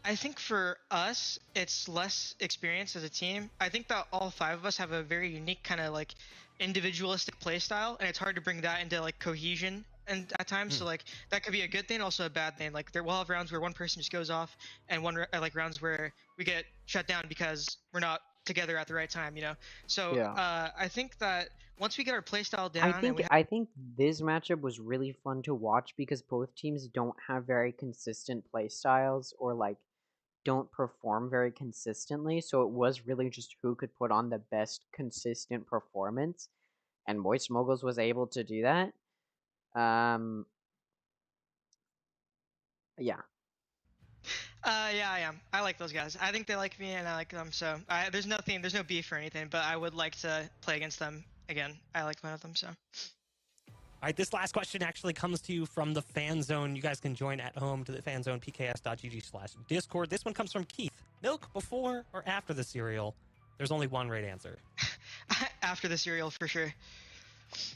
I think for us, it's less experience as a team. I think that all 5 of us have a very unique kind of like individualistic play style, and it's hard to bring that into like cohesion and at times. So like that could be a good thing, also a bad thing. Like we'll have rounds where one person just goes off, and like rounds where we get shut down because we're not together at the right time, you know. So Yeah. I think that once we get our play style down, I think this matchup was really fun to watch because both teams don't have very consistent play styles, or like don't perform very consistently, so it was really just who could put on the best consistent performance, and Moist Moguls was able to do that. Yeah. Yeah, I am. I like those guys. I think they like me, and I like them. So there's no beef or anything. But I would like to play against them again. I like one of them. So. All right, this last question actually comes to you from the fan zone. You guys can join at home to the fan zone, pks.gg/discord. This one comes from Keith. Milk before or after the cereal? There's only one right answer. After the cereal, for sure.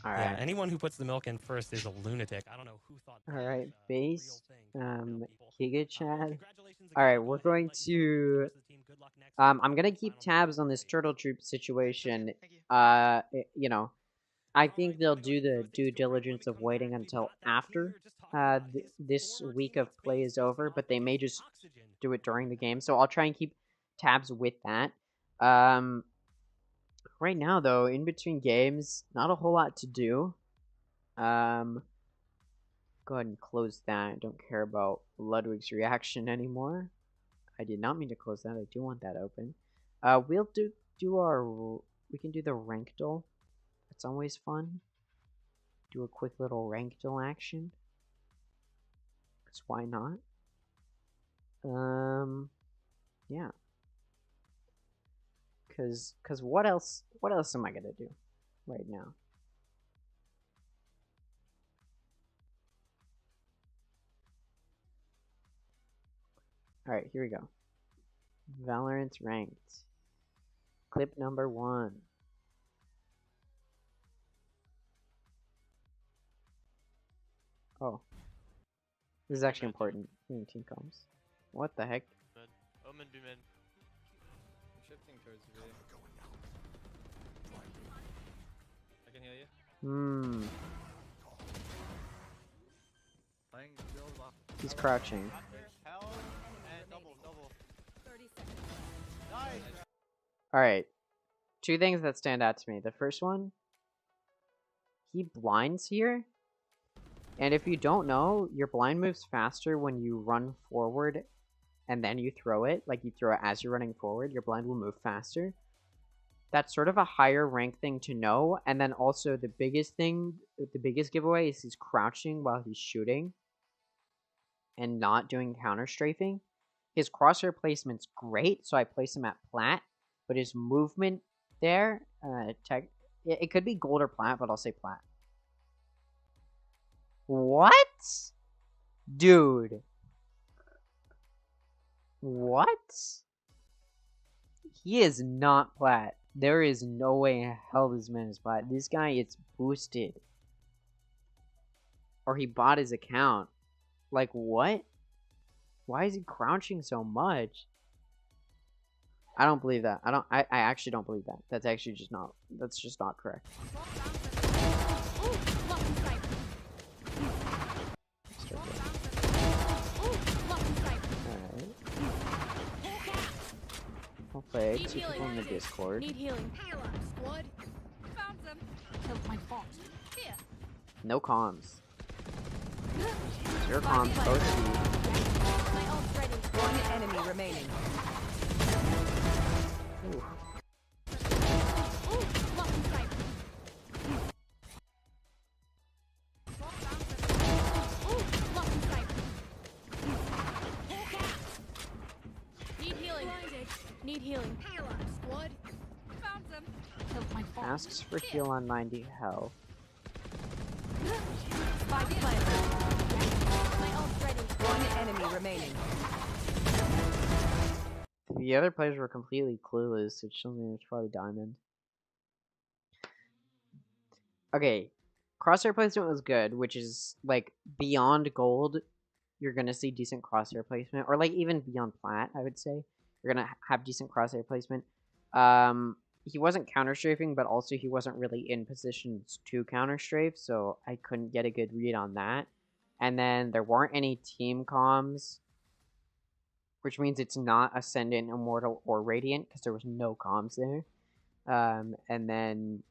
All right. Yeah, anyone who puts the milk in first is a lunatic. I don't know who thought that. All right, was base, a real thing. Giga Chad. Congratulations All right, again. we're Go ahead going and let you know to. the rest of the team. Good luck next week. I'm gonna keep Final tabs on this day. Turtle Troop situation. Thank you. You know, I think they'll do the due diligence of waiting until after this week of play is over, but they may just do it during the game. So I'll try and keep tabs with that. Right now, though, in between games, not a whole lot to do. Go ahead and close that. I don't care about Ludwig's reaction anymore. I did not mean to close that. I do want that open. We'll do our. We can do the rank duel. That's always fun. Do a quick little rank duel action. Cause why not? Yeah. Cause what else? What else am I gonna do right now? All right, here we go. Valorant ranked. Clip number 1. Oh. This is actually important. Team comms. What the heck? Mid. Omen be mid. I'm shifting towards V. I can heal you. Playing build off. He's crouching. Hell and double. 30 seconds. Nice. Alright. Two things that stand out to me. The first one, he blinds here. And if you don't know, your blind moves faster when you run forward and then you throw it. Like you throw it as you're running forward, your blind will move faster. That's sort of a higher rank thing to know. And then also the biggest giveaway is he's crouching while he's shooting and not doing counter strafing. His crosshair placement's great, so I place him at plat, but his movement there, it could be gold or plat, but I'll say plat. What? Dude. What? He is not plat. There is no way in hell this man is plat. This guy is boosted. Or he bought his account. Like, what? Why is he crouching so much? I don't believe that. I actually don't believe that. That's actually just not, that's just not correct. Alright. I'll play two people in the Discord. Need healing. Squad. Found them. Killed my bot. Here. No comms. Zero comms, both speed. My ult's ready. One enemy remaining. Ooh. Ooh, lock in sight. Ooh, lock in sight. Need healing. Need healing. Squad. Found them. Killed my bot. Asks for heal on 90 health. Spike planted. My ult's ready. One enemy remaining. The other players were completely clueless, which shows me it's probably Diamond. Okay, crosshair placement was good, which is like beyond gold. You're gonna see decent crosshair placement, or like even beyond plat, I would say you're gonna have decent crosshair placement. He wasn't counter strafing, but also he wasn't really in positions to counter strafe, so I couldn't get a good read on that. And then there weren't any team comms, which means it's not Ascendant, Immortal, or Radiant, because there was no comms there. And then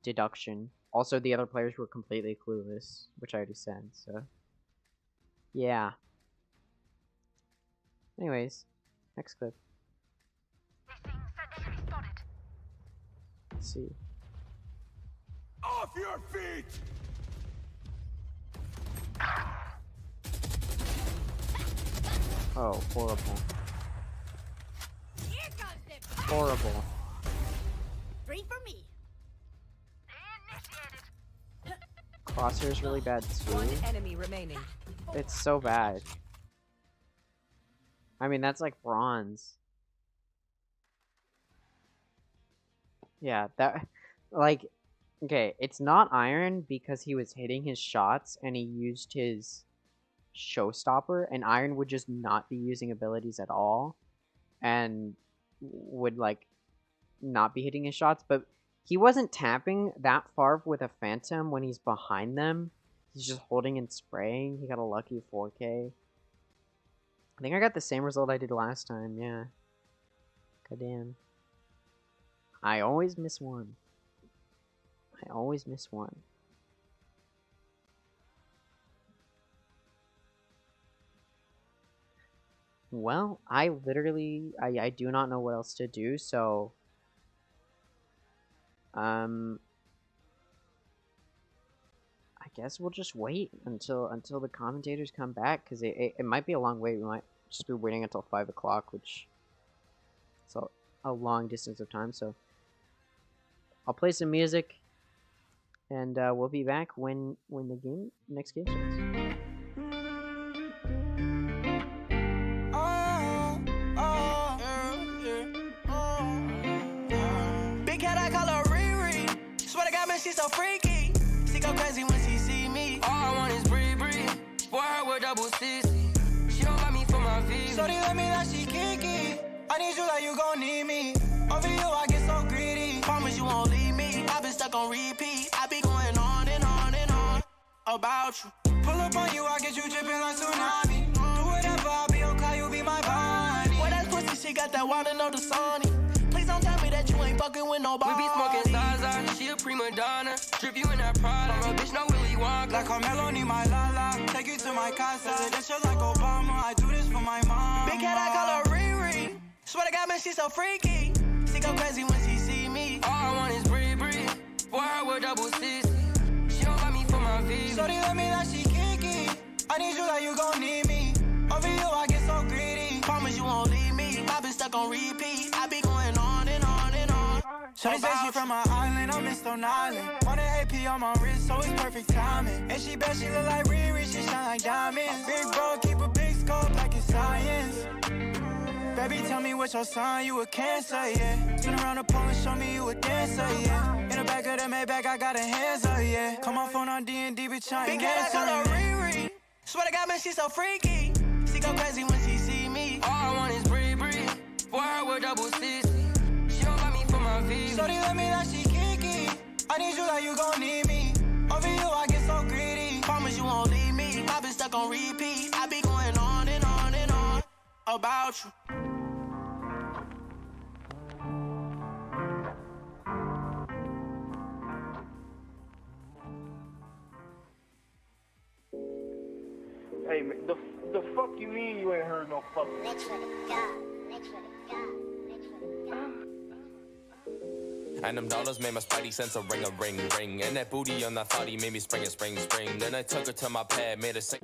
deduction. Also, the other players were completely clueless, which I already said, so yeah. Anyways, next clip. Let's see. Off your feet! Oh, horrible. Here comes the Horrible. Three for me. Crosshair's really bad too. One enemy remaining. It's so bad. I mean, that's like bronze. Yeah, that, like, okay, it's not iron because he was hitting his shots and he used his showstopper, and iron would just not be using abilities at all and would, like, not be hitting his shots, but he wasn't tapping that far with a phantom when he's behind them. He's just holding and spraying. He got a lucky 4K. I think I got the same result I did last time, yeah. Goddamn. I always miss one. I always miss one. Well, I literally, I do not know what else to do, so I guess we'll just wait until the commentators come back, because it might be a long wait. We might just be waiting until 5 o'clock, which is a long distance of time, so I'll play some music, and we'll be back when the next game starts. Big cat, I call her Riri. Swear to God, man, she's so freaky. She go crazy when she see me. All I want is bree bree. double sissy. She don't like me for my V. Shorty let me that she kiki. I need you like you gon' need me. Over you I get so greedy. Promise you won't leave me. I've been stuck on repeat. I be going on and on and on about you. Pull up on you, I get you dripping like tsunami. Do whatever, I'll be okay, you be my body. Well, that pussy, she got that wanna know the Sony. Please don't tell me that you ain't fucking with nobody. We be smoking Zaza, she a prima donna. Drip you in that Prada, a bitch no Willy Wonka. Like Carmelo need my lala, take you to my casa. Presidential like Obama, I do this for my mom. Big cat, I call her Riri. Swear to God, man, she so freaky. She go crazy when she see me. All I want is Bree. For her with double sissy. She don't like me for my V. Shorty let me that she kiki. I need you like you gon' need me. Over you, I get so greedy. Promise you won't leave me. I've been stuck on repeat. I be going on and on and on. Shorty say she from my island, I'm in Stone Island. Want an AP on my wrist, so it's perfect timing. And she bet she look like Riri, she shine like diamonds. Big bro, keep a big scope like it's science. Baby, tell me what's your sign, you a Cancer, yeah. Turn around the pole and show me you a dancer, yeah. In the back of the Maybach, I got her hands up, yeah. Call my phone on D&D, bitch, I ain't answering. Big cat, I call her Riri. Swear to God, man, she so freaky. She go crazy when she see me. All I want is Bree. For her with double sissy. She don't like me for my V. Shorty let me that she kiki. I need you like you gon' need me. Over you, I get so greedy. Promise you won't leave me. I've been stuck on repeat. I be going on and on and on about you. Hey, man, the fuck you mean you ain't heard no fucking? And them dollars made my spidey sense a ring. And that booty on that thotty made me spring. Then I took her to my pad, made her sing.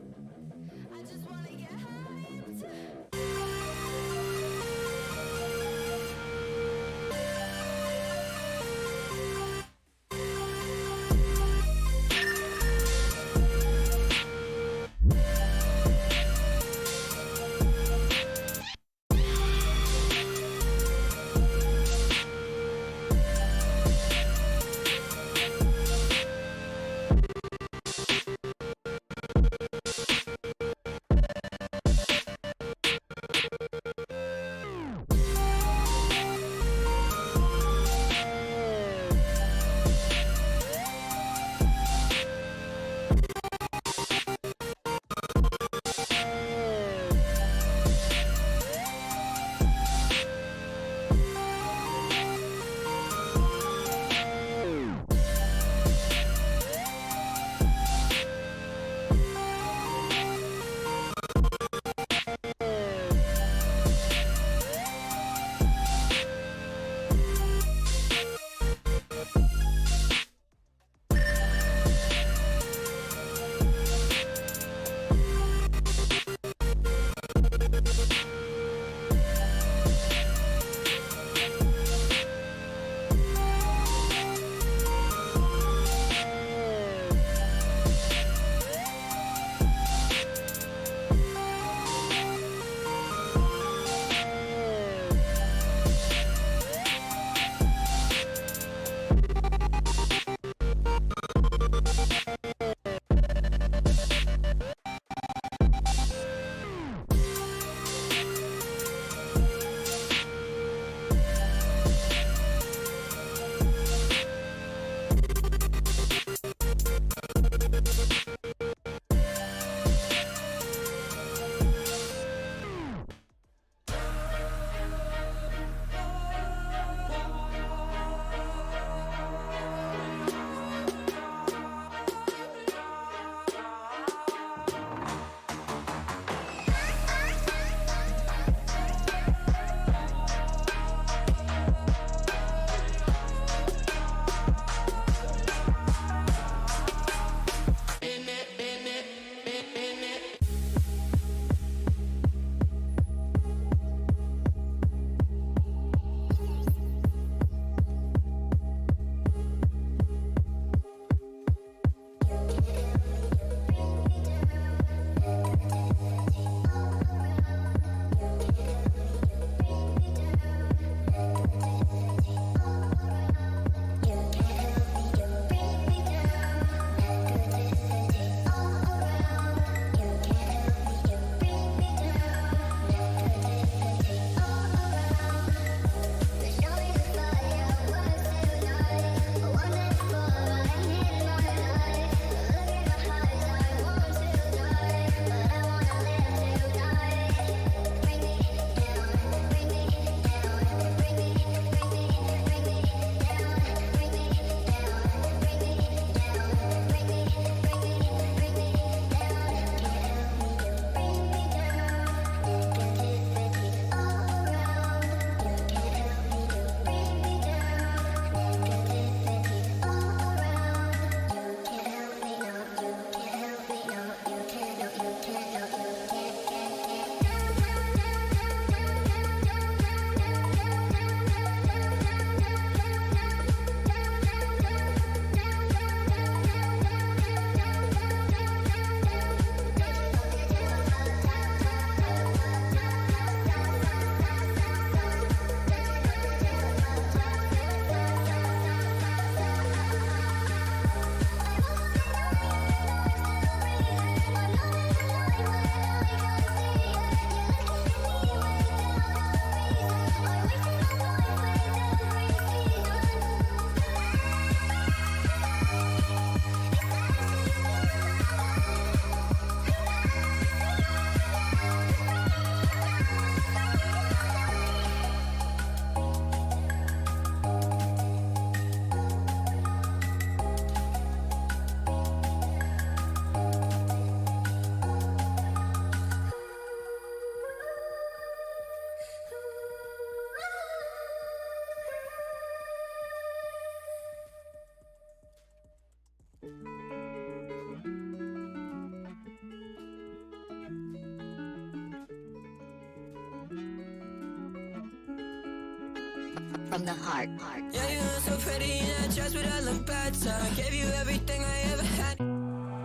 from the heart. Yeah, you look so pretty in that dress, but I look better. I gave you everything I ever had.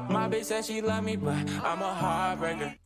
My bitch said she love me, but I'm a heartbreaker.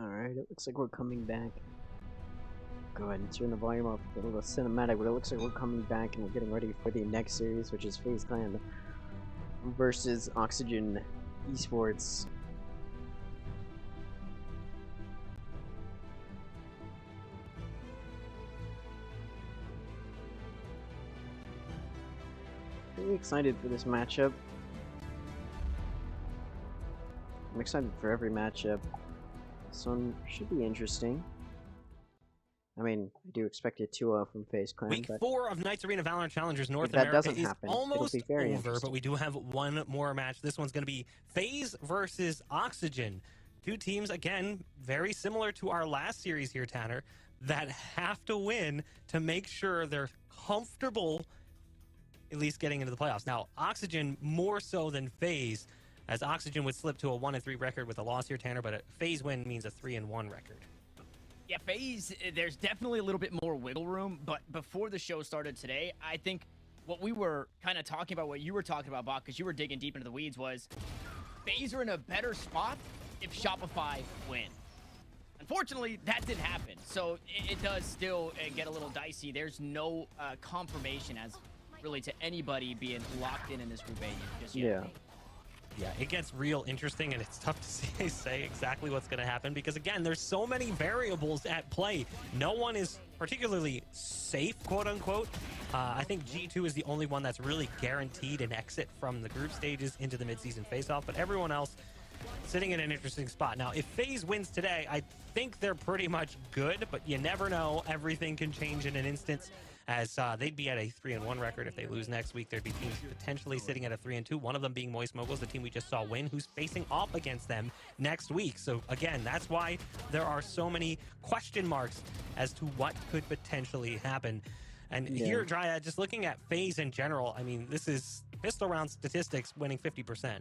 Alright, it looks like we're coming back. Go ahead and turn the volume up a little cinematic, but it looks like we're coming back and we're getting ready for the next series, which is FaZe Clan versus Oxygen Esports. Really excited for this matchup. I'm excited for every matchup. This one should be interesting. I mean, I do expect a 2-0 from FaZe Clan. Week but 4 of Knights Arena Valorant Challengers North that America doesn't is happen, it'll almost be very over, but we do have one more match. This one's going to be FaZe versus Oxygen. Two teams, again, very similar to our last series here, Tanner, that have to win to make sure they're comfortable at least getting into the playoffs. Now, Oxygen more so than FaZe, as Oxygen would slip to a 1-3 record with a loss here, Tanner, but a FaZe win means a 3-1 record. Yeah, FaZe, there's definitely a little bit more wiggle room, but before the show started today, I think what we were kind of talking about, what you were talking about, Bach, because you were digging deep into the weeds, was FaZe are in a better spot if Shopify win. Unfortunately, that didn't happen, so it does still get a little dicey. There's no confirmation as really to anybody being locked in this Group A just yet. Yeah, it gets real interesting, and it's tough to say exactly what's going to happen because, again, there's so many variables at play. No one is particularly safe, quote-unquote. I think G2 is the only one that's really guaranteed an exit from the group stages into the midseason face-off, but everyone else sitting in an interesting spot. Now, if FaZe wins today, I think they're pretty much good, but you never know. Everything can change in an instant, as they'd be at a 3-1 record. If they lose next week, there'd be teams potentially sitting at a 3-2, one of them being Moist Moguls, the team we just saw win, who's facing off against them next week. So again, that's why there are so many question marks as to what could potentially happen. And here, Dryad, just looking at FaZe in general, I mean, this is pistol round statistics winning 50%.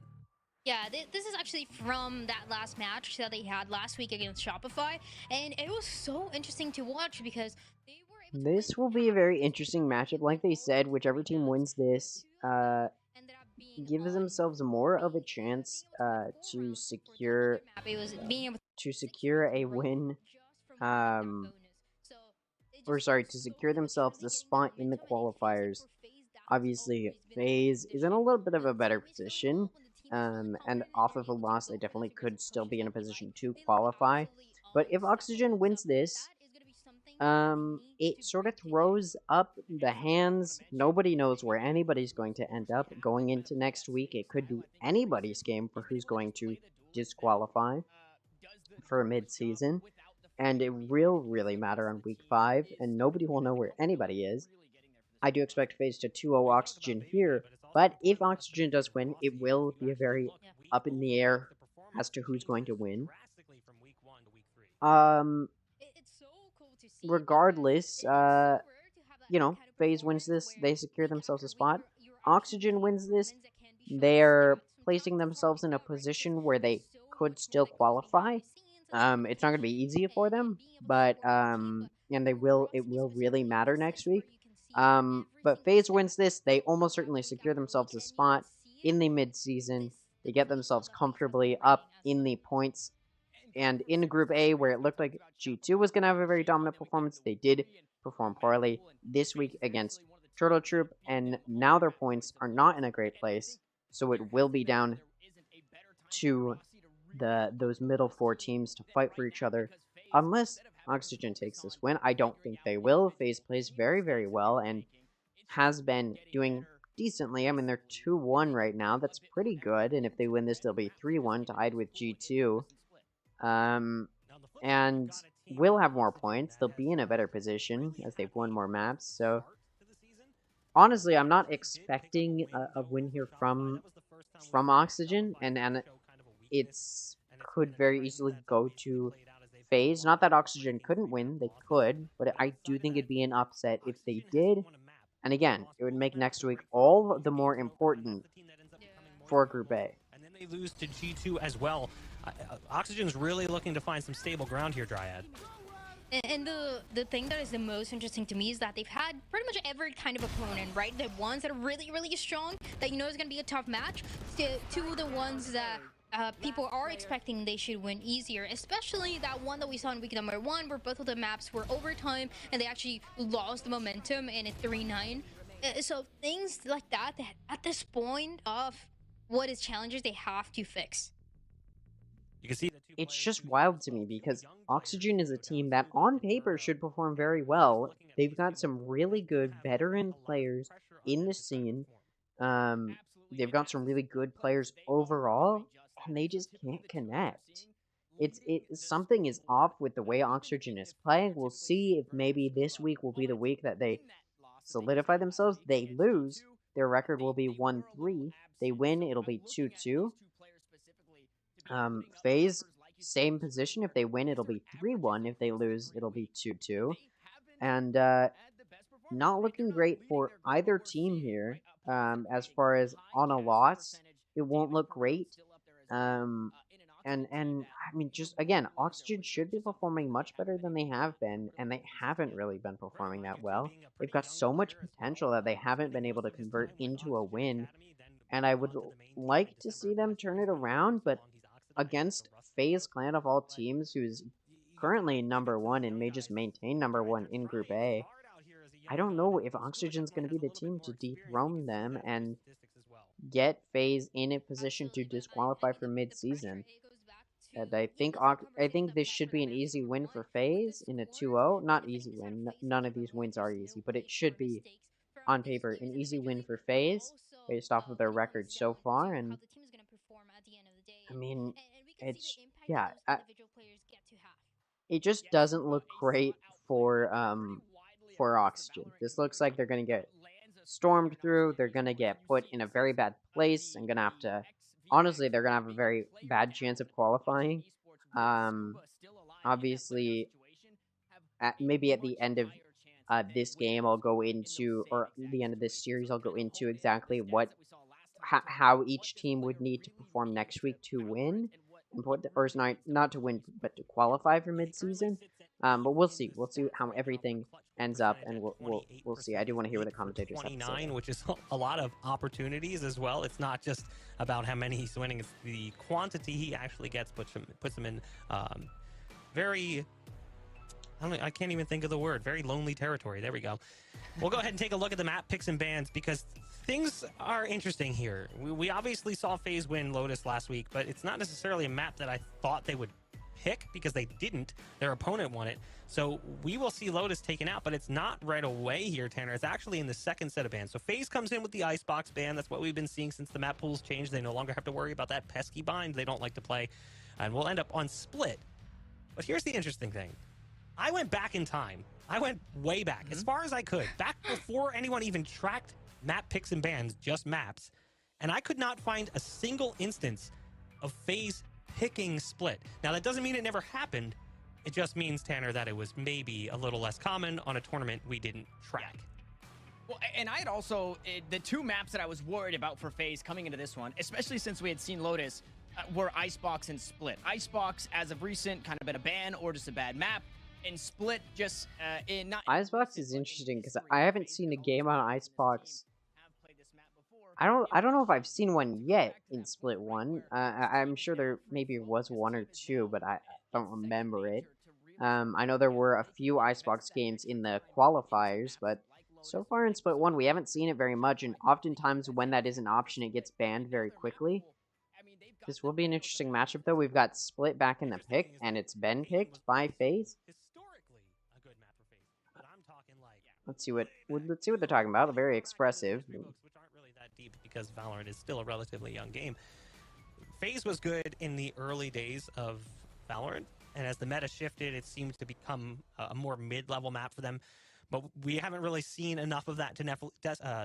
Yeah, this is actually from that last match that they had last week against Shopify, and it was so interesting to watch because they were able to this will be a very interesting matchup. Like they said, whichever team wins this gives themselves more of a chance to secure a win, or sorry, to secure themselves a spot in the qualifiers. Obviously, FaZe is in a little bit of a better position. And off of a loss, they definitely could still be in a position to qualify. But if Oxygen wins this, it sort of throws up the hands. Nobody knows where anybody's going to end up going into next week. It could be anybody's game for who's going to disqualify for mid-season. And it will really matter on week 5, and nobody will know where anybody is. I do expect FaZe to 2-0 Oxygen here, but if Oxygen does win, it will be a very up in the air as to who's going to win. Regardless, you know, FaZe wins this, they secure themselves a spot. Oxygen wins this, they're placing themselves in a position where they could still qualify. It's not going to be easy for them, but, and it will really matter next week. But FaZe wins this, they almost certainly secure themselves a spot in the mid-season. They get themselves comfortably up in the points. And in Group A, where it looked like G2 was going to have a very dominant performance, they did perform poorly this week against Turtle Troop, and now their points are not in a great place, so it will be down to those middle four teams to fight for each other, unless Oxygen takes this win. I don't think they will. FaZe plays very, very well and has been doing decently. I mean, they're 2-1 right now. That's pretty good, and if they win this, they'll be 3-1, tied with G2. And will have more points. They'll be in a better position as they've won more maps. So, honestly, I'm not expecting a win here from Oxygen, and it's could very easily go to FaZe. Not that Oxygen couldn't win, they could, but I do think it'd be an upset if they did. And again, it would make next week all the more important for Group A. And then they lose to G2 as well. Oxygen's really looking to find some stable ground here, Dryad. And the thing that is the most interesting to me is that they've had pretty much every kind of opponent, right? The ones that are really, really strong, that you know is going to be a tough match, to the ones that people are expecting they should win easier, especially that one that we saw in week number 1, where both of the maps were overtime and they actually lost the momentum in a 3-9. So things like that at this point of what is challenges, they have to fix. You can see it's just wild to me because Oxygen is a team that on paper should perform very well. They've got some really good veteran players in the scene. They've got some really good players overall, and they just can't connect. Something is off with the way Oxygen is playing. We'll see if maybe this week will be the week that they solidify themselves. They lose, their record will be 1-3. They win, it'll be 2-2. FaZe, same position. If they win, it'll be 3-1. If they lose, it'll be 2-2. And not looking great for either team here. As far as on a loss, it won't look great. And I mean, just again, Oxygen should be performing much better than they have been, and they haven't really been performing that well. They've got so much potential that they haven't been able to convert into a win, and I would like to see them turn it around, but against FaZe Clan of all teams, who's currently number 1 and may just maintain number 1 in Group A, I don't know if Oxygen's going to be the team to dethrone them and get FaZe in a position to disqualify for mid-season. And I think this should be an easy win for FaZe in a 2-0. Not easy win. None of these wins are easy, but it should be, on paper, an easy win for FaZe based off of their record so far. And I mean, it's it just doesn't look great for Oxygen. This looks like they're gonna get stormed through. They're gonna get put in a very bad place and gonna have to. Honestly, they're gonna have a very bad chance of qualifying. Obviously, maybe at the end of this game, I'll go into, or the end of this series, I'll go into exactly how each team would need to perform next week to win, or not to win, but to qualify for mid-season. But we'll see. We'll see how everything ends up, and we'll see. I do want to hear what the commentators have to say. 29, which is a lot of opportunities as well. It's not just about how many he's winning; it's the quantity he actually gets puts him in very. I can't even think of the word. Very lonely territory. There we go. We'll go ahead and take a look at the map picks and bans because things are interesting here. We obviously saw FaZe win Lotus last week, but it's not necessarily a map that I thought they would pick because they didn't. Their opponent won it. So we will see Lotus taken out, but it's not right away here, Tanner. It's actually in the second set of bans. So FaZe comes in with the Icebox ban. That's what we've been seeing since the map pools changed. They no longer have to worry about that pesky bind they don't like to play. And we'll end up on Split. But here's the interesting thing. I went back in time. I went way back, as far as I could, back before anyone even tracked map picks and bans, just maps. And I could not find a single instance of FaZe picking Split. Now, that doesn't mean it never happened. It just means, Tanner, that it was maybe a little less common on a tournament we didn't track. Well, and I had also, the two maps that I was worried about for FaZe coming into this one, especially since we had seen Lotus, were Icebox and Split. Icebox, as of recent, kind of been a ban or just a bad map. And Split just in not. Icebox is interesting because I haven't seen a game on Icebox. I don't know if I've seen one yet in Split 1. I'm sure there maybe was one or two, but I don't remember it. I know there were a few Icebox games in the qualifiers, but so far in Split 1, we haven't seen it very much, and oftentimes when that is an option, it gets banned very quickly. This will be an interesting matchup, though. We've got Split back in the pick, and it's been picked by FaZe. Let's see what they're talking about. Very expressive. Which aren't really that deep because Valorant is still a relatively young game. FaZe was good in the early days of Valorant, and as the meta shifted, it seemed to become a more mid-level map for them. But we haven't really seen enough of that to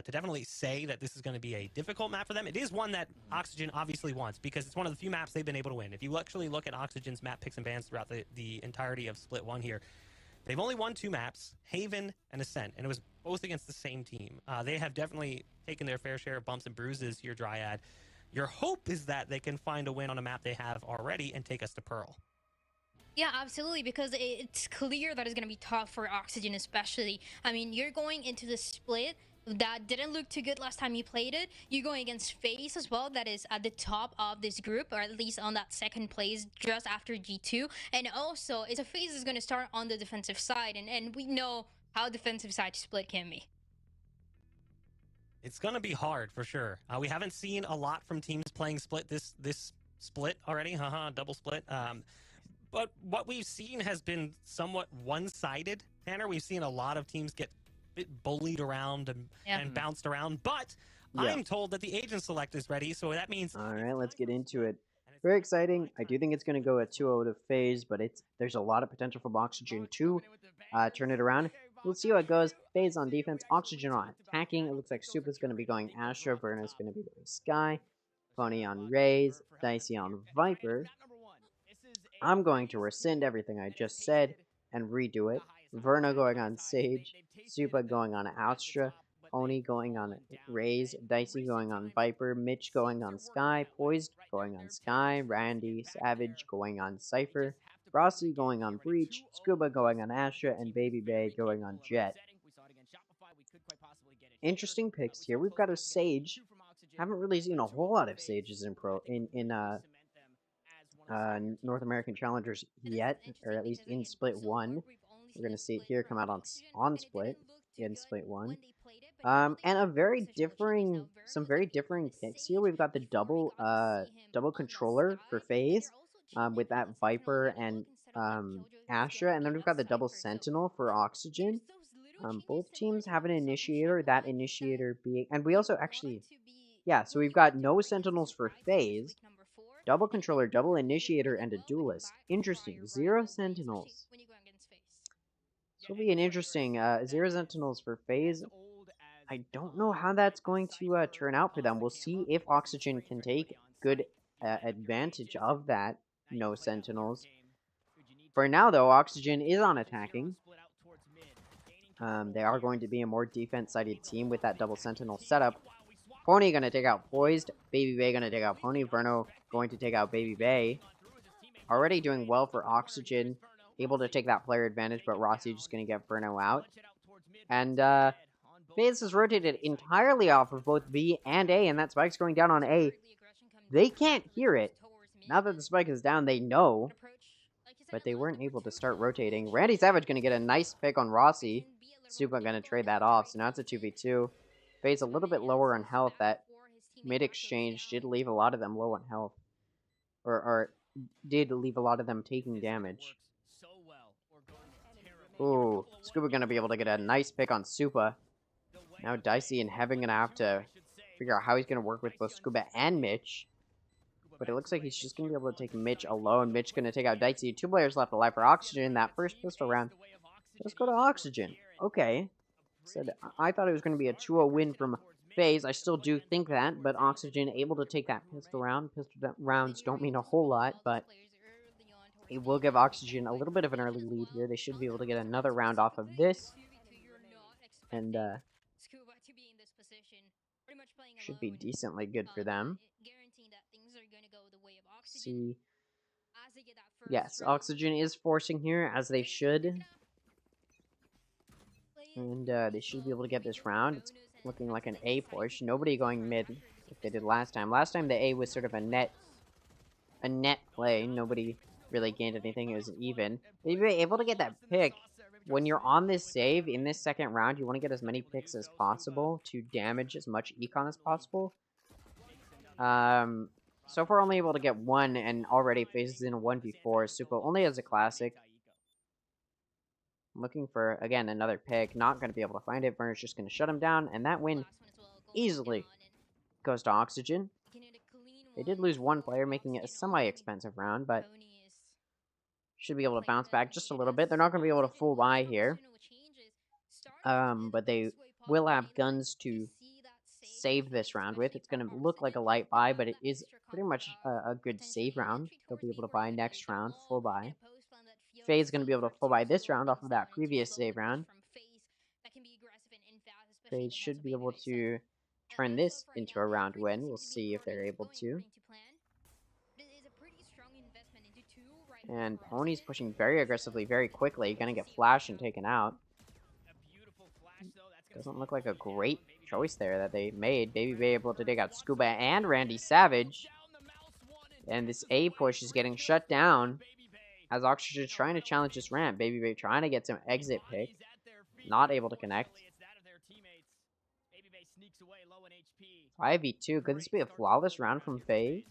definitely say that this is going to be a difficult map for them. It is one that Oxygen obviously wants because it's one of the few maps they've been able to win. If you actually look at Oxygen's map picks and bans throughout the entirety of Split 1 here, they've only won 2 maps, Haven and Ascent, and it was both against the same team. They have definitely taken their fair share of bumps and bruises here, Dryad. Your hope is that they can find a win on a map they have already and take us to Pearl. Yeah, absolutely, because it's clear that it's going to be tough for Oxygen especially. I mean, you're going into the split that didn't look too good last time you played it. You're going against FaZe as well, that is at the top of this group, or at least on that second place just after G2. And also, it's a FaZe is going to start on the defensive side, and we know how defensive side split can be. It's going to be hard for sure. We haven't seen a lot from teams playing split this split already. Double split. But what we've seen has been somewhat one-sided, Tanner. We've seen a lot of teams get bullied around and bounced around. But I'm told that the agent select is ready, so that means... All right, let's get into it. Very exciting. I do think it's going to go a 2-0 to FaZe, but there's a lot of potential for Oxygen to turn it around. We'll see how it goes. FaZe on defense, Oxygen on attacking. It looks like Supa's going to be going Astra, Verna's going to be going Sky, Pony on Raze, Dicey on Viper. I'm going to rescind everything I just said and redo it. Verna going on Sage, Supa going on Astra, Pony going on Raze, Dicey going on Viper, Mitch going on Sky, Poised going on Sky, Randy, Savage going on Cypher, Rossi going on Breach, Scuba going on Astra, and Baby Bay going on Jet. Interesting picks here. We've got a Sage. Haven't really seen a whole lot of Sages in North American Challengers yet, or at least in Split 1. We're going to see it here come out on Split, in Split 1. And some very differing picks here. We've got the double controller for FaZe, with that Viper and Astra, and then we've got the double Sentinel for Oxygen. Both teams have an initiator, that initiator being, and we also actually, so we've got no Sentinels for FaZe, double controller, double initiator, and a duelist. Interesting. 0 Sentinels. This will be an interesting 0 Sentinels for FaZe. I don't know how that's going to turn out for them. We'll see if Oxygen can take good advantage of that. No Sentinels. For now, though, Oxygen is on attacking. They are going to be a more defense-sided team with that double Sentinel setup. Pony going to take out Poised. Baby Bay going to take out Pony. Verno going to take out Baby Bay. Already doing well for Oxygen. Able to take that player advantage, but Rossi just going to get Verno out. And FaZe is rotated entirely off of both B and A, and that spike's going down on A. They can't hear it. Now that the spike is down, they know. But they weren't able to start rotating. Randy Savage going to get a nice pick on Rossi. Supa going to trade that off, so now it's a 2v2. FaZe a little bit lower on health. That mid-exchange did leave a lot of them low on health. Or did leave a lot of them taking damage. Ooh, Scuba going to be able to get a nice pick on Supa. Now Dicey and Heaven going to have to figure out how he's going to work with both Scuba and Mitch. But it looks like he's just going to be able to take Mitch alone. Mitch going to take out Dicey. 2 players left alive for Oxygen. That first pistol round. Let's go to Oxygen. Okay. I thought it was going to be a 2-0 win from FaZe. I still do think that, but Oxygen able to take that pistol round. Pistol rounds don't mean a whole lot, but it will give Oxygen a little bit of an early lead here. They should be able to get another round off of this. And, should be decently good for them. See, Yes, Oxygen is forcing here, as they should. And they should be able to get this round. It's looking like an A push. Nobody going mid like they did last time. Last time the A was sort of a net play. Nobody really gained anything. It was even. They'd be able to get that pick. When you're on this save in this second round, you want to get as many picks as possible to damage as much econ as possible. So far only able to get one, and already faces in a 1v4. Supo only has a classic. I'm looking for, again, another pick. Not going to be able to find it. Burner's just going to shut him down, and that win easily goes to Oxygen. They did lose one player, making it a semi-expensive round, but should be able to bounce back just a little bit. They're not going to be able to full buy here. But they will have guns to save this round with. It's going to look like a light buy, but it is pretty much a good save round. They'll be able to buy next round, full buy. FaZe going to be able to full buy this round off of that previous save round. FaZe should be able to turn this into a round win. We'll see if they're able to. And Pony's pushing very aggressively, very quickly. Gonna get flashed and taken out. Doesn't look like a great choice there that they made. Baby Bay able to take out Scuba and Randy Savage. And this A push is getting shut down as Oxygen is trying to challenge this ramp. Baby Bay trying to get some exit pick. Not able to connect. 5v2. Could this be a flawless round from FaZe?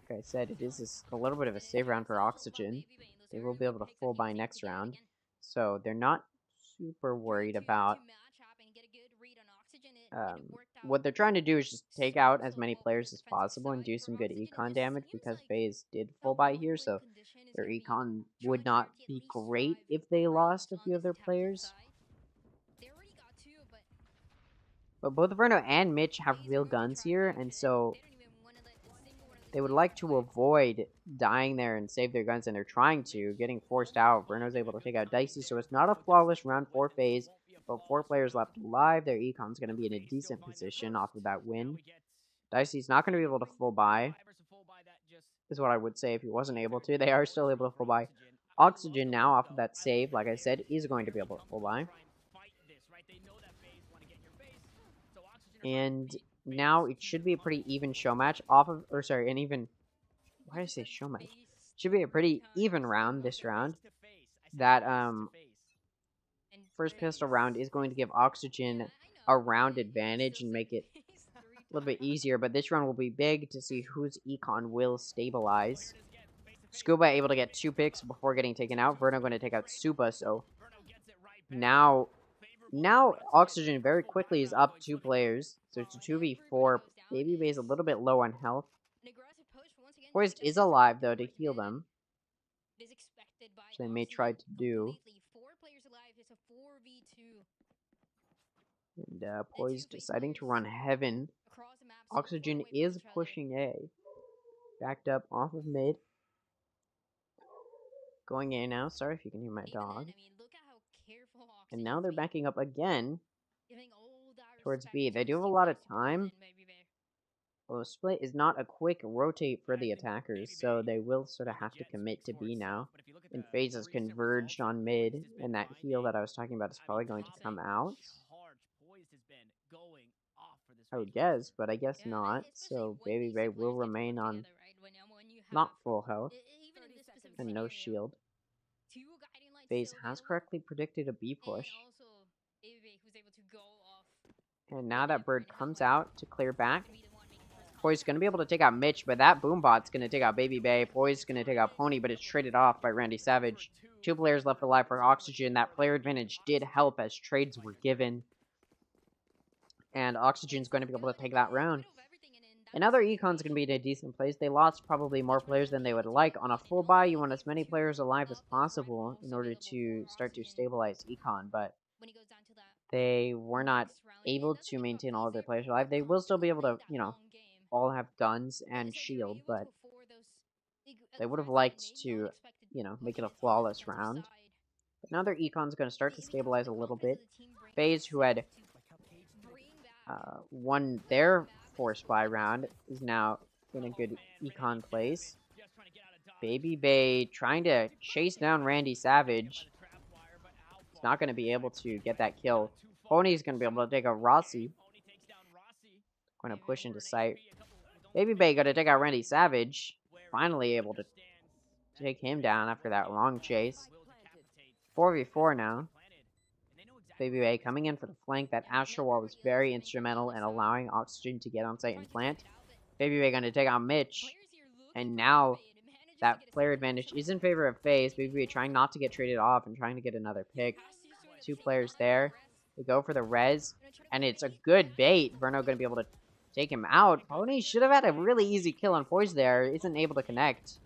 Like I said, it is a little bit of a save round for Oxygen. They will be able to full buy next round. So they're not super worried about what they're trying to do is just take out as many players as possible and do some good econ damage, because FaZe did full buy here, so their econ would not be great if they lost a few of their players. But both Verno and Mitch have real guns here, and so they would like to avoid dying there and save their guns, and they're trying to. Getting forced out, Verno's able to take out Dicey, so it's not a flawless round for FaZe. But 4 players left alive. Their econ's going to be in a decent position off of that win. Dicey's not going to be able to full buy, is what I would say if he wasn't able to. They are still able to full buy. Oxygen now, off of that save, like I said, is going to be able to full buy. And now it should be a pretty even show match off of, or sorry, an even, why did I say show match? Should be a pretty even round this round. That, first pistol round is going to give Oxygen a round advantage and make it a little bit easier, but this round will be big to see whose econ will stabilize. Scuba able to get 2 picks before getting taken out. Verno going to take out Supa, so now Oxygen very quickly is up 2 players, so it's a 2v4. Baby Bay is a little bit low on health. Poised is alive, though, to heal them, which they may try to do. And Poised deciding to run Heaven. Oxygen is pushing A. Backed up off of mid. Going A now. Sorry if you can hear my dog. And now they're backing up again towards B. They do have a lot of time. Although split is not a quick rotate for the attackers, so they will sort of have to commit to B now. And FaZe has converged on mid, and that heal that I was talking about is probably going to come out. I would guess, but I guess not. So Baby Bay will remain on not full health and no shield. FaZe has correctly predicted a B push. And now that Bird comes out to clear back. Poi's going to be able to take out Mitch, but that Boombot's going to take out Baby Bay. Poi's going to take out Pony, but it's traded off by Randy Savage. 2 players left alive for Oxygen. That player advantage did help as trades were given. And Oxygen's going to be able to take that round. And other econ's going to be in a decent place. They lost probably more players than they would like. On a full buy, you want as many players alive as possible in order to start to stabilize econ, but they were not able to maintain all of their players alive. They will still be able to, you know, all have guns and shield, but they would have liked to, you know, make it a flawless round. But now their econ's going to start to stabilize a little bit. FaZe, who had won their force buy round, is now in a good econ place. Baby Bay trying to chase down Randy Savage. He's not going to be able to get that kill. Pony's going to be able to take out Rossi. Going to push into sight. Baby Bay going to take out Randy Savage. Finally able to take him down after that long chase. 4v4 now. Baby Bay coming in for the flank. That Astro Wall was very instrumental in allowing Oxygen to get on site and plant. Baby Bay going to take out Mitch. And now that player advantage is in favor of FaZe. Baby Bay trying not to get traded off and trying to get another pick. 2 players there. They go for the res. And it's a good bait. Verno going to be able to take him out. Pony should have had a really easy kill on Poise there. Isn't able to connect.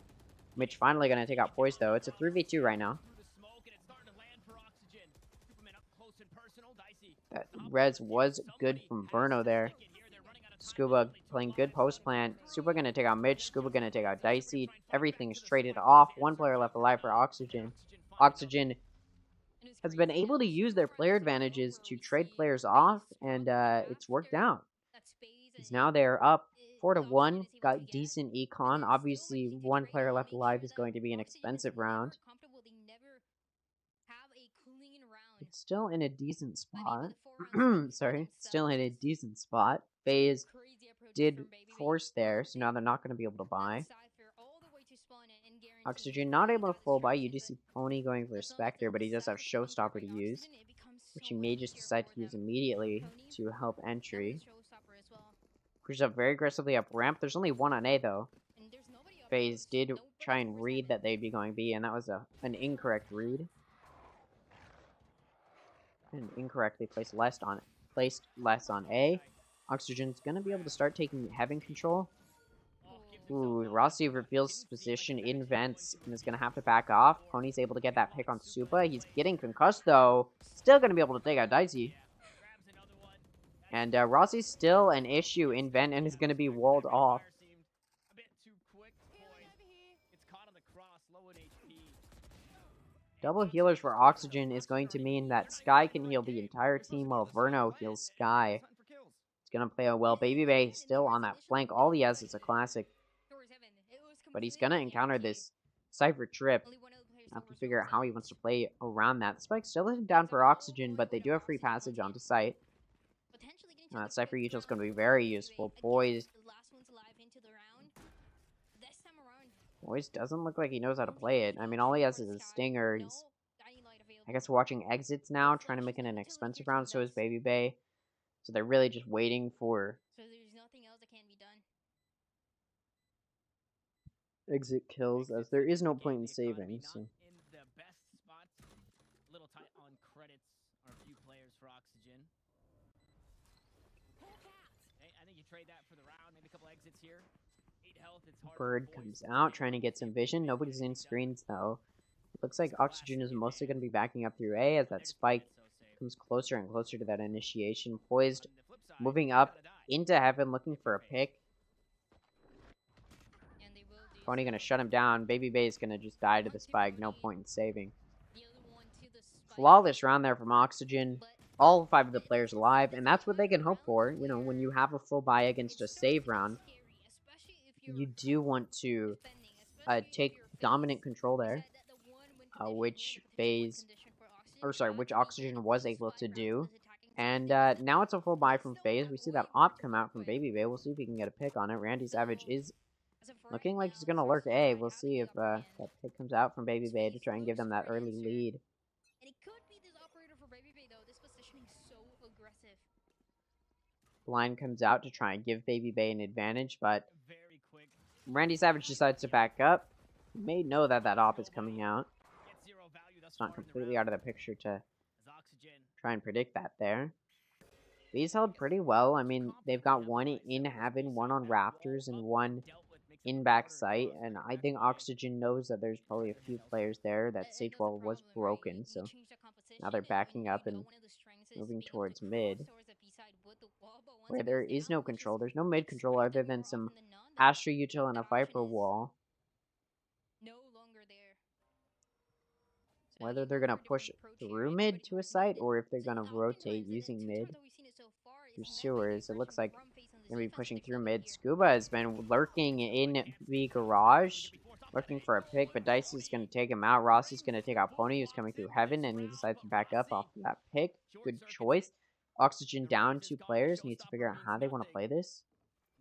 Mitch finally going to take out Poise though. It's a 3v2 right now. That res was good from Verno there. Scuba playing good post plant. Scuba gonna take out Mitch. Scuba gonna take out Dicey. Everything's traded off. 1 player left alive for Oxygen. Oxygen has been able to use their player advantages to trade players off, and it's worked out. Because now they're up 4-1. Got decent econ. Obviously, 1 player left alive is going to be an expensive round. It's still in a decent spot. Sorry, still in a decent spot. FaZe did force there, so now they're not going to be able to buy. Oxygen not able to full buy. You do see Pony going for a Spectre, but he does have Showstopper to use, which he may just decide to use immediately to help entry. Pushes up very aggressively up ramp. There's only 1 on A though. FaZe did try and read that they'd be going B, and that was an incorrect read. And incorrectly placed less on A. Oxygen's gonna be able to start taking Heaven control. Ooh, Rossi reveals his position in vents and is gonna have to back off. Pony's able to get that pick on Supa. He's getting concussed though. Still gonna be able to take out Dicey. And Rossi's still an issue in vent and is gonna be walled off. Double healers for Oxygen is going to mean that Sky can heal the entire team while Verno heals Sky. It's going to play out well. Baby Bay still on that flank. All he has is a classic. But he's going to encounter this Cypher trip. Have to figure out how he wants to play around that. Spike still isn't down for Oxygen, but they do have free passage onto site. Cypher util is going to be very useful. Poise doesn't look like he knows how to play it. I mean, all he has is a stinger. He's, I guess, watching exits now, trying to make it an expensive round. So is Baby Bay. So they're really just waiting for exit kills, as there is no point in saving. So. Bird comes out, trying to get some vision. Nobody's in screens, though. It looks like Oxygen is mostly going to be backing up through A as that Spike comes closer and closer to that initiation. Poised, moving up into Heaven, looking for a pick. Pony going to shut him down. Baby Bay is going to just die to the Spike. No point in saving. Flawless round there from Oxygen. All 5 of the players alive, and that's what they can hope for. You know, when you have a full buy against a save round, you do want to take dominant control there, which Oxygen was able to do. And now it's a full buy from FaZe. We see that op come out from Baby Bay. We'll see if he can get a pick on it. Randy Savage is looking like he's going to lurk A. We'll see if that pick comes out from Baby Bay to try and give them that early lead. Blind comes out to try and give Baby Bay an advantage, but Randy Savage decides to back up. He may know that that op is coming out. It's not completely out of the picture to try and predict that there. These held pretty well. I mean, they've got 1 in Heaven, 1 on Rafters, and 1 in backside. And I think Oxygen knows that there's probably a few players there. That stage wall was broken, so now they're backing up and moving towards mid, where there is no control. There's no mid control other than some Astra util and a Viper wall. Whether they're going to push through mid to a site or if they're going to rotate using mid through sewers, it looks like Gonna be pushing through mid. Scuba has been lurking in the garage, looking for a pick, but Dicey's gonna take him out. Ross is gonna take out Pony, who's coming through heaven, and he decides to back up off of that pick. Good choice. Oxygen down 2 players. Needs to figure out how they want to play this.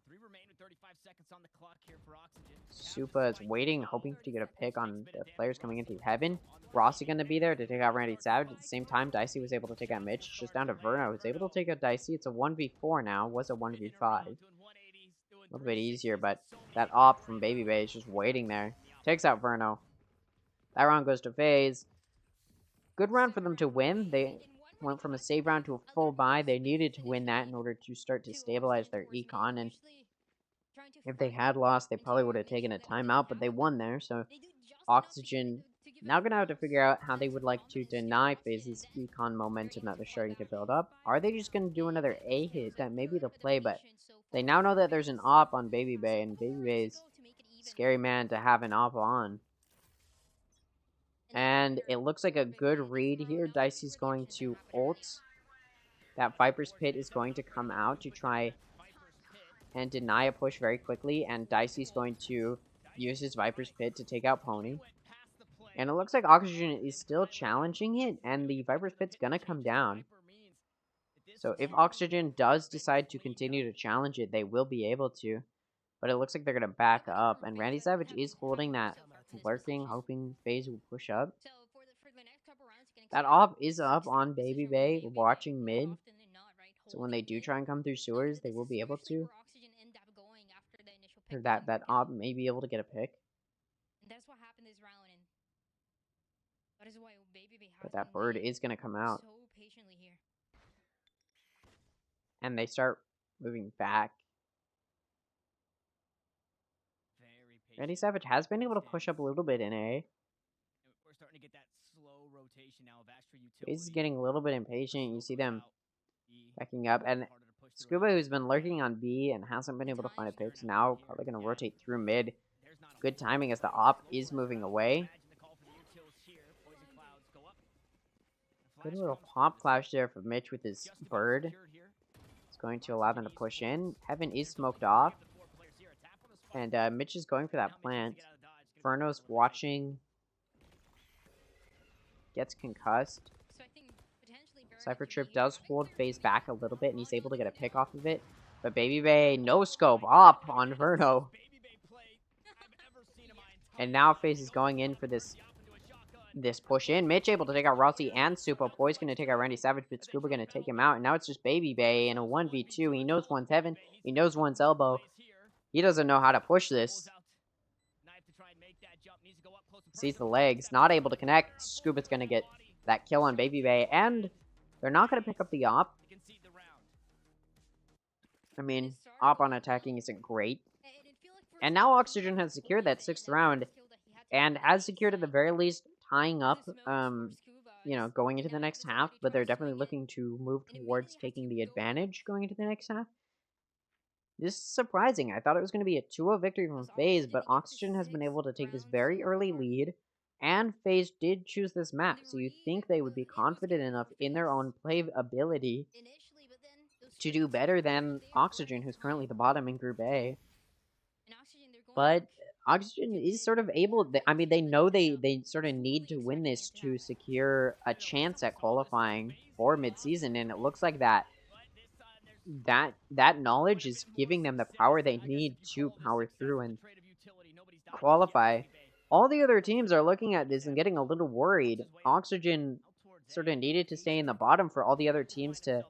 3 remain with 35 seconds on the clock here for Oxygen. Supa is waiting, hoping to get a pick on the players coming in through heaven. Rossi gonna be there to take out Randy Savage. At the same time, Dicey was able to take out Mitch. It's just down to Verno, who's able to take out Dicey. It's a 1v4 now. Was a 1v5. A little bit easier, but that op from Baby Bay is just waiting there. Takes out Verno. That round goes to FaZe. Good round for them to win. They went from a save round to a full buy. They needed to win that in order to start to stabilize their econ, and if they had lost, they probably would have taken a timeout, but they won there, so Oxygen now going to have to figure out how they would like to deny FaZe's econ momentum that they're starting to build up. Are they just going to do another A hit? That may be the play, but they now know that there's an op on Baby Bay, and Baby Bay's scary man to have an op on. And it looks like a good read here. Dicey's going to ult. That Viper's Pit is going to come out to try and deny a push very quickly, and Dicey's going to use his Viper's Pit to take out Pony. And it looks like Oxygen is still challenging it, and the Viper's Pit's gonna come down. So if Oxygen does decide to continue to challenge it, they will be able to. But it looks like they're gonna back up, and Randy Savage is holding that lurking, hoping FaZe will push up. That op is up on Baby Bay, watching mid. So when they do try and come through sewers, they will be able to. Or that op may be able to get a pick. That's what happened this round, and that is why Baby Bay has But that bird is going to come out. so patiently here. And they start moving back. Randy Savage has been able to push up a little bit in A. We're starting to get that slow rotation now of Astra FaZe is getting a little bit impatient. You see them backing up. And Scuba, who's been lurking on B and hasn't been able to find a pick, is now probably going to rotate through mid. Good timing as the op is moving away. Good little pop clash there for Mitch with his bird. It's going to allow them to push in. Heaven is smoked off. And Mitch is going for that plant. Ferno's watching. Gets concussed. Cypher Trip does hold FaZe back a little bit, and he's able to get a pick off of it. But Baby Bay, no scope, up on Verno. And now FaZe is going in for this push in. Mitch able to take out Rossi and Supa. Poi's going to take out Randy Savage, but Scuba going to take him out. And now it's just Baby Bay in a 1v2. He knows one's heaven. He knows one's elbow. He doesn't know how to push this. Sees the legs. Not able to connect. Scuba's going to get that kill on Baby Bay. And they're not going to pick up the op. I mean, op on attacking isn't great. And now Oxygen has secured that 6th round. And has secured at the very least tying up, you know, going into the next half. But they're definitely looking to move towards taking the advantage going into the next half. This is surprising. I thought it was going to be a 2-0 victory from FaZe, but Oxygen has been able to take this very early lead. And FaZe did choose this map, so you'd think they would be confident enough in their own play ability to do better than Oxygen, who's currently the bottom in Group A. But Oxygen is sort of able... I mean, they know they sort of need to win this to secure a chance at qualifying for mid-season, and it looks like that knowledge is giving them the power they need to power through and qualify. All the other teams are looking at this and getting a little worried. Oxygen sort of needed to stay in the bottom for all the other teams to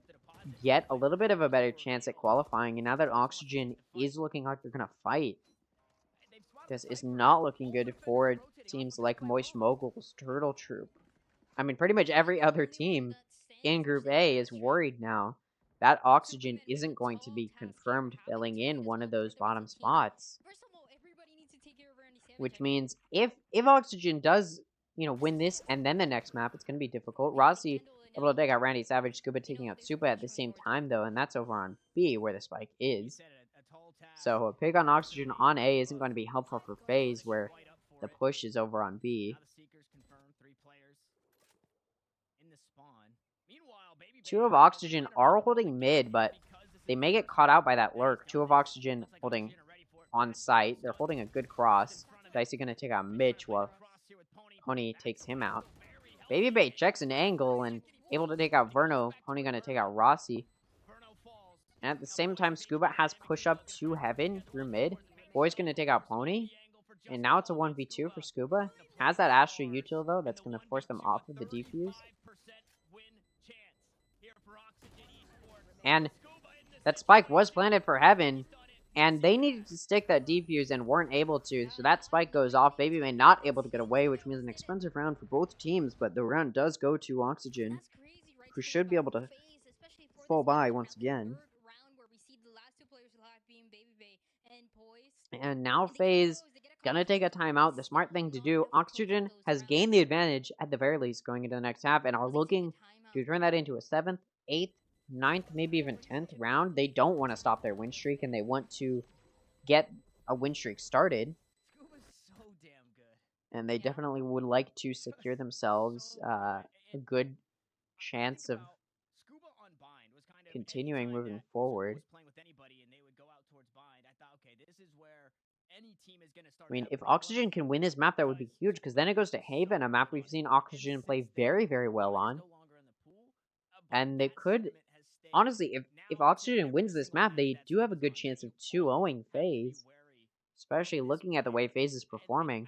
get a little bit of a better chance at qualifying. And now that Oxygen is looking like they're going to fight, this is not looking good for teams like Moist Moguls, Turtle Troop. I mean, pretty much every other team in Group A is worried now that Oxygen isn't going to be confirmed filling in one of those bottom spots. Which means if Oxygen does, you know, win this and then the next map, it's going to be difficult. Rossi able to take out Randy Savage, Scuba taking out Supa at the same time, though, and that's over on B, where the spike is. So a pick on Oxygen on A isn't going to be helpful for FaZe, where the push is over on B. 2 of Oxygen are holding mid, but They may get caught out by that lurk. 2 of Oxygen holding on site. They're holding a good cross. Dicey gonna take out Mitch while Pony takes him out. Baby Bay checks an angle and able to take out Verno. Pony gonna take out Rossi. And at the same time, Scuba has push up to Heaven through mid. Boy's gonna take out Pony. And now it's a 1v2 for Scuba. Has that Astra util though, that's gonna force them off of the defuse. And that spike was planted for Heaven. And they needed to stick that defuse and weren't able to. So that spike goes off. Baby May not able to get away, which means an expensive round for both teams. But the round does go to Oxygen, who should be able to fall by once again. And now FaZe gonna take a timeout. The smart thing to do. Oxygen has gained the advantage at the very least going into the next half and are looking to turn that into a 7th, 8th, 9th, maybe even 10th round. They don't want to stop their win streak and they want to get a win streak started. And they definitely would like to secure themselves a good chance of continuing moving forward. I mean, if Oxygen can win this map, that would be huge, because then it goes to Haven, a map we've seen Oxygen play very, very well on. And they could, honestly, if Oxygen wins this map, they do have a good chance of 2-0ing FaZe. Especially looking at the way FaZe is performing.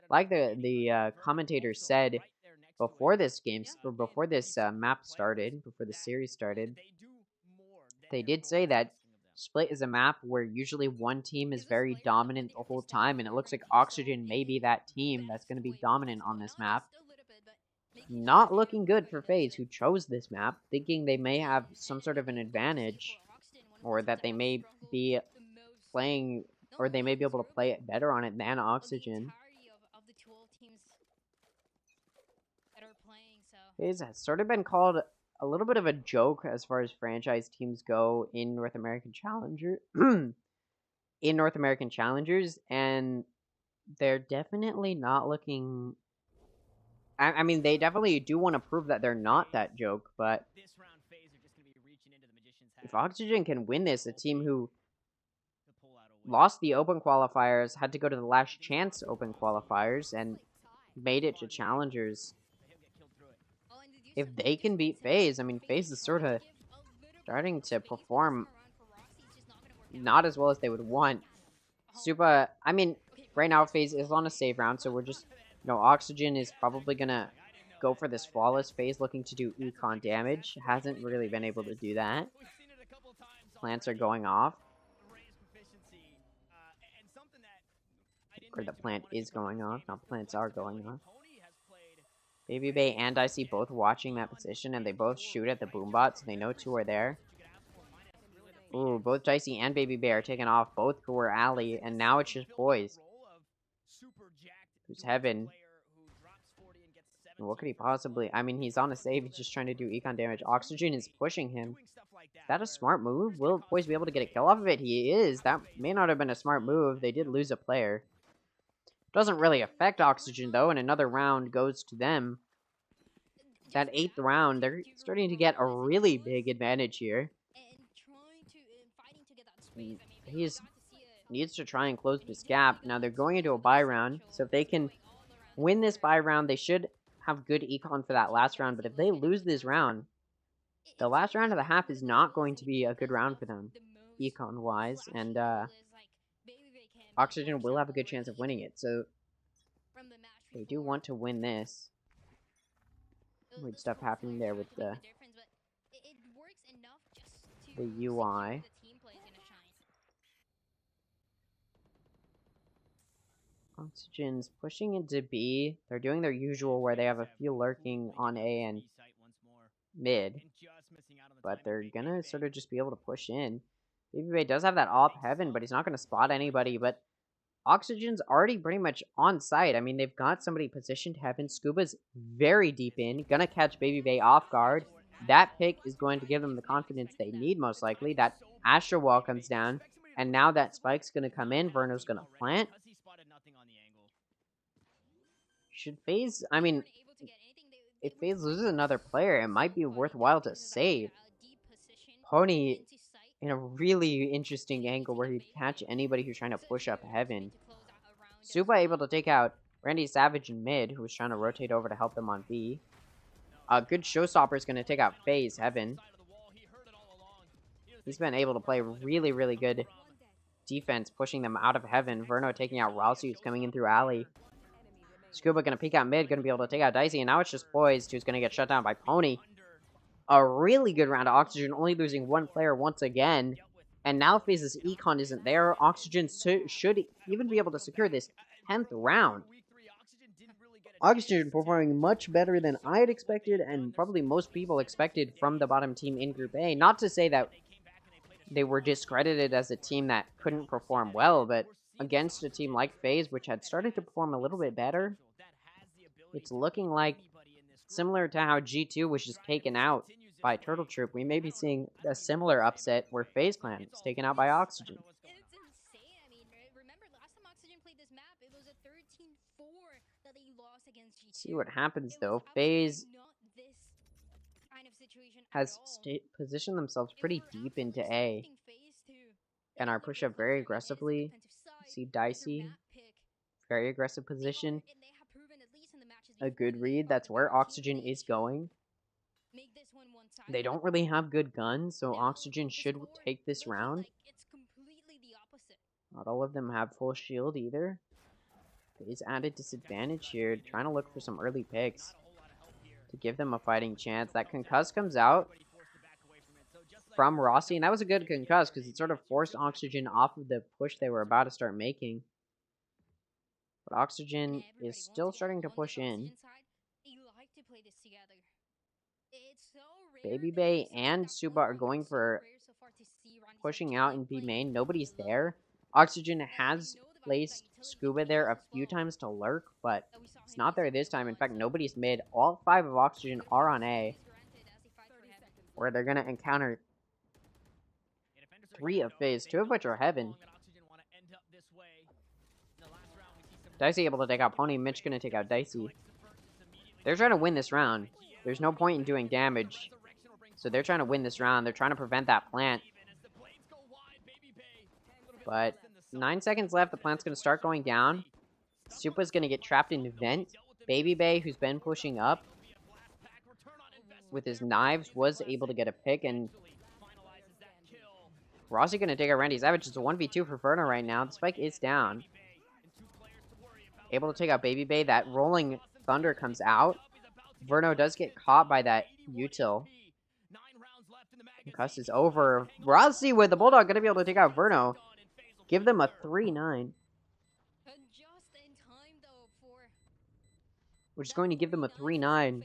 Like the commentator said before this game, or before this map started, before the series started, they did say that Split is a map where usually one team is very dominant the whole time, and it looks like Oxygen may be that team that's going to be dominant on this map. Not looking good for FaZe, who chose this map, thinking they may have some sort of an advantage, or that they may be playing, or they may be able to play it better on it than Oxygen. FaZe has sort of been called a little bit of a joke as far as franchise teams go in North American Challengers, and they're definitely not looking. I mean, they definitely do want to prove that they're not that joke, but if Oxygen can win this, a team who lost the Open qualifiers, had to go to the Last Chance Open qualifiers, and made it to Challengers. If they can beat FaZe, I mean, FaZe is sort of starting to perform not as well as they would want. I mean, right now FaZe is on a save round, so we're just, Oxygen is probably gonna go for this flawless. FaZe looking to do econ damage. Hasn't really been able to do that. Plants are going off. Or the plant is going off. Now plants are going off. Baby Bay and Dicey both watching that position, and they both shoot at the boombot, so they know 2 are there. Ooh, both Dicey and Baby Bay are taking off, both who were alley, and now it's just Boys. Who's Heaven? And what could he possibly... I mean, he's on a save, he's just trying to do econ damage. Oxygen is pushing him. Is that a smart move? Will Boys be able to get a kill off of it? He is. That may not have been a smart move. They did lose a player. Doesn't really affect Oxygen, though, and another round goes to them. That 8th round, they're starting to get a really big advantage here. He needs to try and close this gap. Now, they're going into a bye round, so if they can win this bye round, they should have good econ for that last round, but if they lose this round, the last round of the half is not going to be a good round for them, econ-wise, and, Oxygen will have a good chance of winning it, so they do want to win this. Weird stuff happening there with the UI. Oxygen's pushing into B. They're doing their usual where they have a few lurking on A and mid, but they're gonna sort of just be able to push in. Baby Bay does have that op Heaven, but he's not gonna spot anybody, but Oxygen's already pretty much on site. I mean, they've got somebody positioned Heaven. Scuba's very deep in. Gonna catch Baby Bay off guard. That pick is going to give them the confidence they need, most likely. That Astra wall comes down. And now that spike's gonna come in. Verno's gonna plant. Should FaZe... I mean, if FaZe loses another player, it might be worthwhile to save. Pony in a really interesting angle where he'd catch anybody who's trying to push up heaven. Suba able to take out Randy Savage in mid, who was trying to rotate over to help them on B. A good showstopper is going to take out FaZe Heaven. He's been able to play really, really good defense, pushing them out of heaven. Verno taking out Ralsei, who's coming in through alley. Scuba going to peek out mid, going to be able to take out Dicey, and now it's just Poised, who's going to get shut down by Pony. A really good round of Oxygen, only losing one player once again. And now FaZe's Econ isn't there. Oxygen should even be able to secure this 10th round. Oxygen performing much better than I had expected, and probably most people expected from the bottom team in Group A. Not to say that they were discredited as a team that couldn't perform well, but against a team like FaZe, which had started to perform a little bit better, it's looking like, similar to how G2 was just taken out by Turtle Troop, we may be seeing a similar upset where FaZe Clan was taken out by Oxygen. It's insane. I mean, remember last time Oxygen played this map, it was a 13-4 that they lost against G2. See what happens though. FaZe Not this kind of situation has positioned themselves pretty deep into A and are pushed up very aggressively. See Dicey, very aggressive position. A good read. That's where Oxygen is going. They don't really have good guns, so Oxygen should take this round. Not all of them have full shield either. FaZe added disadvantage here, trying to look for some early picks to give them a fighting chance. That concuss comes out from Rossi, and that was a good concuss because it sort of forced Oxygen off of the push they were about to start making. But Oxygen is still starting to push in. Baby Bay and Suba are going for pushing out in B main. Nobody's there. Oxygen has placed Scuba there a few times to lurk, but it's not there this time. In fact, nobody's mid. All 5 of Oxygen are on A, where they're going to encounter 3 of FaZe, 2 of which are heaven. Dicey able to take out Pony. Mitch going to take out Dicey. They're trying to win this round. There's no point in doing damage. So they're trying to win this round. They're trying to prevent that plant. But 9 seconds left. The plant's going to start going down. Supa's going to get trapped in vent. Baby Bay, who's been pushing up with his knives, was able to get a pick. And Rossi going to take out Randy Savage. It's a 1v2 for Verna right now. The spike is down. Able to take out Baby Bay. That rolling thunder comes out. Verno does get caught by that util. Concuss is over. Rossi with the Bulldog going to be able to take out Verno. Give them a 3-9. Which is going to give them a 3-9.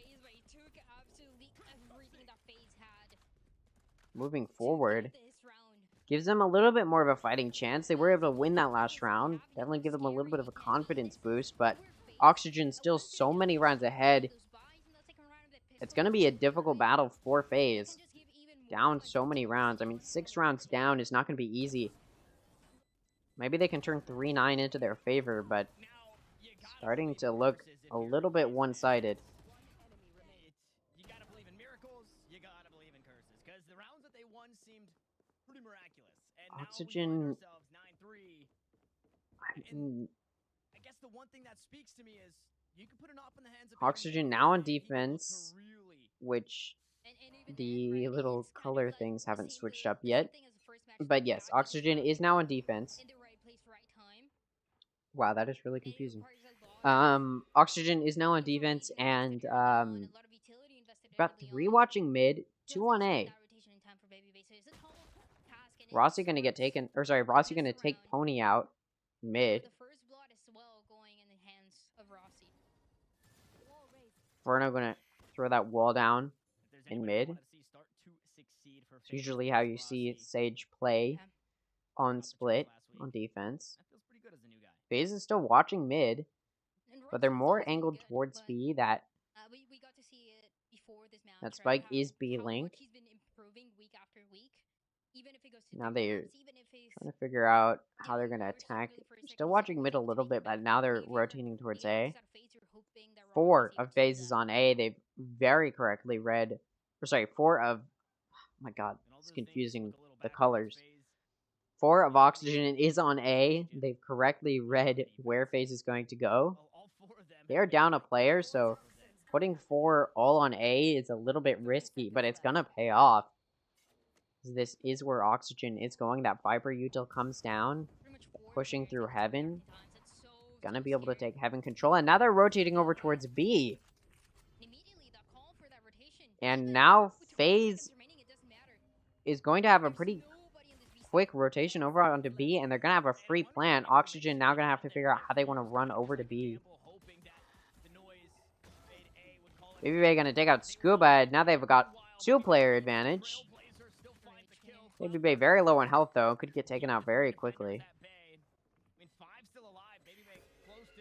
Moving forward. Gives them a little bit more of a fighting chance. They were able to win that last round. Definitely give them a little bit of a confidence boost. But Oxygen still so many rounds ahead. It's going to be a difficult battle for FaZe. Down so many rounds. I mean, 6 rounds down is not going to be easy. Maybe they can turn 3-9 into their favor, but starting to look a little bit one-sided. You gotta believe in miracles, you gotta believe in curses, because the rounds that they won seemed pretty miraculous. And Oxygen. I guess the one thing that speaks to me is you can put an op in the hands of Oxygen now on defense, which the little color things haven't switched up yet. But yes, Oxygen is now on defense. Wow, that is really confusing. Oxygen is now on defense, and about 3 watching mid, 2 on A. Rossi gonna get taken, or sorry, Rossi gonna take Pony out mid. Verno gonna throw that wall down in mid. It's usually how you see Sage play on split on defense. FaZe is still watching mid, but they're more angled towards B. That spike is B link. Now they're trying to figure out how they're gonna attack. Still watching mid a little bit, but now they're rotating towards A. 4 of FaZe is on A. They've very correctly read, or sorry, 4 of my god, it's confusing the colors. 4 of Oxygen is on A. They've correctly read where FaZe is going to go. They are down a player, so putting 4 all on A is a little bit risky, but it's gonna pay off. This is where Oxygen is going. That Viper util comes down, pushing through Heaven. Gonna be able to take Heaven control, and now they're rotating over towards B. And now FaZe is going to have a pretty quick rotation over onto B, and they're gonna have a free plant. Oxygen now gonna have to figure out how they want to run over to B. Baby Bay gonna take out Scuba. Now they've got 2-player advantage. Baby Bay very low on health though, could get taken out very quickly.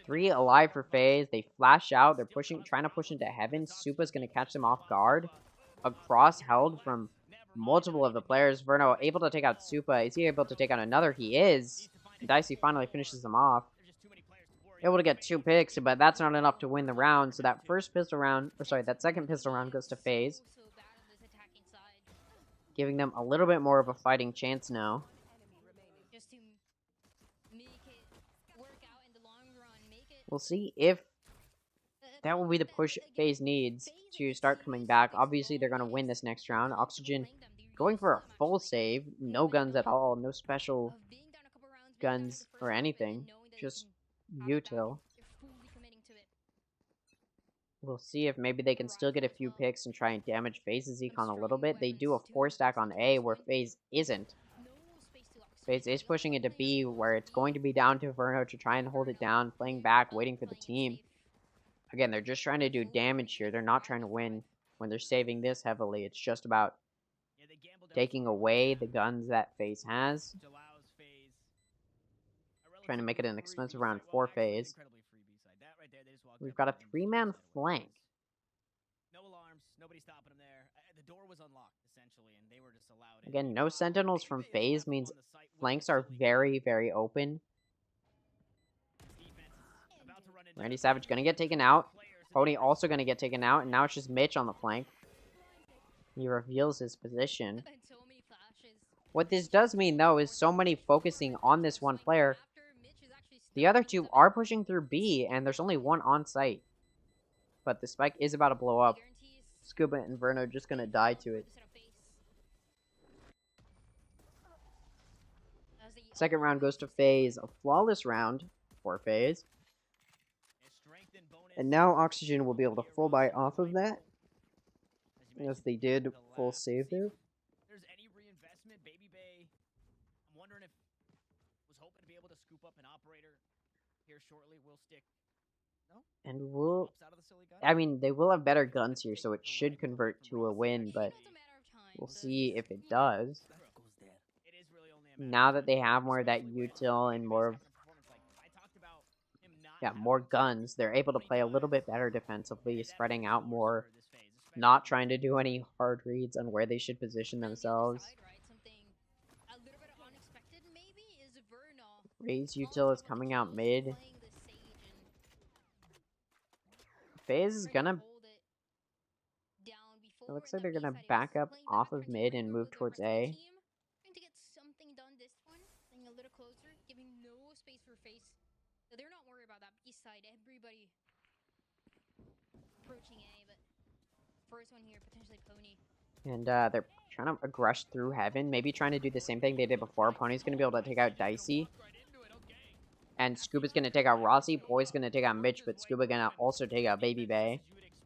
3 alive for FaZe. They flash out. They're trying to push into Heaven. Supa's gonna catch them off guard. A cross held from multiple of the players. Verno able to take out Supa. Is he able to take out another? He is. Dicey finally finishes them off. Able to get 2 picks, but that's not enough to win the round. So that that second pistol round goes to FaZe, giving them a little bit more of a fighting chance now. We'll see if that will be the push FaZe needs to start coming back. Obviously, they're going to win this next round. Oxygen going for a full save. No guns at all. No special guns or anything. Just util. We'll see if maybe they can still get a few picks and try and damage FaZe's econ a little bit. They do a 4-stack on A where FaZe isn't. FaZe is pushing into B where it's going to be down to Verno to try and hold it down, playing back, waiting for the team. Again, they're just trying to do damage here. They're not trying to win when they're saving this heavily. It's just about taking away the guns that FaZe has. Trying to make it an expensive round for FaZe. We've got a 3-man flank. No alarms, nobody stopping them there. The door was unlocked essentially, and they were just allowed in. Again, no sentinels from FaZe means flanks are very, very open. Randy Savage gonna get taken out. Pony also gonna get taken out, and now it's just Mitch on the flank. He reveals his position. What this does mean, though, is so many focusing on this one player. The other 2 are pushing through B, and there's only 1 on site. But the spike is about to blow up. Scuba and Verno just gonna die to it. Second round goes to FaZe. A flawless round for FaZe. And now Oxygen will be able to full buy off of that, as they did full save there. There's any reinvestment, Baby Bay. I'm wondering if was hoping to be able to scoop up an operator here shortly. We'll stick. No? And I mean, they will have better guns here, so it should convert to a win, but we'll see if it does. Now that they have more of that util and more guns, they're able to play a little bit better defensively, spreading out more, not trying to do any hard reads on where they should position themselves. FaZe util is coming out mid. FaZe is gonna... It looks like they're gonna back up off of mid and move towards A. They're not worried about that B side. Everybody approaching A, but first one here, potentially Pony. And they're trying to aggress through Heaven. Maybe trying to do the same thing they did before. Pony's going to be able to take out Dicey. And Scuba's going to take out Rossi. Boy's going to take out Mitch, but Scuba going to also take out Baby Bay.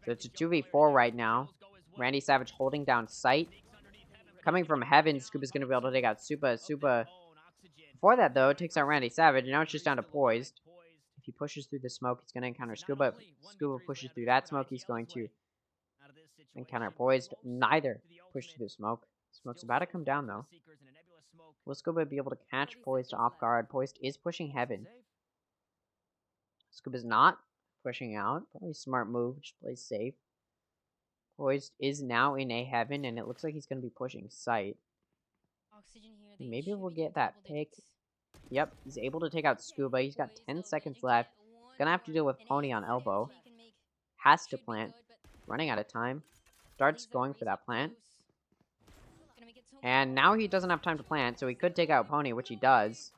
So it's a 2v4 right now. Randy Savage holding down sight. Coming from Heaven, Scuba's going to be able to take out Supa. Supa, before that though, takes out Randy Savage. And now it's just down to Poised. If he pushes through the smoke, he's going to encounter Scuba. If Scuba pushes through that smoke, he's going to encounter Poised. Neither push through the smoke. Smoke's about to come down though. Will Scuba be able to catch Poised off guard? Poised is pushing Heaven. Scuba's not pushing out. Probably a smart move. Just play safe. Poised is now in a Heaven, and it looks like he's going to be pushing sight. Maybe we'll get that pick. Yep, he's able to take out Scuba. He's got 10 seconds left. Gonna have to deal with Pony on elbow. Has to plant. Running out of time. Starts going for that plant. And now he doesn't have time to plant, so he could take out Pony, which he does.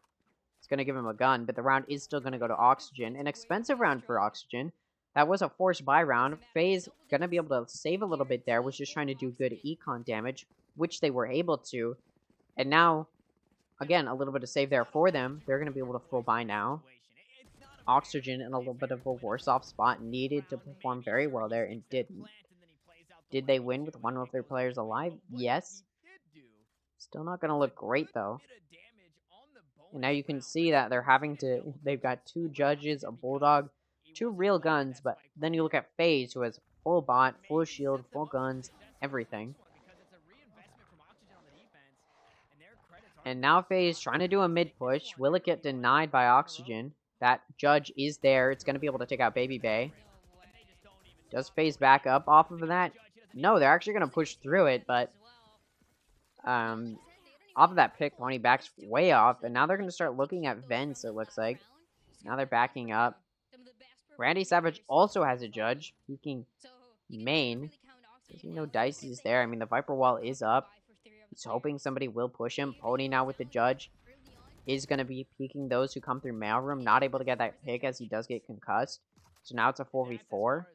It's going to give him a gun, but the round is still going to go to Oxygen. An expensive round for Oxygen. That was a forced buy round. FaZe going to be able to save a little bit there, was just trying to do good econ damage, which they were able to. And now, again, a little bit of save there for them. They're going to be able to full buy now. Oxygen in a little bit of a worse off spot, needed to perform very well there and didn't. Did they win with one of their players alive? Yes. Still not going to look great though. And now you can see that they've got 2 judges, a bulldog, 2 real guns, but then you look at FaZe, who has full bot, full shield, full guns, everything. And now FaZe trying to do a mid push. Will it get denied by Oxygen? That judge is there. It's going to be able to take out Baby Bay. Does FaZe back up off of that? No, they're actually going to push through it, but off of that pick, Pony backs way off, and now they're going to start looking at vents, it looks like. Now they're backing up. Randy Savage also has a judge, peeking main. Does he know Dice is there? I mean, the Viper wall is up. He's hoping somebody will push him. Pony now with the judge is going to be peeking those who come through mailroom. Not able to get that pick as he does get concussed. So now it's a 4v4.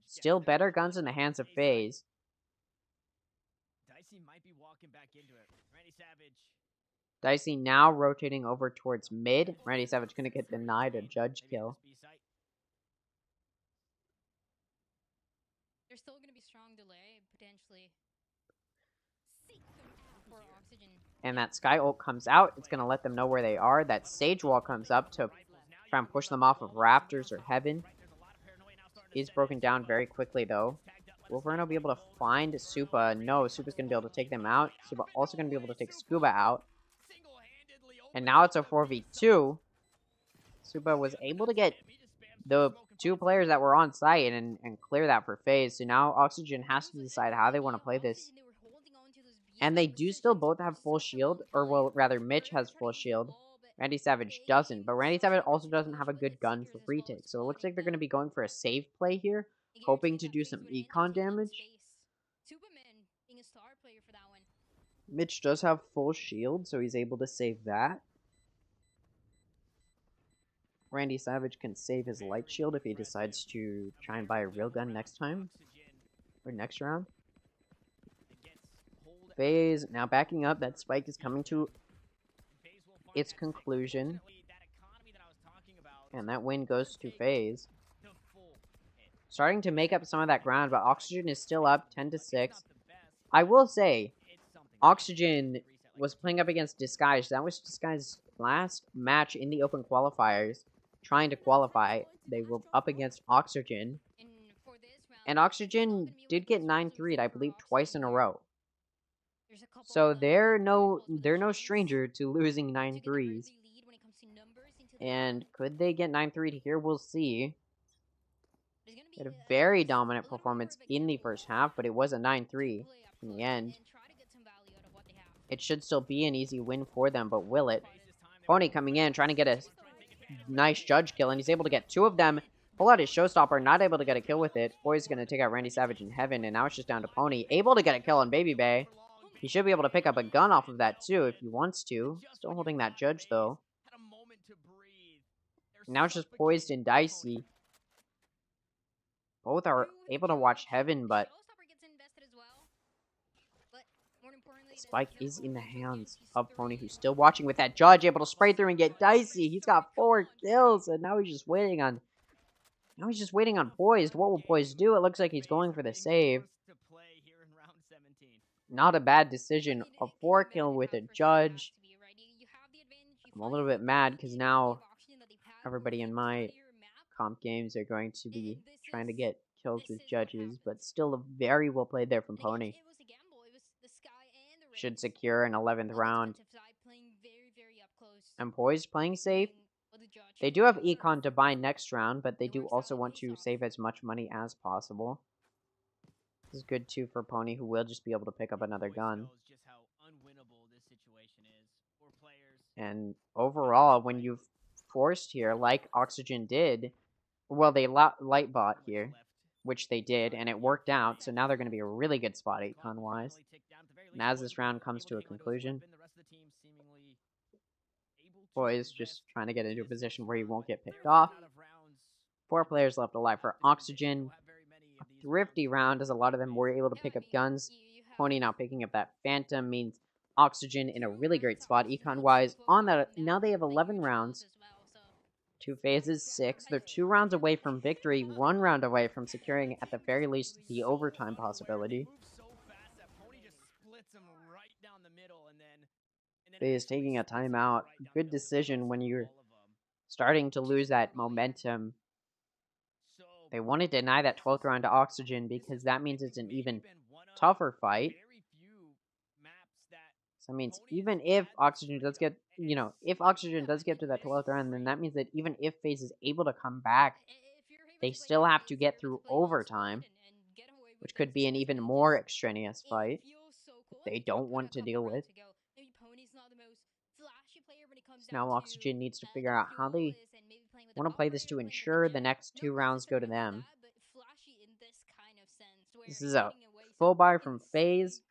Still better guns in the hands of FaZe. Dicey might be walking back into it. Randy Savage. Dicey now rotating over towards mid. Randy Savage going to get denied a judge kill. There's still going to be strong delay, potentially. For Oxygen. And that Sky ult comes out. It's going to let them know where they are. That Sage wall comes up to try and push them off of Raptors or Heaven. Is broken down very quickly, though. Will Verno be able to find Supa? No, Supa's going to be able to take them out. Supa also going to be able to take Scuba out. And now it's a 4v2. Supa was able to get the 2 players that were on site and clear that for FaZe. So now Oxygen has to decide how they want to play this. And they do still both have full shield, or well, rather, Mitch has full shield. Randy Savage doesn't, but Randy Savage also doesn't have a good gun for retake. So it looks like they're going to be going for a save play here, hoping to do some econ damage. Mitch does have full shield, so he's able to save that. Randy Savage can save his light shield if he decides to try and buy a real gun next time, or next round. FaZe now backing up. That spike is coming to its conclusion. And that win goes to FaZe. Starting to make up some of that ground, but Oxygen is still up 10-6. I will say, Oxygen was playing up against Disguise. That was Disguise's last match in the open qualifiers. Trying to qualify. They were up against Oxygen. And Oxygen did get 9-3'd, I believe, twice in a row. So they're no stranger to losing 9-3s. And could they get 9-3'd here? We'll see. They had a very dominant performance in the first half, but it was a 9-3 in the end. It should still be an easy win for them, but will it? Pony coming in, trying to get a nice judge kill, and he's able to get 2 of them. Pull out his showstopper, not able to get a kill with it. Boy's going to take out Randy Savage in Heaven, and now it's just down to Pony. Able to get a kill on Baby Bay. He should be able to pick up a gun off of that too if he wants to. Still holding that judge though. Now it's just Poised and Dicey. Both are able to watch Heaven, but the spike is in the hands of Pony, who's still watching with that judge, able to spray through and get Dicey. He's got 4 kills, and now he's just waiting on Poised. What will Poised do? It looks like he's going for the save. Not a bad decision. A 4 kill with a judge. I'm a little bit mad because now everybody in my comp games are going to be trying to get kills with judges, but still a very well played there from Pony. Should secure an 11th round. And Poised playing safe. They do have econ to buy next round, but they do also want to save as much money as possible. This is good too for Pony, who will just be able to pick up another gun. And overall, when you've forced here, like Oxygen did, well, they light bot here, which they did, and it worked out, so now they're going to be a really good spot econ-wise. And as this round comes to a conclusion, Boy's just trying to get into a position where he won't get picked off. 4 players left alive for Oxygen. A thrifty round, as a lot of them were able to pick up guns. Pony now picking up that Phantom means Oxygen in a really great spot, econ-wise. On that, now they have 11 rounds. 2 phases, 6. They're 2 rounds away from victory, 1 round away from securing, at the very least, the overtime possibility. FaZe taking a timeout. Good decision when you're starting to lose that momentum. They want to deny that 12th round to Oxygen because that means it's an even tougher fight. So that means even if Oxygen does get, if Oxygen does get to that 12th round, then that means that even if FaZe is able to come back, they still have to get through overtime, which could be an even more extraneous fight that they don't want to deal with. So now Oxygen needs to figure out how they want to play this to ensure the next 2 rounds go to them. This is a full buy from FaZe,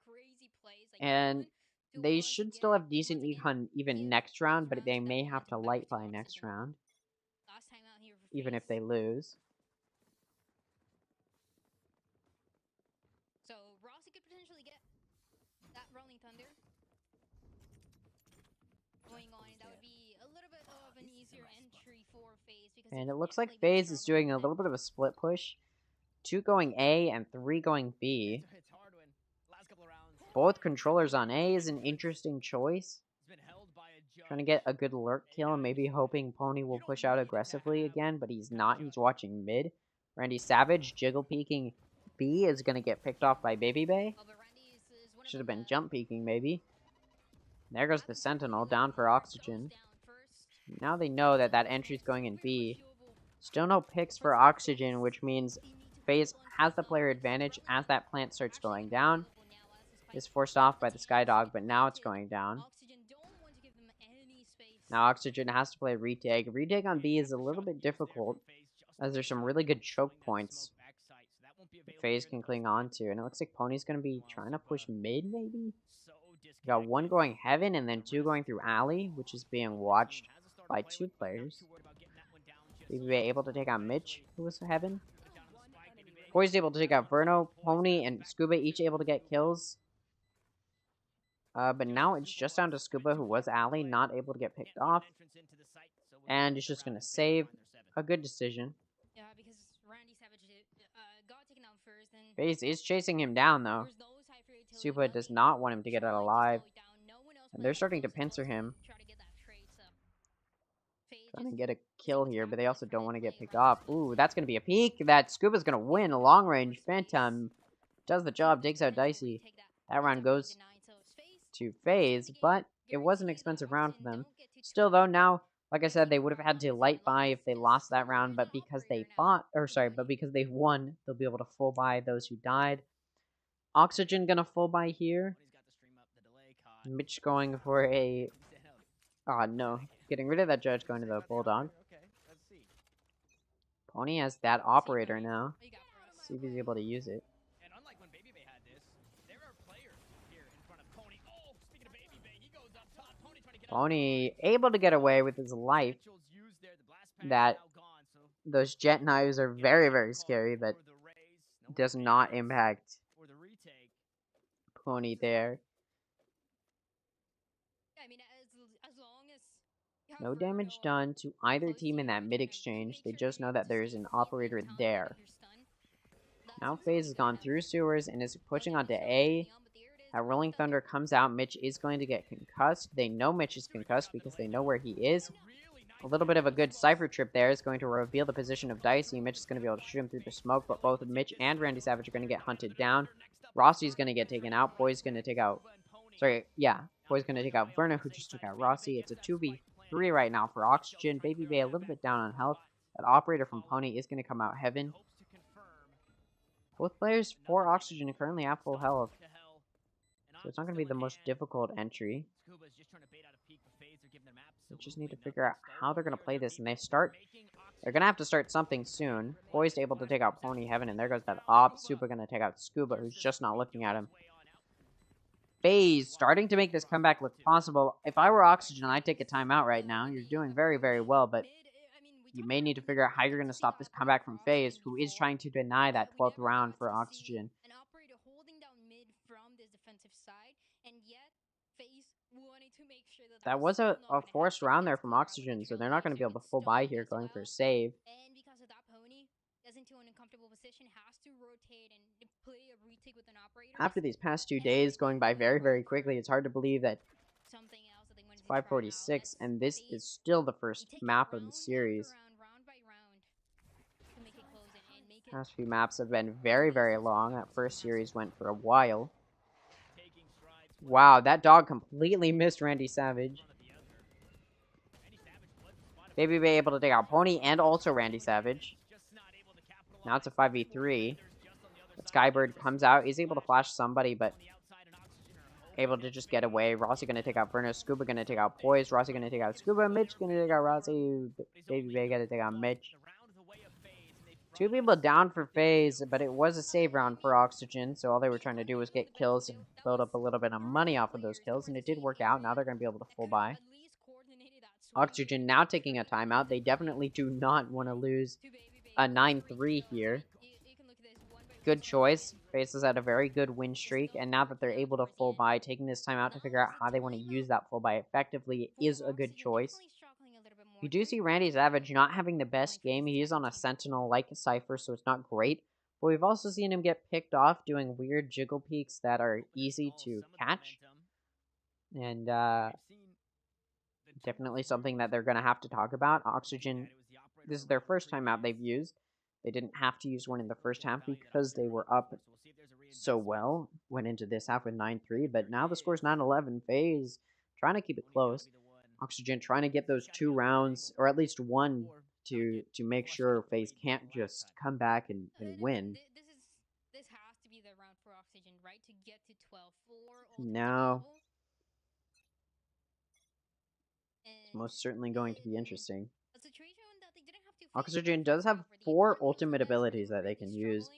and they should still have decent econ even next round, but they may have to light buy next round, even if they lose. So Rossi could potentially get that Rolling Thunder going on, and that would be a little bit of an easier entry for FaZe. And it looks like FaZe is doing a little bit of a split push. 2 going A and 3 going B. Both controllers on A is an interesting choice. Trying to get a good lurk kill and maybe hoping Pony will push out aggressively again, but he's not. He's watching mid. Randy Savage jiggle peeking B is going to get picked off by Baby Bay. Should have been jump peeking maybe. There goes the Sentinel down for Oxygen. Now they know that that entry is going in B. Still no picks for Oxygen, which means FaZe has the player advantage as that plant starts going down. Is forced off by the Skydog, but now it's going down. Now Oxygen has to play retake. Retake on B is a little bit difficult, as there's some really good choke points that FaZe can cling on to. And it looks like Pony's going to be trying to push mid, maybe? We got 1 going Heaven, and then 2 going through Alley, which is being watched by 2 players. Maybe able to take out Mitch, who was Heaven. Poised able to take out Verno, Pony, and Scuba each able to get kills. But now it's just down to Scuba, who was Alley, not able to get picked off. And he's just going to save. A good decision. Yeah, because Randy Savage got taken out first. FaZe is chasing him down, though. Scuba does not want him to get out alive. And they're starting to pincer him. Trying to get a kill here, but they also don't want to get picked off. Ooh, that's going to be a peek. That Scuba's going to win. A long range. Phantom does the job, takes out Dicey. That round goes to FaZe, but it was an expensive round for them. Still, though, now, like I said, they would have had to light buy if they lost that round, but because they because they won, they'll be able to full buy those who died. Oxygen gonna full buy here. Mitch going for a... Oh, no. Getting rid of that judge, going to the Bulldog. Pony has that operator now. See if he's able to use it. Pony able to get away with his life. That those jet knives are very, very scary, but does not impact Pony there. No damage done to either team in that mid exchange. They just know that there is an operator there. Now FaZe has gone through sewers and is pushing onto A. Rolling Thunder comes out. Mitch is going to get concussed. They know Mitch is concussed because they know where he is. A little bit of a good cipher trip there is going to reveal the position of Dicey. Mitch is going to be able to shoot him through the smoke, but both Mitch and Randy Savage are going to get hunted down. Rossi's going to get taken out. Boy's going to take out... Boy's going to take out Verna, who just took out Rossi. It's a 2v3 right now for Oxygen. Baby Bay a little bit down on health. That operator from Pony is going to come out Heaven. Both players for Oxygen are currently at full health. So it's not going to be the most difficult entry. They just need to figure out how they're going to play this. And they're going to have to start something soon. Poised able to take out Pony Heaven. And there goes that op. Super going to take out Scuba, who's just not looking at him. FaZe starting to make this comeback look possible. If I were Oxygen, I'd take a timeout right now. You're doing very, very well, but you may need to figure out how you're going to stop this comeback from FaZe, who is trying to deny that 12th round for Oxygen. An operator holding down mid from this defensive side, and yet FaZe wanting to make sure That was a forced round there from Oxygen, so they're not going to be able to full buy here going for a save. And because of that, Pony gets into an uncomfortable position, has to rotate and play a retake with an operator. After these past 2 days going by very, very quickly, it's hard to believe that it's 5:46, and this is still the first map of the series. Past few maps have been very, very long. That first series went for a while. Wow, that dog completely missed Randy Savage. Baby Bay able to take out Pony and also Randy Savage. Now it's a 5v3. Skybird comes out. He's able to flash somebody, but able to just get away. Rossi going to take out Furnace. Scuba going to take out Poise. Rossi going to take out Scuba. Mitch going to take out Rossi. Baby Bay going to take out Mitch. 2 people down for FaZe, but it was a save round for Oxygen, so all they were trying to do was get kills and build up a little bit of money off of those kills, and it did work out. Now they're going to be able to full buy. Oxygen now taking a timeout. They definitely do not want to lose a 9-3 here. Good choice. FaZe has had a very good win streak, and now that they're able to full buy, taking this time out to figure out how they want to use that full buy effectively is a good choice. You do see Randy Savage not having the best game. He is on a Sentinel like a Cypher, so it's not great. But we've also seen him get picked off doing weird jiggle peeks that are easy to catch. And definitely something that they're going to have to talk about. Oxygen, this is their first time out they've used. They didn't have to use one in the first half because they were up so well. Went into this half with 9-3, but now the score's 9-11. FaZe trying to keep it close. Oxygen trying to get those 2 rounds, or at least 1, to make sure FaZe can't just come back and win. This has to be the round for Oxygen, right? To get to 12-4. No. It's most certainly going to be interesting. Oxygen does have 4 ultimate abilities that they can use.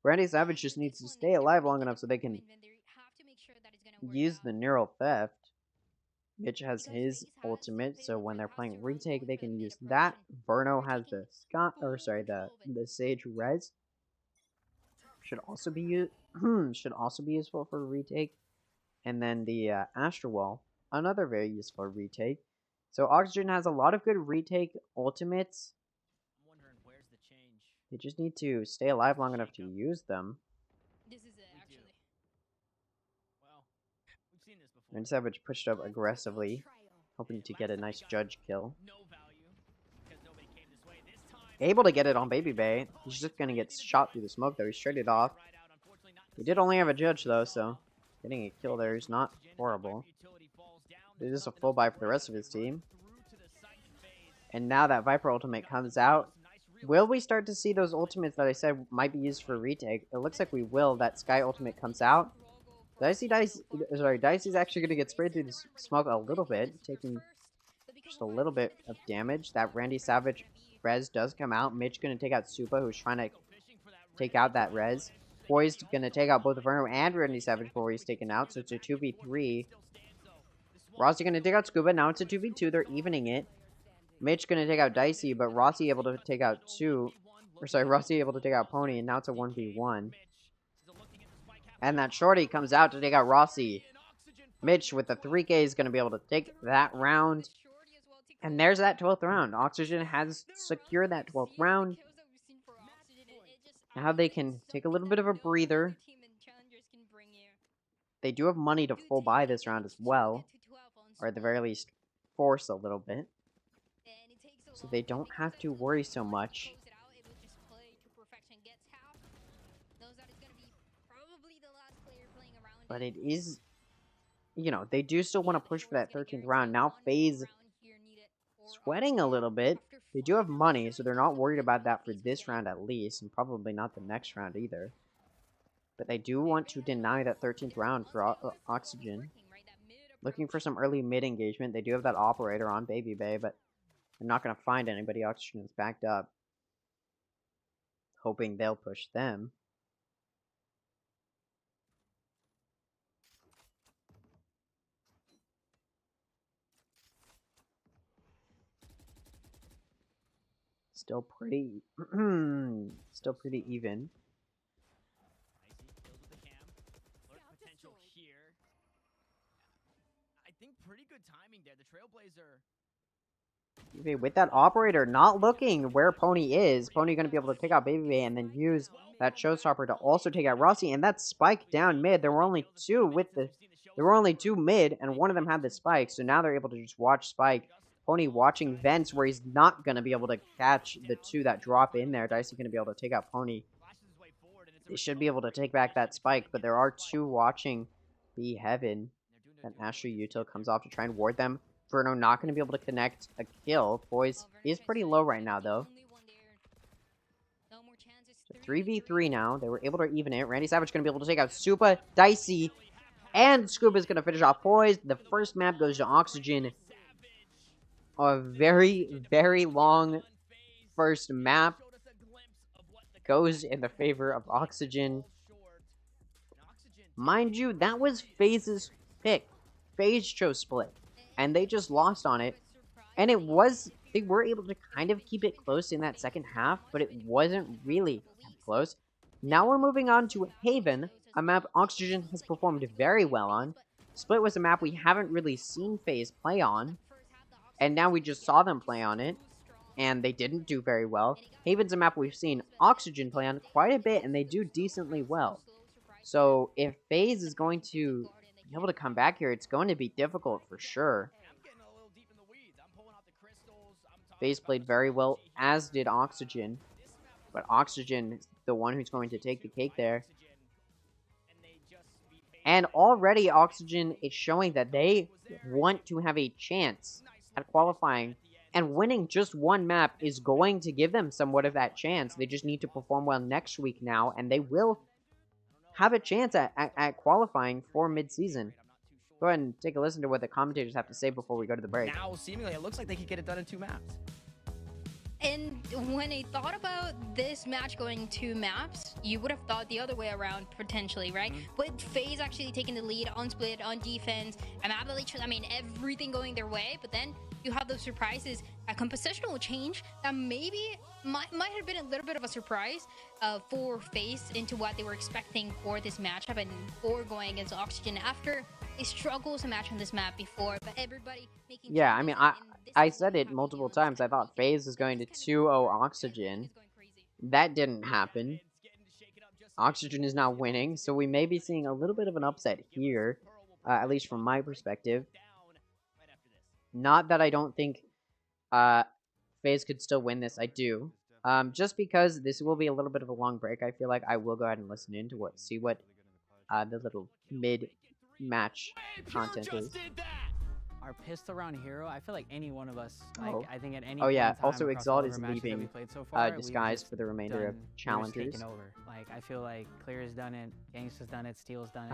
Randy Savage just needs to stay alive long enough so they can use the Neural Theft. Mitch has his ultimate, so when they're playing retake, they can use that. Verno has the the Sage Res. Should also be useful for retake. And then the Astro Wall, another very useful retake. So Oxygen has a lot of good retake ultimates. They just need to stay alive long enough to use them. This is it, actually. Well, we've seen this before. And Savage pushed up aggressively, hoping to get a nice judge kill. Able to get it on Baby Bay. He's just going to get shot through the smoke, though. He traded off. He did only have a judge, though, so getting a kill there is not horrible. This is a full buy for the rest of his team. And now that Viper ultimate comes out, will we start to see those ultimates that I said might be used for retake? It looks like we will. That Sky ultimate comes out. Dicey's actually going to get sprayed through the smoke a little bit, taking just a little bit of damage. That Randy Savage res does come out. Mitch going to take out Supa, who's trying to take out that res. Poised going to take out both Verno and Randy Savage before he's taken out, so it's a 2v3. Rossi going to take out Scuba. Now it's a 2v2. They're evening it. Mitch going to take out Dicey, but Rossi able to take out Rossi able to take out Pony, and now it's a 1v1. And that Shorty comes out to take out Rossi. Mitch with the 3K is going to be able to take that round. And there's that 12th round. Oxygen has secured that 12th round. Now they can take a little bit of a breather. They do have money to full buy this round as well. Or at the very least, force a little bit. So they don't have to worry so much. But it is, you know, they do still want to push for that 13th round. Now FaZe sweating a little bit. They do have money, so they're not worried about that for this round at least, and probably not the next round either. But they do want to deny that 13th round for Oxygen. Looking for some early mid engagement. They do have that operator on Baby Bay, but they're not going to find anybody. Oxygen is backed up. Hoping they'll push them. Still pretty, still pretty even. Kills with the cam. Lurk potential here. I think pretty good timing there. The Trailblazer. With that operator not looking where Pony is, Pony going to be able to take out Baby and then use that Showstopper to also take out Rossi, and that spike down mid. There were only two mid, and one of them had the spike, so now they're able to just watch Spike. Pony watching vents where he's not going to be able to catch the two that drop in there. Dicey going to be able to take out Pony. They should be able to take back that spike, but there are two watching the Heaven. And Ashley Util comes off to try and ward them. Bruno not going to be able to connect a kill. Boys is pretty low right now, though. 3v3 now. They were able to even it. Randy Savage going to be able to take out Supa, Dicey, and Scuba's going to finish off Poised. The first map goes to Oxygen. A very, very long first map goes in the favor of Oxygen. Mind you, that was FaZe's pick. FaZe chose Split, and they just lost on it. And they were able to kind of keep it close in that second half, but it wasn't really close. Now we're moving on to Haven, a map Oxygen has performed very well on. Split was a map we haven't really seen FaZe play on, and now we just saw them play on it, and they didn't do very well. Haven's a map we've seen Oxygen play on quite a bit, and they do decently well. So if FaZe is going to be able to come back here, it's going to be difficult for sure. FaZe played very well, as did Oxygen. But Oxygen is the one who's going to take the cake there. And already Oxygen is showing that they want to have a chance at qualifying. And winning just one map is going to give them somewhat of that chance. They just need to perform well next week now, and they will have a chance at qualifying for mid-season. Go ahead and take a listen to what the commentators have to say before we go to the break. Now, seemingly, it looks like they could get it done in 2 maps. And when I thought about this match going 2 maps, you would have thought the other way around, potentially, right? But FaZe actually taking the lead on Split, on defense, and everything going their way, but then you have those surprises, a compositional change that maybe might have been a little bit of a surprise for FaZe into what they were expecting for this matchup and for going against Oxygen after they struggled to match on this map before, but everybody making... Yeah, I mean, I said it multiple times. I thought FaZe was going to 2-0 Oxygen. That didn't happen. Oxygen is now winning, so we may be seeing a little bit of an upset here, at least from my perspective. Not that I don't think FaZe could still win this. I do. Just because this will be a little bit of a long break, I feel like I will go ahead and listen in to see what the little mid-match content is. Our pistol round hero, I feel like any one of us, I think at any Oh yeah, point in time also across Exalt all is of our matches that we leaving played so far, we've disguised just for the remainder of we've just challengers. taken over. Like, I feel like Clear's done it, Gangsta's done it, Steel's done it.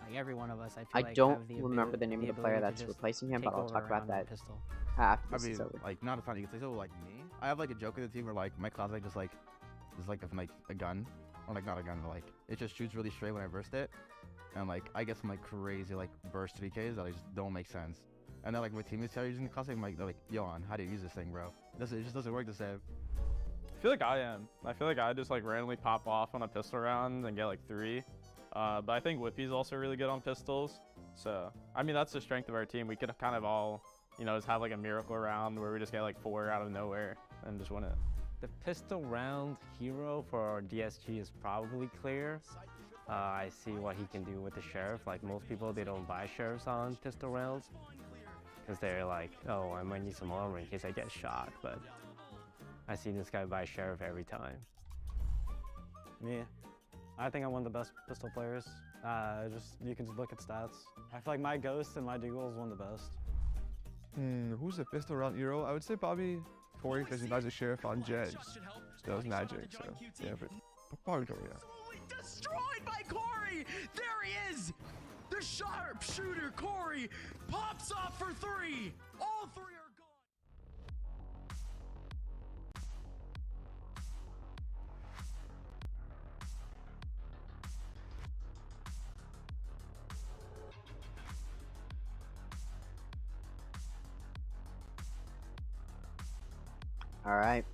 Like every one of us, I feel I like don't have the remember the name of the player ability to that's just replacing him, take but I'll talk over about around that pistol. after I this is mean, over. like, not a ton. You could say so, like me. I have like a joke in the team where like my class just like is like a gun, or like not a gun, but like it just shoots really straight when I burst it, and like I get some like crazy like burst 3Ks that like, just don't make sense. And then like my teammates start using the class, I'm like, they're like, yo, on how do you use this thing, bro? It just doesn't work the same. I feel like I am. I feel like I just like randomly pop off on a pistol round and get like 3. But I think Whippy's also really good on pistols. So, I mean, that's the strength of our team. We could kind of all, just have like a miracle round where we just get like 4 out of nowhere and just win it. The pistol round hero for our DSG is probably Clear. I see what he can do with the Sheriff. Like most people, they don't buy Sheriffs on pistol rounds because they're like, oh, I might need some armor in case I get shot. But I see this guy buy Sheriff every time. Me, I think I'm one of the best pistol players. You can just look at stats. I feel like my Ghost and my Deagle is one of the best. Who's the pistol round hero? I would say probably Corey, because he buys a Sheriff on Jet. Does magic, so yeah, but probably Corey, yeah. Destroyed by Corey! There he is! The sharpshooter Corey pops off for 3! All 3 are gone! Alright.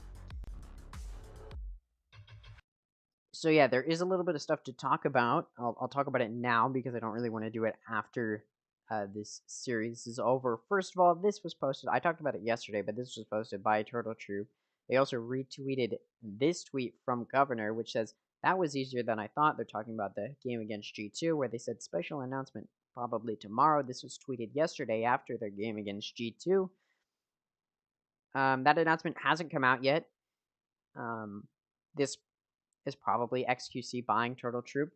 So yeah, there is a little bit of stuff to talk about. I'll talk about it now because I don't really want to do it after this series is over. First of all, this was posted. I talked about it yesterday, but this was posted by Turtle Troop. They also retweeted this tweet from Governor, which says, "That was easier than I thought." They're talking about the game against G2, where they said special announcement probably tomorrow. This was tweeted yesterday after their game against G2. That announcement hasn't come out yet. This is probably XQC buying Turtle Troop,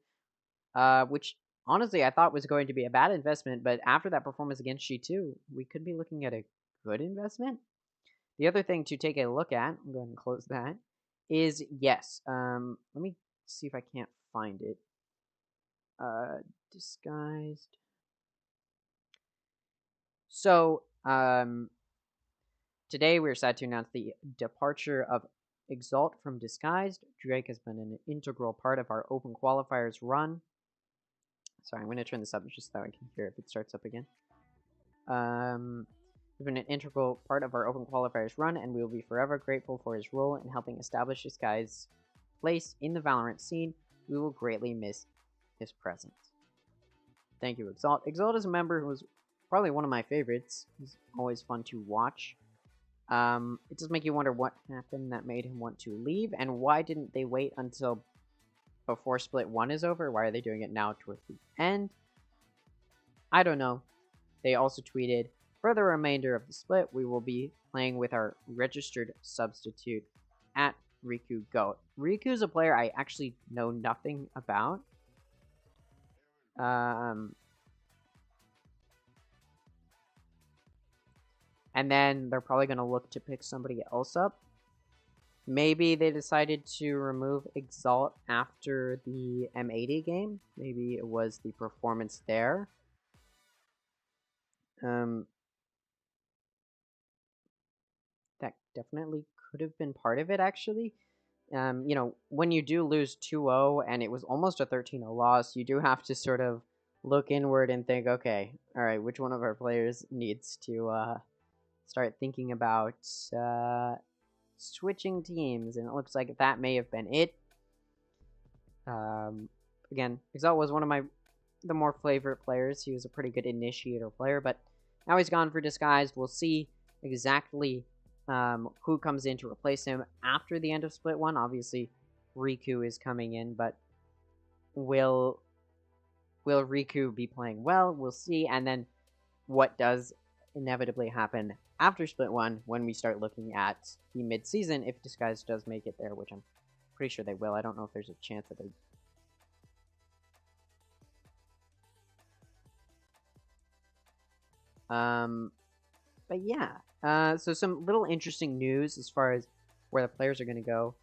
which honestly I thought was going to be a bad investment, but after that performance against G2, we could be looking at a good investment. The other thing to take a look at, I'm going to close that, is yes. Let me see if I can't find it. Disguised. So, today we're sad to announce the departure of Exalt from Disguised. Drake has been an integral part of our Open Qualifiers run. Sorry, I'm going to turn this up just so I can hear if it starts up again. He's been an integral part of our Open Qualifiers run, and we will be forever grateful for his role in helping establish Disguised's place in the Valorant scene. We will greatly miss his presence. Thank you, Exalt. Exalt is a member who was probably one of my favorites. He's always fun to watch. It does make you wonder what happened that made him want to leave, and why didn't they wait until before Split 1 is over? Why are they doing it now towards the end? I don't know. They also tweeted, "For the remainder of the split, we will be playing with our registered substitute at Riku Goat." Riku's a player I actually know nothing about. And then they're probably going to look to pick somebody else up. Maybe they decided to remove Exalt after the M80 game. Maybe it was the performance there. That definitely could have been part of it, actually. You know, when you do lose 2-0 and it was almost a 13-0 loss, you do have to sort of look inward and think, okay, all right, which one of our players needs to start thinking about switching teams? And it looks like that may have been it. Again, Exalt was one of the more favorite players. He was a pretty good initiator player, but now he's gone for Disguised. We'll see exactly who comes in to replace him after the end of Split 1. Obviously, Riku is coming in, but will Riku be playing well? We'll see. And then what does inevitably happen after Split 1 when we start looking at the mid-season, if Disguise does make it there, which I'm pretty sure they will. I don't know if there's a chance that they... But yeah, so some little interesting news as far as where the players are going to go.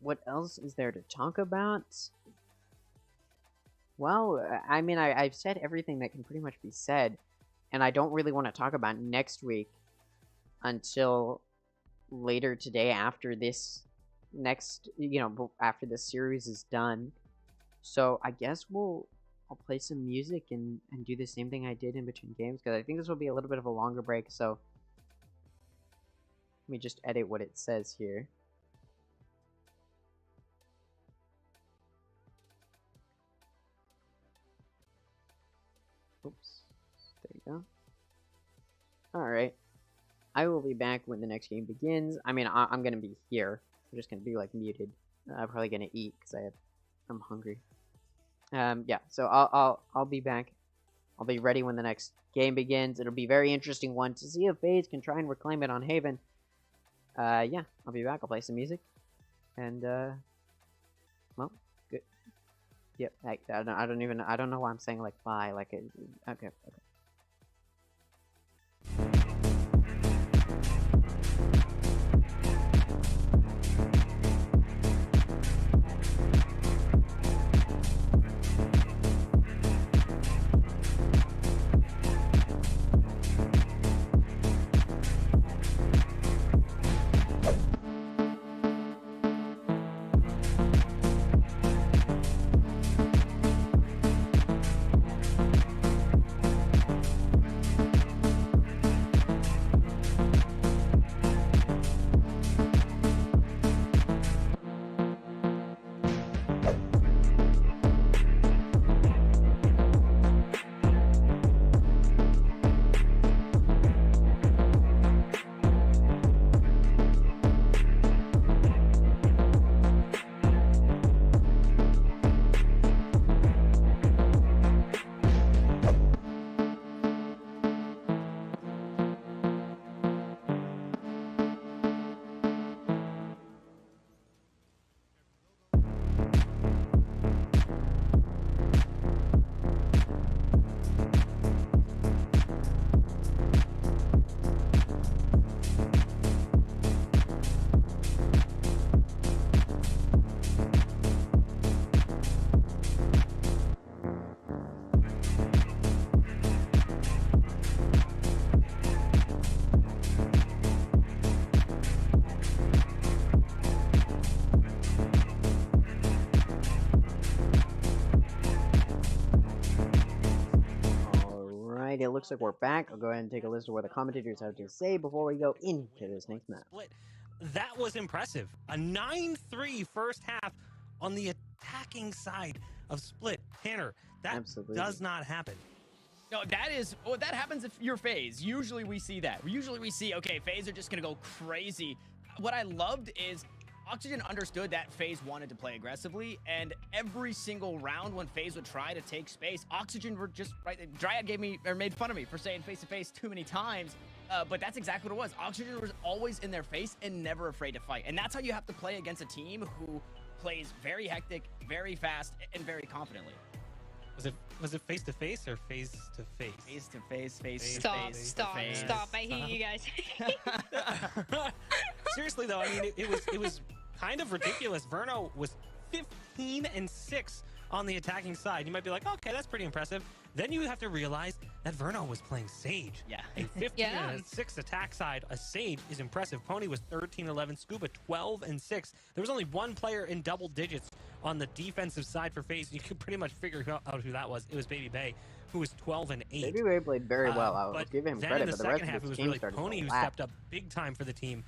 What else is there to talk about? Well, I mean, I've said everything that can pretty much be said, and I don't really want to talk about next week until later today after this next, after this series is done. So I guess I'll play some music and do the same thing I did in between games, because I think this will be a little bit of a longer break, so let me just edit what it says here. Oops. There you go. Alright. I will be back when the next game begins. I mean, I'm going to be here. I'm just going to be, muted. I'm probably going to eat, because I'm hungry. Yeah, so I'll be back. I'll be ready when the next game begins. It'll be a very interesting one to see if FaZe can try and reclaim it on Haven. Yeah, I'll be back. I'll play some music. And, well, good. Yep, I don't know why I'm saying, bye, okay. Alright, it looks like we're back. I'll go ahead and take a list of what the commentators have to say before we go into this next map. That was impressive. A 9-3 first half on the attacking side of Split. Tanner, that does not happen. No, that happens if you're FaZe. Usually we see that. Usually we see, okay, FaZe are just going to go crazy. What I loved is Oxygen understood that FaZe wanted to play aggressively, and every single round when FaZe would try to take space, Oxygen were just right. Dryad made fun of me for saying face to face too many times, but that's exactly what it was. Oxygen was always in their face and never afraid to fight, and that's how you have to play against a team who plays very hectic, very fast, and very confidently. Was it face to face or phase to face? Face to face, face to Stop, face. stop. I hate you guys. Seriously though, I mean, it was kind of ridiculous. Verno was 15-6 on the attacking side. You might be like, okay, that's pretty impressive. Then you have to realize that Verno was playing Sage. Yeah. A 15-6 attack side, a Sage is impressive. Pony was 13-11, Scuba 12-6. There was only one player in double digits on the defensive side for FaZe. You could pretty much figure out who that was. It was Baby Bay, who was 12-8. Baby Bay played very well. I'll give him then credit, in the but the rest second half, of it his was team really started Pony to who lap. stepped up big time for the team,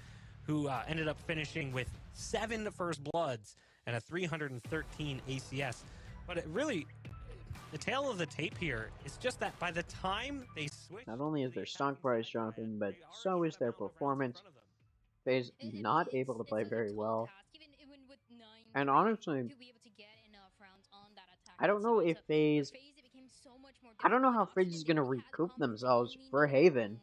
who ended up finishing with 7 first bloods and a 313 ACS. But it really, the tale of the tape here is just that by the time they switch, not only is their stock price dropping, but so is their performance. FaZe not able to play very well. And honestly, I don't know if FaZe, I don't know how FaZe is going to recoup themselves for Haven.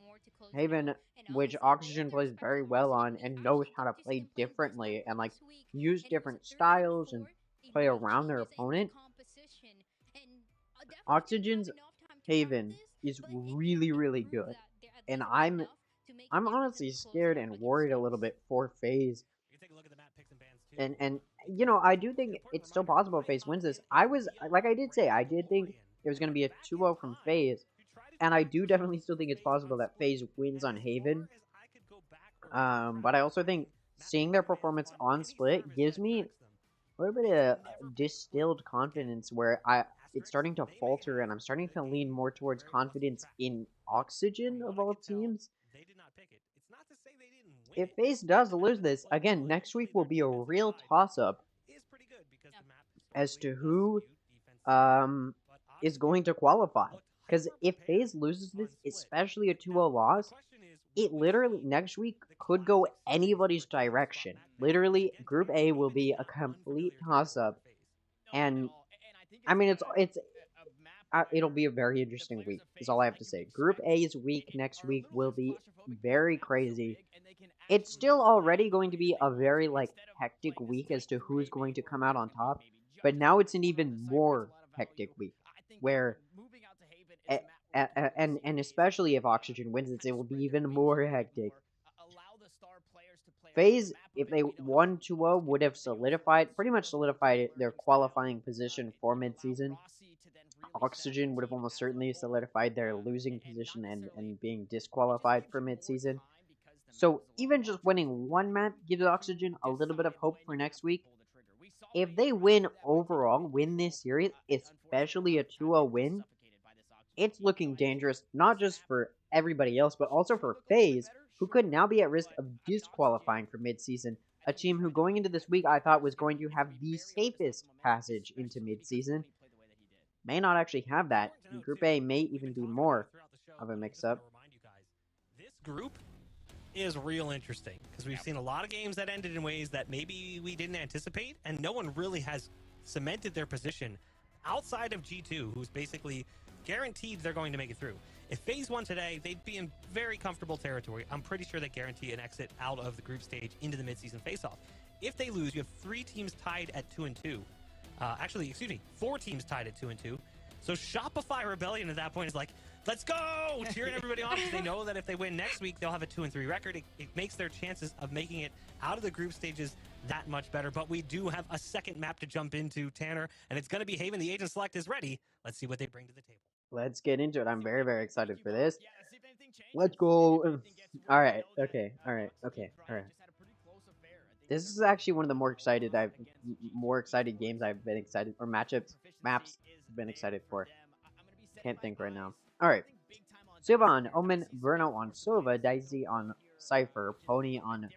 Haven, which Oxygen plays very well on and knows how to play differently and like use different styles and play around their opponent. Oxygen's Haven is really, really good, and I'm honestly scared and worried a little bit for FaZe. And you know, I do think it's still possible FaZe wins this. I did think it was going to be a 2-0 from FaZe, and I do definitely still think it's possible that FaZe wins on Haven. But I also think seeing their performance on Split gives me a little bit of distilled confidence where it's starting to falter, and I'm starting to lean more towards confidence in Oxygen of all teams. If FaZe does lose this, again, next week will be a real toss-up as to who is going to qualify. Because if FaZe loses this, especially a 2-0 loss, it literally, next week, could go anybody's direction. Literally, Group A will be a complete toss-up. And, I mean, it'll be a very interesting week, is all I have to say. Group A's week next week will be very crazy. It's still already going to be a very, like, hectic week as to who's going to come out on top. But now it's an even more hectic week, where, and especially if Oxygen wins it will be even more hectic. FaZe, if they won 2-0, would have pretty much solidified their qualifying position for mid-season. Oxygen would have almost certainly solidified their losing position and being disqualified for mid-season. So even just winning one map gives Oxygen a little bit of hope for next week. If they win this series, especially a 2-0 win, it's looking dangerous, not just for everybody else, but also for FaZe, who could now be at risk of disqualifying for mid-season. A team who going into this week I thought was going to have the safest passage into mid-season may not actually have that. Group A may even be more of a mix-up. This group is real interesting because we've seen a lot of games that ended in ways that maybe we didn't anticipate, and no one really has cemented their position outside of G2, who's basically guaranteed they're going to make it through. If FaZe won today, they'd be in very comfortable territory. I'm pretty sure they guarantee an exit out of the group stage into the midseason face-off. If they lose, you have 3 teams tied at 2-2. Actually, excuse me, 4 teams tied at 2-2. So Shopify Rebellion at that point is like, let's go! Cheering everybody on because they know that if they win next week, they'll have a 2-3 record. It makes their chances of making it out of the group stages that much better. But we do have a second map to jump into, Tanner, and it's going to be Haven. The agent select is ready. Let's see what they bring to the table. Let's get into it. I'm very, very excited for this. Let's go. Alright, okay. This is actually one of the more excited games I've been excited, or maps I've been excited for. Can't think right now. Alright. Suba on Omen, Verno on Sova, Dicey on Cypher, Pony on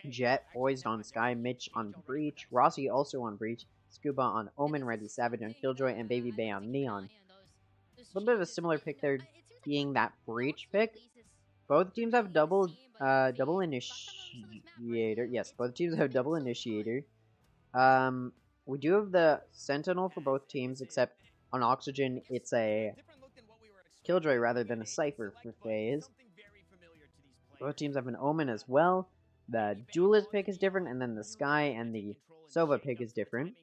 Jet, Poised on Sky, Mitch on Breach, Rossi also on Breach, Scuba on Omen, Ready Savage on Killjoy, and Baby Bay on Neon. A little bit of a similar pick there being that Breach pick. Both teams have double initiator. Yes, both teams have double initiator. We do have the Sentinel for both teams, except on Oxygen it's a Killjoy rather than a Cypher for FaZe. Both teams have an Omen as well. The Duelist pick is different, and then the Sky and the Sova pick is different.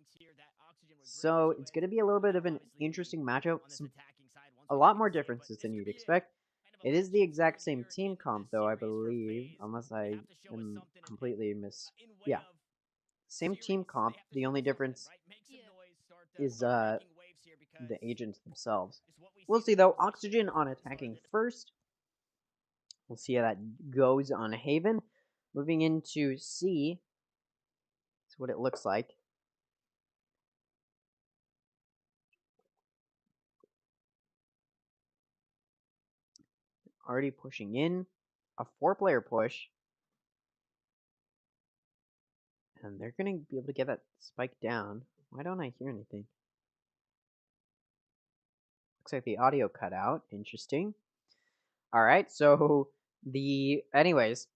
So it's going to be a little bit of an interesting matchup. A lot more differences than you'd expect. It is the exact same team comp, though, I believe, unless I am completely Yeah. Same team comp. The only difference is the agents themselves. We'll see, though. Oxygen on attacking first. We'll see how that goes on Haven. Moving into C. That's what it looks like. Already pushing in. A 4-player push. And they're going to be able to get that spike down. Why don't I hear anything? Looks like the audio cut out. Interesting. Alright, so anyways,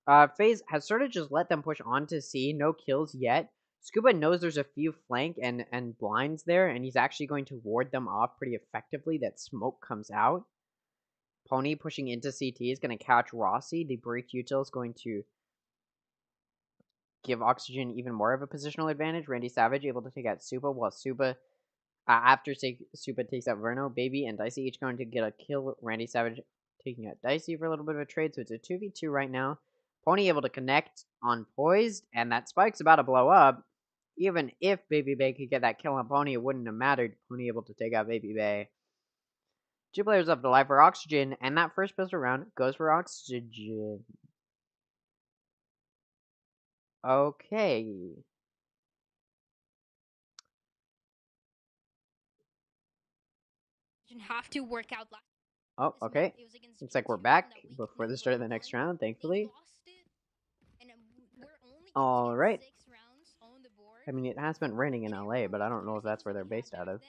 FaZe has sort of just let them push on to C. No kills yet. Scuba knows there's a few flank and blinds there, and he's actually going to ward them off pretty effectively. That smoke comes out. Pony pushing into CT is going to catch Rossi. The breach util is going to give Oxygen even more of a positional advantage. Randy Savage able to take out Suba, while Suba, after Suba takes out Verno, Baby, and Dicey each going to get a kill. Randy Savage taking out Dicey for a little bit of a trade, so it's a 2v2 right now. Pony able to connect on Poised, and that spike's about to blow up. Even if Baby Bay could get that kill on Pony, it wouldn't have mattered. Pony able to take out Baby Bay. 2 players left alive for Oxygen, and that first pistol round goes for Oxygen. Okay. Have to work out. Oh, okay. Looks like we're back before the start of the next round, thankfully. Alright. I mean, it has been raining in LA, but I don't know if that's where they're based out of.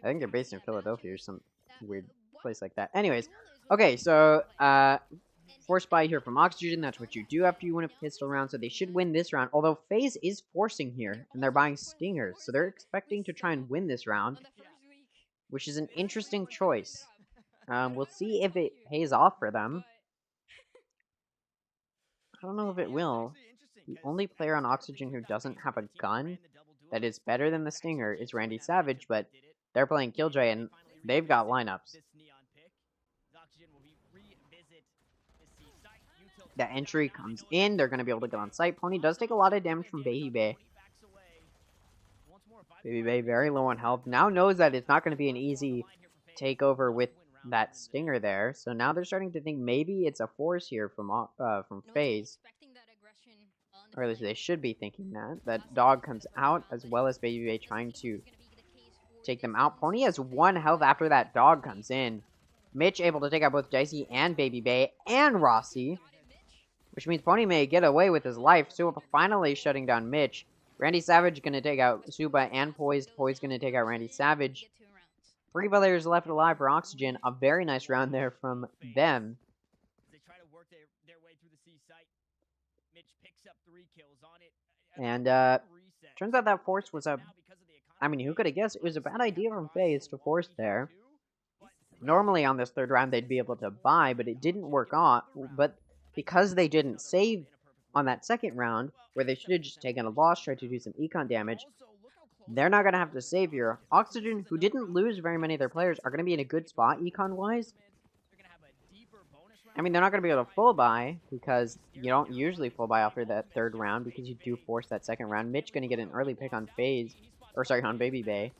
I think they're based in Philadelphia or some weird place like that. Anyways, okay, so, force buy here from Oxygen. That's what you do after you win a pistol round, so they should win this round. Although FaZe is forcing here, and they're buying Stingers, so they're expecting to try and win this round, which is an interesting choice. We'll see if it pays off for them. I don't know if it will. The only player on Oxygen who doesn't have a gun that is better than the Stinger is Randy Savage, but they're playing Killjoy, and they've got lineups. The entry comes in. They're going to be able to get on site. Pony does take a lot of damage from Baby Bay. Baby Bay very low on health. Now knows that it's not going to be an easy takeover with that Stinger there. So now they're starting to think maybe it's a force here from FaZe. Or at least they should be thinking that. That dog comes out as well as Baby Bay trying to take them out. Pony has 1 health after that dog comes in. Mitch able to take out both Dicey and Baby Bay and Rossi. Which means Pony may get away with his life. Suba finally shutting down Mitch. Randy Savage going to take out Suba and Poised. Poised going to take out Randy Savage. 3 players left alive for Oxygen. A very nice round there from them. And turns out that force was a... I mean, who could have guessed? It was a bad idea from FaZe to force there. Normally on this 3rd round they'd be able to buy, but it didn't work on. But because they didn't save on that 2nd round, where they should have just taken a loss, tried to do some econ damage, they're not going to have to save here. Oxygen, who didn't lose very many of their players, are going to be in a good spot econ-wise. I mean, they're not going to be able to full buy, because you don't usually full buy after that 3rd round, because you do force that 2nd round. Mitch going to get an early pick on FaZe, or sorry, on Baby Bay.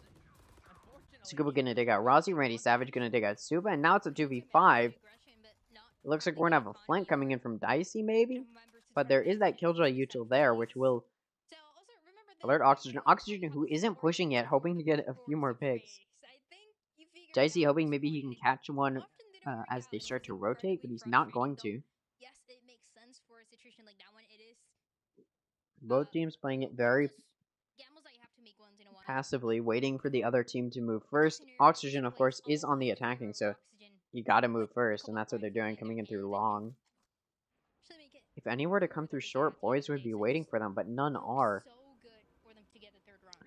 Scuba going to dig out Rossi, Randy Savage going to dig out Suba, and now it's a 2v5. It looks like we're going to have a flank coming in from Dicey, maybe? But there is that Killjoy util there, which will alert Oxygen. Oxygen, who isn't pushing yet, hoping to get a few more picks. Dicey hoping maybe he can catch one as they start to rotate, but he's not going to. Yes, it makes sense for a situation like that one. It is Both teams playing it very gambles that you have to make once in a while. passively, waiting for the other team to move first. Oxygen, of course, is on the attacking, so you gotta move first, and that's what they're doing, coming in through long. If any were to come through short, boys would be waiting for them, but none are.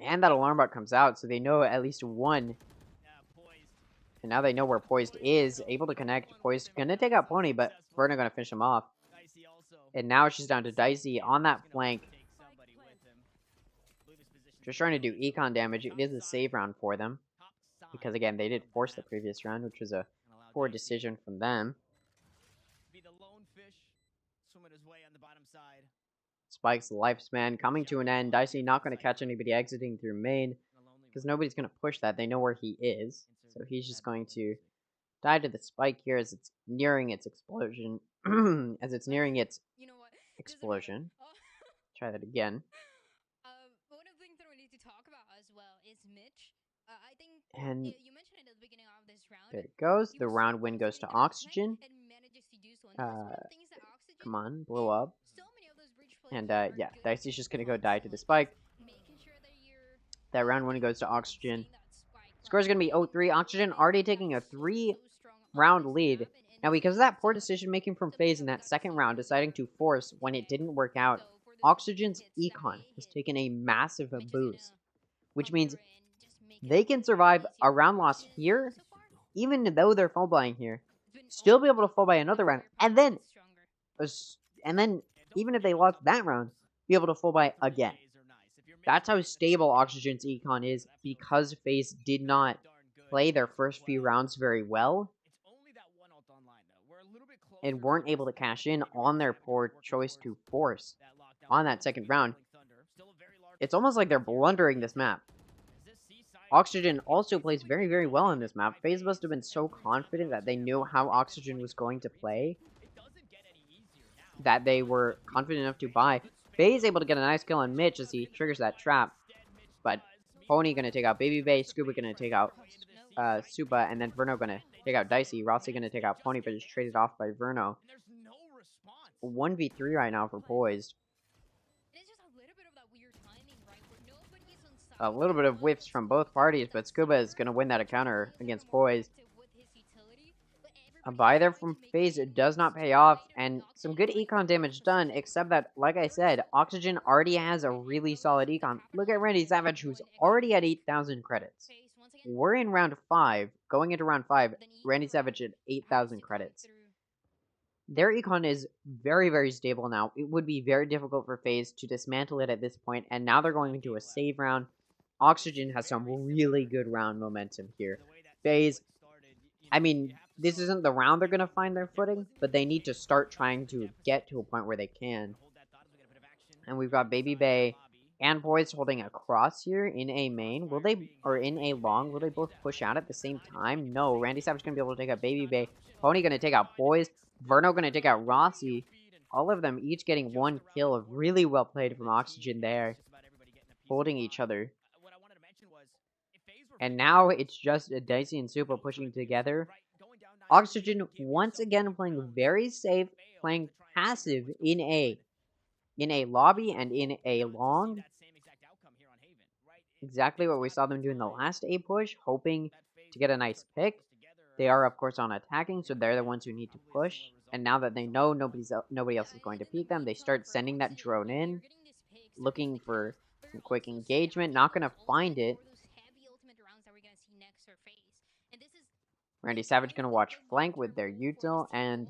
And that alarm bot comes out, so they know at least one. And now they know where Poised is, able to connect. Poised gonna take out Pony, but Verna gonna finish him off. And now she's down to Dicey on that flank. Just trying to do econ damage. It is a save round for them. Because again, they did force the previous round, which was a poor decision from them. Spike's lifespan coming to an end. Dicey not going to catch anybody exiting through main. Because nobody's going to push that. They know where he is. So he's just going to die to the Spike here as it's nearing its explosion. As it's nearing its explosion. Try that again. One of the things that we need to talk about as well is Mitch. I think And you mentioned it at the beginning of this round. there it goes. The round win goes to Oxygen. Come on, blow up. And yeah, Dicey's just gonna go die to the Spike. That round win goes to Oxygen. Score's gonna be 0-3. Oxygen already taking a 3-round lead. Now, because of that poor decision making from FaZe in that second round, deciding to force when it didn't work out, Oxygen's econ has taken a massive boost, which means they can survive a round loss here, even though they're full buying here, still be able to full buy another round, and then even if they lost that round, be able to full buy again. That's how stable Oxygen's econ is, because FaZe did not play their first few rounds very well and weren't able to cash in on their poor choice to force on that second round. It's almost like they're blundering this map. Oxygen also plays very, very well on this map. FaZe must have been so confident that they knew how Oxygen was going to play that they were confident enough to buy. FaZe able to get a nice kill on Mitch as he triggers that trap. But Pony gonna take out Baby Bay, Scuba gonna take out Supa, and then Verno gonna take out Dicey. Rossi gonna take out Pony, but just traded off by Verno. 1v3 right now for Poised. A little bit of whiffs from both parties, but Scuba is gonna win that encounter against Poised. A buy there from FaZe does not pay off, and some good econ damage done, except that, like I said, Oxygen already has a really solid econ. Look at Randy Savage, who's already at 8,000 credits. We're in round 5. Going into round 5, Randy Savage at 8,000 credits. Their econ is very, very stable now. It would be very difficult for FaZe to dismantle it at this point, and now they're going into a save round. Oxygen has some really good round momentum here. FaZe, I mean, this isn't the round they're going to find their footing, but they need to start trying to get to a point where they can. And we've got Baby Bay and Poised holding a cross here in a main. Will they, or in a long, will they both push out at the same time? No, Randy Savage going to be able to take out Baby Bay. Pony going to take out Poised. Verno going to take out Rossi. All of them each getting one kill. Really well played from Oxygen there. Holding each other. And now it's just Dicey and Supa pushing together. Oxygen once again playing very safe, playing passive in a lobby and in a long. Exactly what we saw them do in the last A push, hoping to get a nice pick. They are, of course, on attacking, so they're the ones who need to push. And now that they know nobody else is going to peek them, they start sending that drone in, looking for some quick engagement. Not going to find it. Randy Savage going to watch flank with their util, and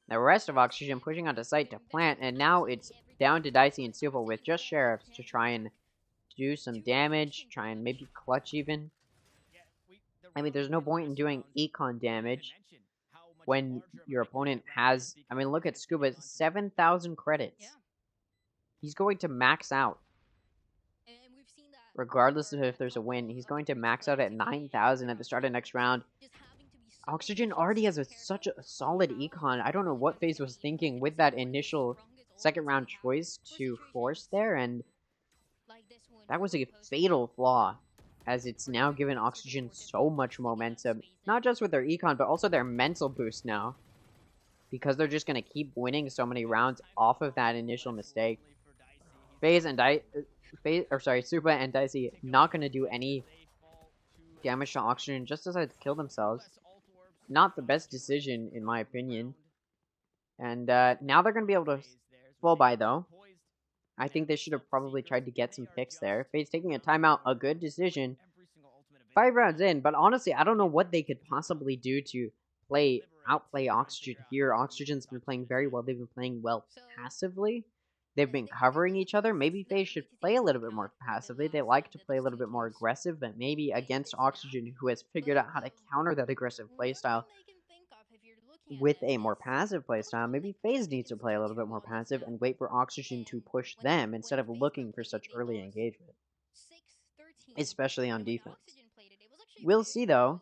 the rest of Oxygen pushing onto site to plant, and now it's down to Dicey and Supa with just Sheriffs to try and do some damage, try and maybe clutch even. I mean, there's no point in doing econ damage when your opponent has, I mean, look at Scuba, 7,000 credits. He's going to max out. Regardless of if there's a win, he's going to max out at 9,000 at the start of next round. Oxygen already has such a solid econ. I don't know what FaZe was thinking with that initial second round choice to force there, and that was a fatal flaw. as it's now given Oxygen so much momentum, not just with their econ, but also their mental boost now. Because they're just going to keep winning so many rounds off of that initial mistake. Supa and Dicey not going to do any damage to Oxygen, just decided to kill themselves. Not the best decision, in my opinion. And now they're going to be able to full buy, though. I think they should have probably tried to get some picks there. FaZe taking a timeout, a good decision. 5 rounds in, but honestly, I don't know what they could possibly do to outplay Oxygen here. Oxygen's been playing very well. They've been playing well passively. They've been covering each other. Maybe FaZe should play a little bit more passively. They like to play a little bit more aggressive, but maybe against Oxygen, who has figured out how to counter that aggressive playstyle with a more passive playstyle, maybe FaZe needs to play a little bit more passive and wait for Oxygen to push them instead of looking for such early engagement, especially on defense. We'll see, though.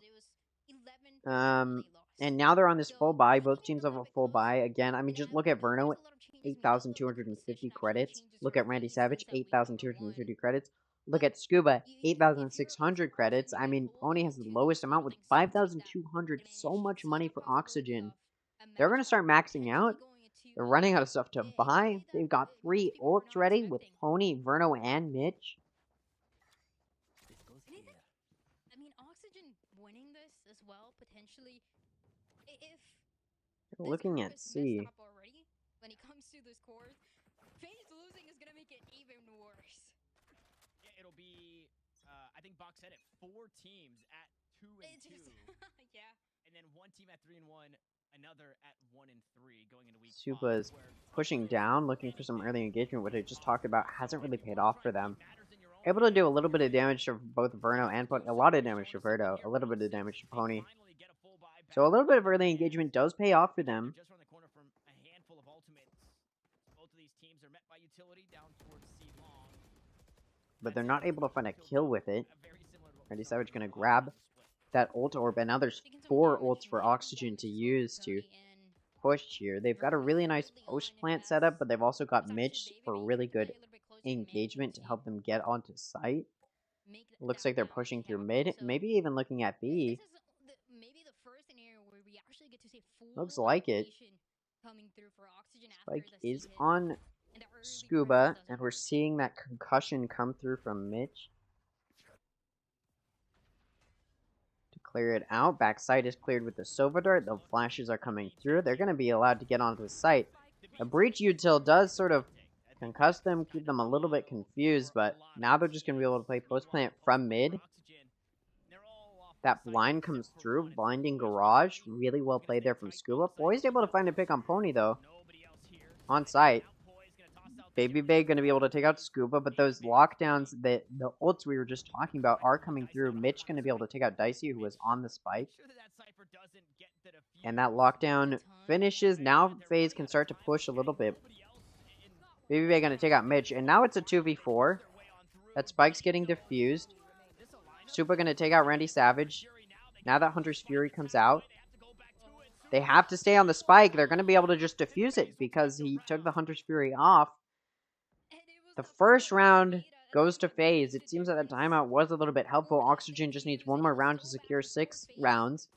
And now they're on this full buy. Both teams have a full buy. Again, I mean, just look at Verno, 8,250 credits. Look at Randy Savage, 8,250 credits. Look at Scuba, 8,600 credits. I mean, Pony has the lowest amount with 5,200. So much money for Oxygen. They're going to start maxing out. They're running out of stuff to buy. They've got 3 ults ready with Pony, Verno, and Mitch. I mean, Oxygen winning this as well, potentially, if looking at C. already, when it comes to the scores, FaZe losing is gonna make it even worse. Yeah, it'll be, I think Box said it, 4 teams at 2 and 2. Yeah. And then 1 team at 3 and 1, another at 1 and 3 going into week 5. Supa's pushing down, looking for some early engagement, which I just talked about hasn't really paid off for them. Able to do a little bit of damage to both Verno and Pony. A lot of damage to Verno, a little bit of damage to Pony. So a little bit of early engagement does pay off for them. Just around the corner from a handful of ultimates. Both of these teams are met by utility down towards C long. But they're not able to find a kill with it. Randy Savage gonna grab that ult orb, and now there's 4 ults for Oxygen to use to push here. They've got a really nice post plant setup, but they've also got Mitch for really good engagement to help them get onto site. Looks like they're pushing through mid, maybe even looking at B. Looks like it. Spike is on Scuba, and we're seeing that concussion come through from Mitch. To clear it out, backside is cleared with the Sova Dart. The flashes are coming through. They're going to be allowed to get onto the site. A breach util does sort of concuss them, keep them a little bit confused, but now they're just going to be able to play post plant from mid. That blind comes through, blinding Garage. Really well played there from Scuba. Poised able to find a pick on Pony, though. On site. Baby Bay going to be able to take out Scuba, but those lockdowns, the ults we were just talking about are coming through. Mitch going to be able to take out Dicey, who was on the spike. And that lockdown finishes. Now FaZe can start to push a little bit. Baby Bay going to take out Mitch, and now it's a 2v4. That spike's getting diffused. Super going to take out Randy Savage. Now that Hunter's Fury comes out, they have to stay on the spike. They're going to be able to just defuse it because he took the Hunter's Fury off. The first round goes to FaZe. It seems that the timeout was a little bit helpful. Oxygen just needs 1 more round to secure 6 rounds.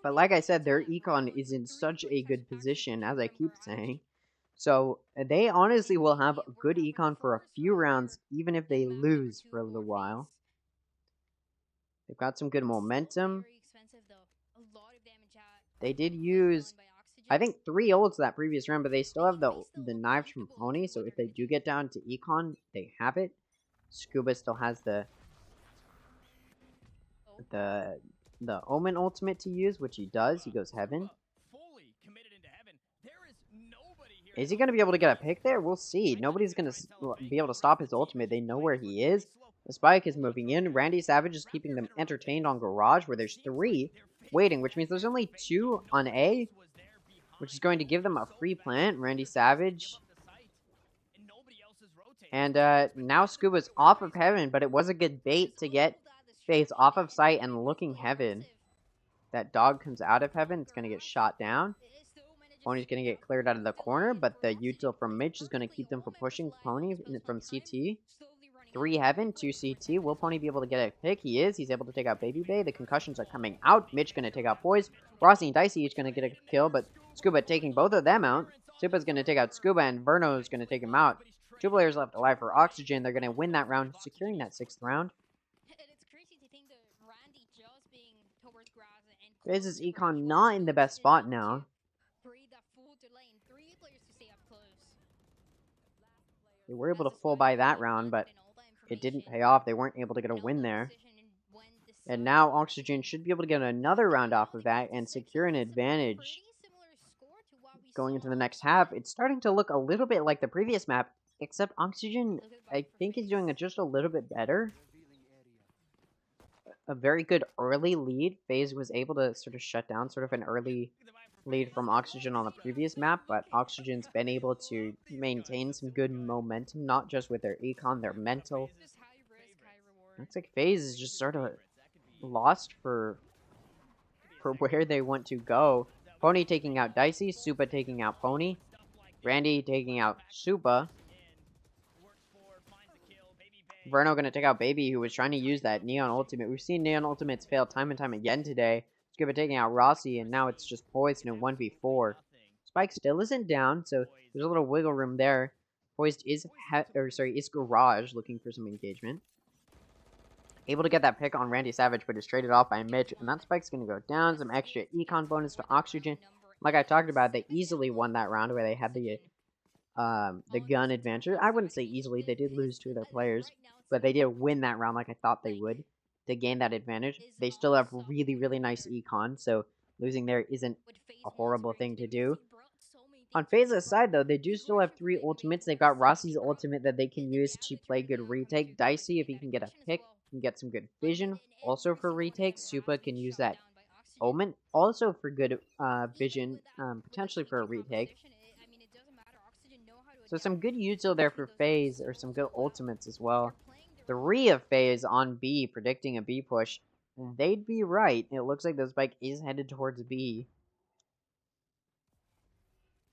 But like I said, their econ is in such a good position, as I keep saying. So they honestly will have good econ for a few rounds, even if they lose for a little while. They've got some good momentum. They did use, I think, 3 ults that previous round, but they still have the knives from Pony, so if they do get down to econ, they have it. Scuba still has the Omen ultimate to use, which he does. He goes Heaven. Is he going to be able to get a pick there? We'll see. Nobody's going to be able to stop his ultimate. They know where he is. The spike is moving in. Randy Savage is keeping them entertained on Garage, where there's 3 waiting, which means there's only 2 on A, which is going to give them a free plant. Randy Savage. And now Scuba's off of Heaven, but it was a good bait to get FaZe off of site and looking Heaven. That dog comes out of Heaven. It's going to get shot down. Pony's going to get cleared out of the corner, but the util from Mitch is going to keep them from pushing Pony from CT. 3 Heaven, 2 CT. Will Pony be able to get a pick? He is. He's able to take out Baby Bay. The concussions are coming out. Mitch going to take out Poise. Rossi and Dicey each going to get a kill, but Scuba taking both of them out. Supa's going to take out Scuba, and Verno's going to take him out. 2 players left alive for Oxygen. They're going to win that round, securing that 6th round. FaZe's Econ not in the best spot now. They were able to full buy that round, but it didn't pay off. They weren't able to get a win there. And now Oxygen should be able to get another round off of that and secure an advantage. Going into the next half, it's starting to look a little bit like the previous map, except Oxygen, I think, is doing it just a little bit better. A very good early lead. FaZe was able to sort of shut down sort of an early lead from Oxygen on the previous map, but Oxygen's been able to maintain some good momentum, not just with their econ, their mental. Looks like FaZe is just sort of lost for where they want to go. Pony taking out Dicey, Supa taking out Pony, Randy taking out Supa. Verno going to take out Baby, who was trying to use that Neon Ultimate. We've seen Neon Ultimates fail time and time again today. Scuba taking out Rossi, and now it's just Poised in 1v4. Spike still isn't down, so there's a little wiggle room there. Poised is Garage looking for some engagement. Able to get that pick on Randy Savage, but is traded off by Mitch, and that Spike's going to go down. Some extra econ bonus to Oxygen. Like I talked about, they easily won that round where they had the gun advantage. I wouldn't say easily. They did lose 2 of their players, but they did win that round like I thought they would to gain that advantage. They still have really, really nice econ, so losing there isn't a horrible thing to do. On FaZe's side, though, they do still have 3 ultimates. They've got Rossi's ultimate that they can use to play good retake. Dicey, if he can get a pick, can get some good vision. Also for retake, Supa can use that Omen. Also for good vision, potentially for a retake. So some good util there for FaZe, or some good ultimates as well. 3 of FaZe on B, predicting a B push. They'd be right. It looks like the spike is headed towards B.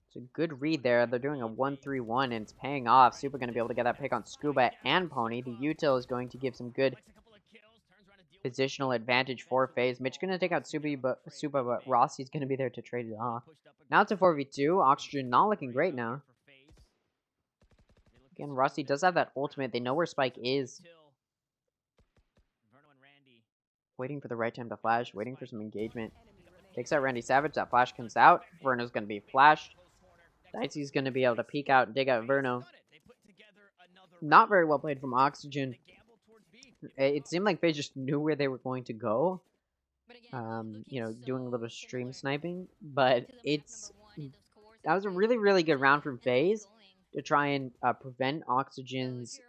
It's a good read there. They're doing a 1-3-1, and it's paying off. Supa going to be able to get that pick on Scuba and Pony. The util is going to give some good positional advantage for FaZe. Mitch going to take out Supa, but Rossi's going to be there to trade it off. Now it's a 4v2. Oxygen not looking great now. Again, Rossi does have that ultimate. They know where Spike is. Waiting for the right time to flash. Waiting for some engagement. Takes out Randy Savage. That flash comes out. Verno's going to be flashed. Dicey's going to be able to peek out and dig out Verno. Not very well played from Oxygen. It seemed like they just knew where they were going to go. You know, doing a little stream sniping. But that was a really, really good round from FaZe to try and prevent Oxygen's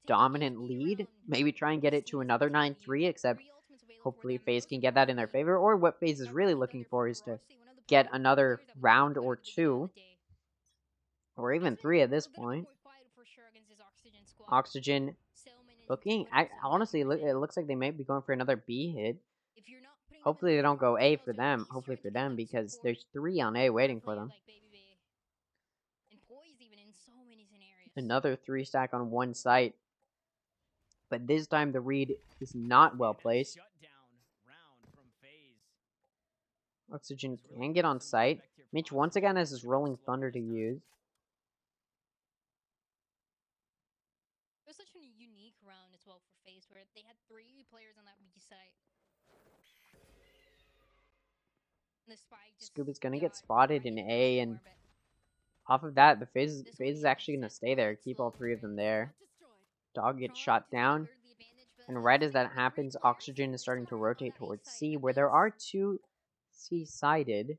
dominant lead. Maybe try and get it to another 9-3, except hopefully FaZe can get that in their favor. Or what FaZe is really looking for is to get another round or 2. Or even 3 at this point. Oxygen looking, honestly, it looks like they may be going for another B hit. Hopefully they don't go A for them. Hopefully for them, because there's 3 on A waiting for them. Another 3 stack on one site. But this time the read is not well placed. Oxygen can get on site. Mitch once again has his Rolling Thunder to use. It was such a unique round as well for FaZe, where they had 3 players on that B site. Scuba's gonna get spotted in A, and off of that, the FaZe is actually gonna stay there. Keep all 3 of them there. Dog gets shot down, and right as that happens, Oxygen is starting to rotate towards C, where there are 2 C-sided.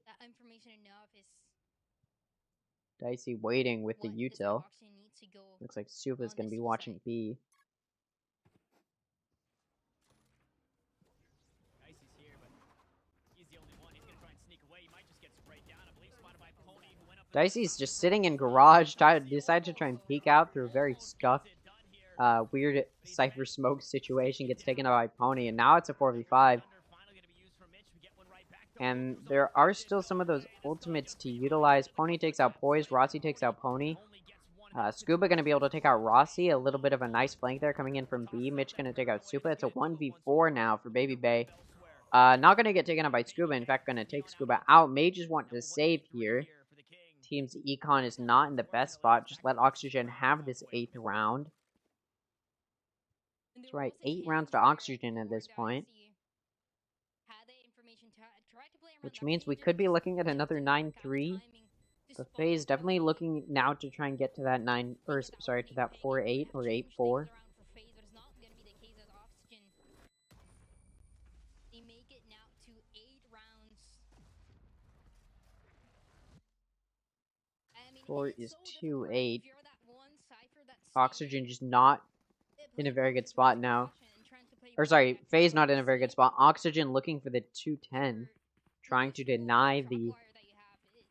Dicey waiting with the util. Looks like Supa is gonna be watching B. Dicey's just sitting in garage, decided to try and peek out through a very scuffed, weird Cypher Smoke situation, gets taken out by Pony, and now it's a 4v5. And there are still some of those ultimates to utilize. Pony takes out Poise, Rossi takes out Pony. Scuba going to be able to take out Rossi. A little bit of a nice flank there coming in from B. Mitch going to take out Supa. It's a 1v4 now for Baby Bay. Not going to get taken out by Scuba. In fact, going to take Scuba out. Mages want to save here. Team's Econ is not in the best spot. Just let Oxygen have this 8th round. That's right, 8 rounds to Oxygen at this point. Which means we could be looking at another 9-3. The FaZe definitely looking now to try and get to that 4-8 or 8-4. Score is 2-8. Oxygen just not in a very good spot now. Or sorry, FaZe not in a very good spot. Oxygen looking for the 2-10. Trying to deny the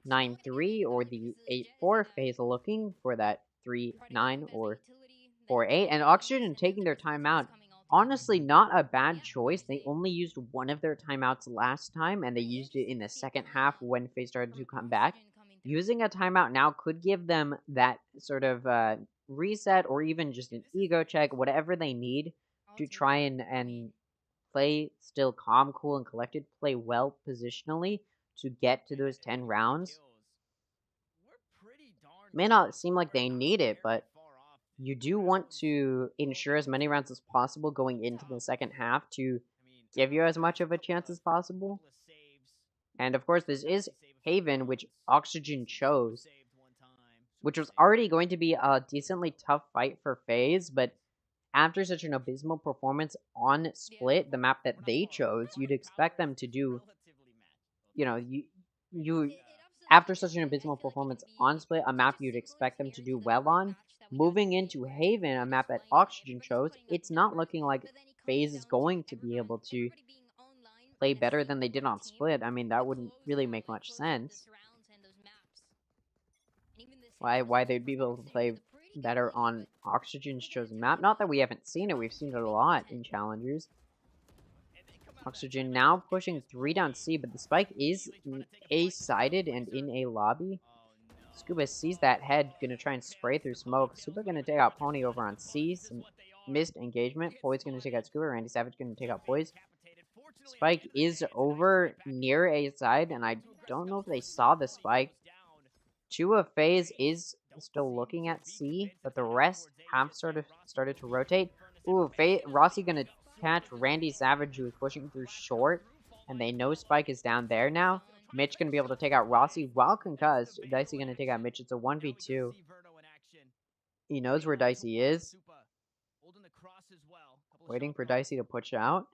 9-3 or the 8-4. FaZe looking for that 3-9 or 4-8. And Oxygen taking their timeout. Honestly, not a bad choice. They only used one of their timeouts last time, and they used it in the second half when FaZe started to come back. Using a timeout now could give them that sort of reset or even just an ego check, whatever they need to try and play still calm, cool, and collected, play well positionally to get to those 10 rounds. May not seem like they need it, but you do want to ensure as many rounds as possible going into the second half to give you as much of a chance as possible. And of course, this is Haven, which Oxygen chose, which was already going to be a decently tough fight for FaZe, but after such an abysmal performance on Split, the map that they chose, you'd expect them to do, after such an abysmal performance on Split, a map you'd expect them to do well on. Moving into Haven, a map that Oxygen chose, it's not looking like FaZe is going to be able to play better than they did on Split. I mean, that wouldn't really make much sense. Why they'd be able to play better on Oxygen's chosen map. Not that we haven't seen it, we've seen it a lot in Challengers. Oxygen now pushing 3 down C, but the spike is A-sided and in a lobby. Scuba sees that head, gonna try and spray through smoke. Scuba gonna take out Pony over on C, some missed engagement. Poise gonna take out Scuba, Randy Savage gonna take out Poise. Spike is over near A side, and I don't know if they saw the spike. 2 of FaZe is still looking at C, but the rest have started to rotate. Ooh, Rossi gonna catch Randy Savage, who is pushing through short, and they know Spike is down there now. Mitch gonna be able to take out Rossi while concussed. Dicey gonna take out Mitch. It's a 1v2. He knows where Dicey is. Waiting for Dicey to push out.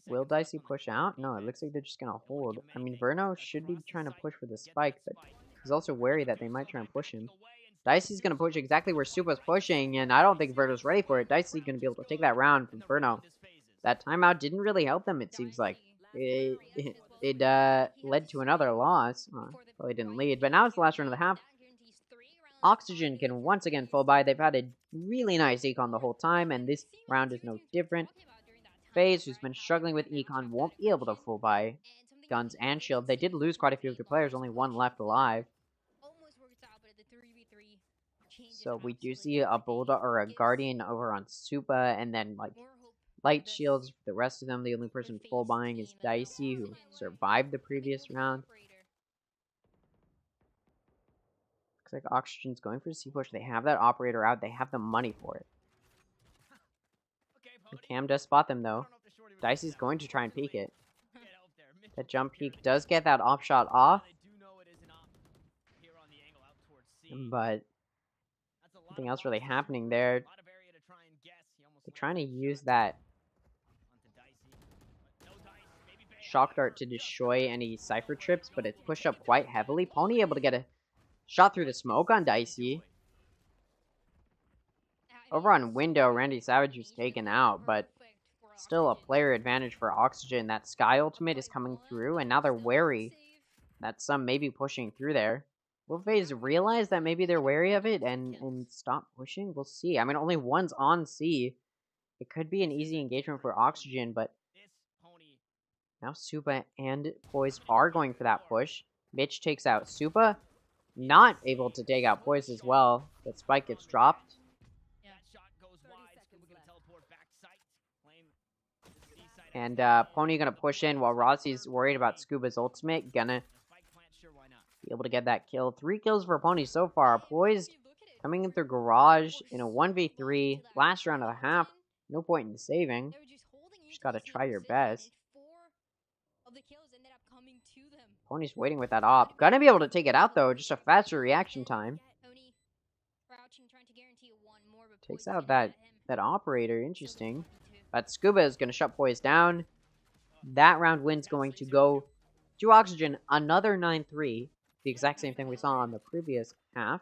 Will Dicey push out? No, it looks like they're just gonna hold. I mean, Verno should be trying to push for the spike, but he's also wary that they might try and push him. Dicey's gonna push exactly where Supa's pushing, and I don't think Verno's ready for it. Dicey's gonna be able to take that round from Verno. That timeout didn't really help them, it seems like. It led to another loss. Probably didn't lead, but now it's the last round of the half. Oxygen can once again full buy. They've had a really nice econ the whole time, and this round is no different. FaZe, who's been struggling with econ, won't be able to full buy guns and shield. They did lose quite a few of their players, only 1 left alive. So we do see a Bulldog or a Guardian over on Supa, and then like light shields for the rest of them. The only person full buying is Dicey, who survived the previous round. Looks like Oxygen's going for a C push. They have that operator out. They have the money for it. The Cam does spot them though. Dicey's going to try and peek it. That jump peek does get that op shot off, but nothing else really happening there. They're trying to use that shock dart to destroy any Cypher trips, but it's pushed up quite heavily. Pony able to get a shot through the smoke on Dicey. Over on Window, Randy Savage was taken out, but still a player advantage for Oxygen. That Sky ultimate is coming through, and now they're wary that some may be pushing through there. Will FaZe realize that maybe they're wary of it and stop pushing? We'll see. I mean, only one's on C. It could be an easy engagement for Oxygen, but now Supa and Poise are going for that push. Mitch takes out Supa. not able to take out Poise as well. That spike gets dropped. And Pony gonna push in while Rossi's worried about Scuba's ultimate. Gonna be able to get that kill. 3 kills for Pony so far. Poised coming in through Garage in a 1v3. Last round of the half. No point in saving. Just gotta try your best. Pony's waiting with that op. Gonna be able to take it out though. Just a faster reaction time. Takes out that operator. Interesting. But Scuba is gonna shut Poise down. That round win's going to go to Oxygen. Another 9-3. The exact same thing we saw on the previous half.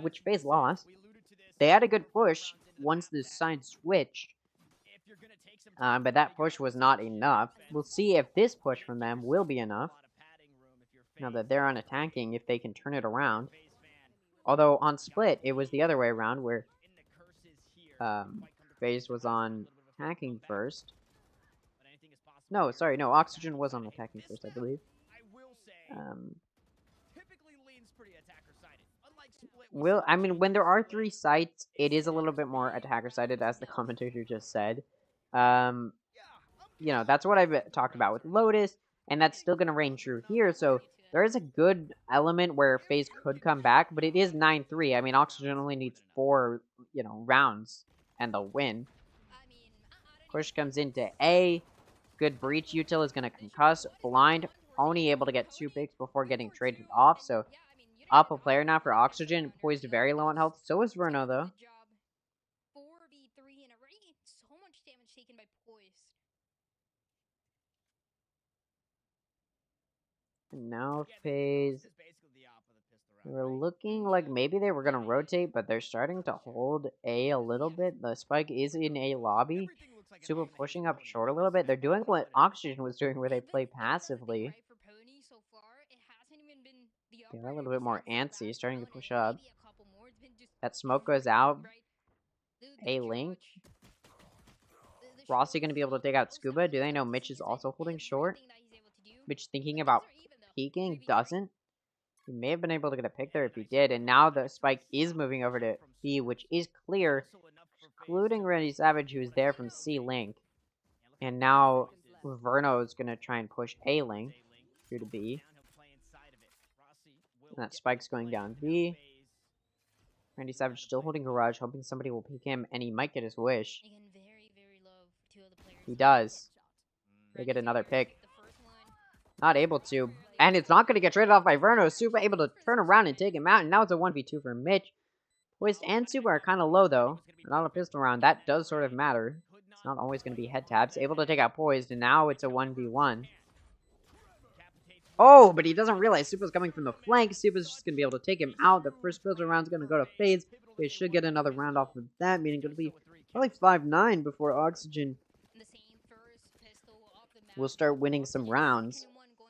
Which FaZe lost. They had a good push once the side switched. But that push was not enough. We'll see if this push from them will be enough. Now that they're unattacking, if they can turn it around. Although on Split, it was the other way around where FaZe was on attacking first. No, sorry, no, Oxygen was on attacking first, I believe. I mean, when there are 3 sites, it is a little bit more attacker-sided, as the commentator just said. You know, that's what I've talked about with Lotus, and that's still going to reign true here, so there is a good element where FaZe could come back, but it is 9-3. I mean, Oxygen only needs 4, you know, rounds, and they'll win. Push comes into A. Good breach util is going to concuss. Blind, only able to get 2 picks before getting traded off, so up a player now for Oxygen. Poised very low on health. So is Verno, though. And now FaZe. We're looking like maybe they were going to rotate, but they're starting to hold A a little bit. The spike is in A lobby. Super pushing up short a little bit. They're doing what Oxygen was doing where they play passively. They're a little bit more antsy, starting to push up. That smoke goes out. A link. Rossi going to be able to take out Scuba. Do they know Mitch is also holding short? Mitch thinking about peeking, doesn't. He may have been able to get a pick there if he did, and now the spike is moving over to B, which is clear, including Randy Savage, who's there from C link. And now Verno is going to try and push A link through to B. And that spike's going down B. Randy Savage still holding Garage, hoping somebody will pick him, and he might get his wish. He does. They get another pick. Not able to. And it's not going to get traded off by Verno. Super able to turn around and take him out. And now it's a 1v2 for Mitch. Poised and Super are kind of low, though. Not a pistol round. That does sort of matter. It's not always going to be head taps. Able to take out Poised. And now it's a 1v1. Oh, but he doesn't realize Super's coming from the flank. Super's just going to be able to take him out. The first pistol round's going to go to FaZe. They should get another round off of that. Meaning it'll be probably 5-9 before Oxygen will start winning some rounds.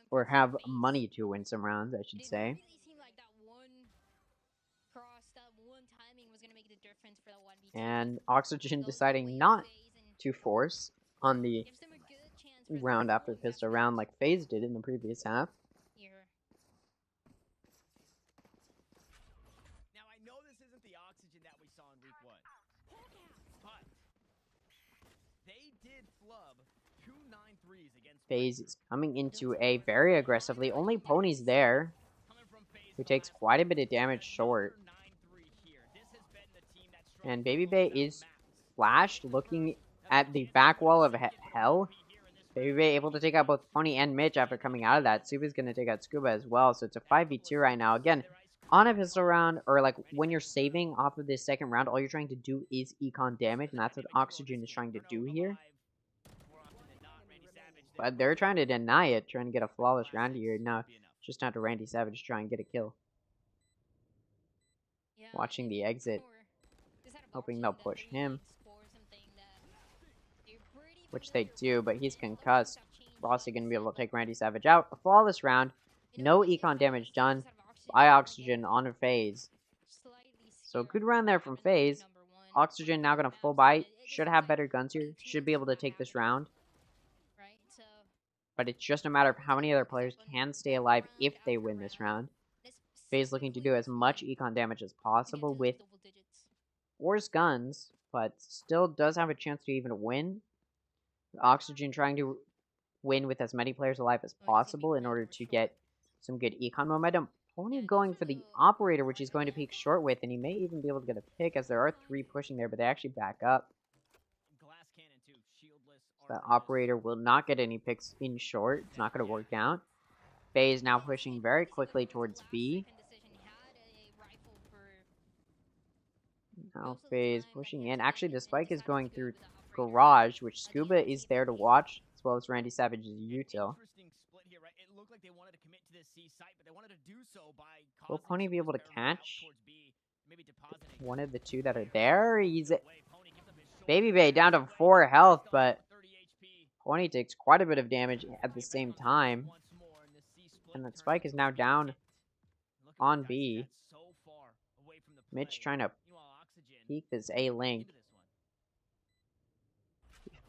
Or have money to win some rounds, I should say. And Oxygen deciding not to force on the round after pistol round like FaZe did in the previous half. Now, I know this isn't the Oxygen that we saw in week 1, but they did flub 2 9-3s against FaZe is coming into A very aggressively. Only Pony's there, who takes quite a bit of damage short. And Baby Bay is flashed, looking at the back wall of hell. Baby Bay able to take out both Pony and Mitch after coming out of that. Suba's going to take out Scuba as well, so it's a 5v2 right now. Again, on a pistol round, or like when you're saving off of this second round, all you're trying to do is econ damage, and that's what Oxygen is trying to do here. But they're trying to deny it, trying to get a flawless round here. Now, just down to Randy Savage try and get a kill. Watching the exit. Hoping they'll push him. Which they do, but he's concussed. Rossi going to be able to take Randy Savage out. A flawless round. No econ damage done by Oxygen on a FaZe. So good round there from FaZe. Oxygen now going to full buy. Should have better guns here. Should be able to take this round. But it's just a matter of how many other players can stay alive if they win this round. FaZe looking to do as much econ damage as possible with force guns, but still does have a chance to even win. Oxygen trying to win with as many players alive as possible in order to get some good econ momentum. Pony going for the operator, which he's going to peek short with, and he may even be able to get a pick as there are 3 pushing there, but they actually back up. So that operator will not get any picks in short. It's not going to work out. FaZe now pushing very quickly towards B. Now FaZe pushing in. Actually, the spike is going through Garage, which Scuba is there to watch, as well as Randy Savage's util. Will Pony be able to catch one of the 2 that are there? He's Baby Bay down to 4 health, but Pony takes quite a bit of damage at the same time. And that spike is now down on B. Mitch trying to peek this A link.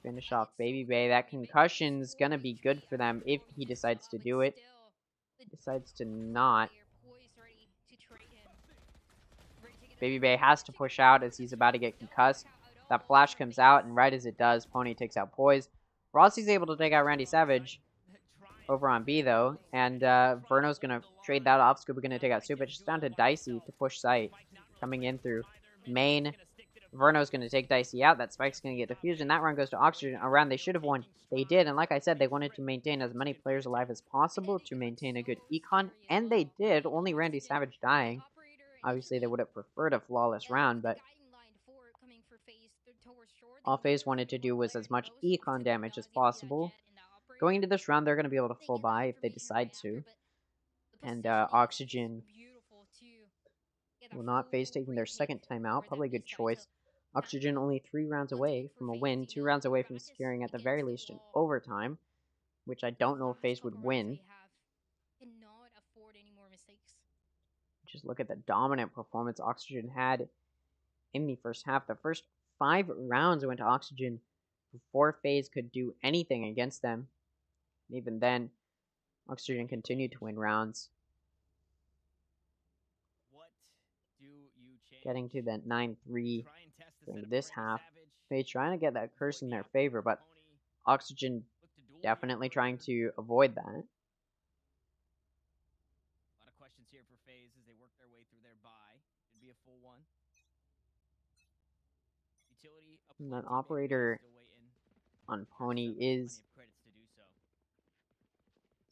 Finish off Baby Bay. That concussion's gonna be good for them if he decides to do it. He decides to not. Baby Bay has to push out as he's about to get concussed. That flash comes out, and right as it does, Pony takes out Poise. Rossi's able to take out Randy Savage over on B, though. And Verno's going to trade that off. Scuba going to take out Super. Just down to Dicey to push site. Coming in through main. Verno's going to take Dicey out. That Spike's going to get diffusion. That round goes to Oxygen. A round they should have won. They did. And like I said, they wanted to maintain as many players alive as possible to maintain a good econ. And they did. Only Randy Savage dying. Obviously, they would have preferred a flawless round, but all FaZe wanted to do was as much econ damage as possible. Going into this round, they're going to be able to full buy if they decide to. And Oxygen will not face taking their second timeout. Probably a good choice. Oxygen only 3 rounds away from a win, 2 rounds away from securing at the very least an overtime, which I don't know if FaZe would win. Just look at the dominant performance Oxygen had in the first half. The first 5 rounds went to Oxygen before FaZe could do anything against them. And even then, Oxygen continued to win rounds. Getting to that 9-3 during this half. FaZe trying to get that curse in their favor, but Oxygen definitely trying to avoid that. And that operator on Pony is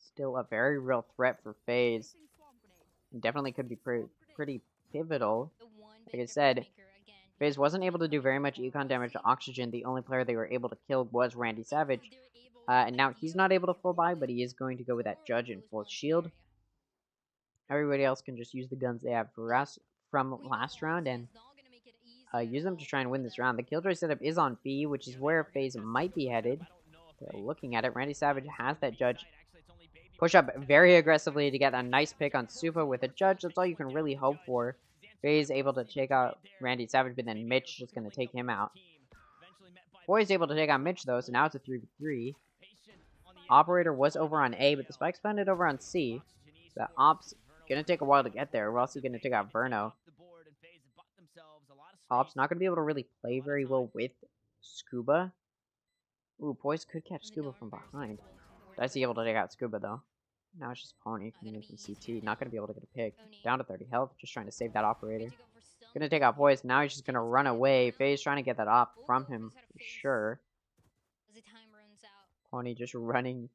still a very real threat for FaZe. Definitely could be pretty pivotal. Like I said, FaZe wasn't able to do very much econ damage to Oxygen. The only player they were able to kill was Randy Savage. And now he's not able to full buy, but he is going to go with that Judge and full shield. Everybody else can just use the guns they have from last round and use them to try and win this round. The Killjoy setup is on B, which is where FaZe might be headed. They're looking at it. Randy Savage has that Judge. Push up very aggressively to get a nice pick on Supa with a Judge. That's all you can really hope for. FaZe able to take out Randy Savage, but then Mitch just going to take him out. Boy's able to take out Mitch, though, so now it's a 3v3. Operator was over on A, but the Spike's planted over on C. The Op's going to take a while to get there. We're also going to take out Verno. Op's not going to be able to really play very well with Scuba. Ooh, Poise could catch Scuba from behind. Dicey able to take out Scuba, though. Now it's just Pony coming in from CT. Not going to be able to get a pick. Down to 30 health. Just trying to save that operator. Going to take out Poise. Now he's just going to run away. FaZe trying to get that op from him for sure. Pony just running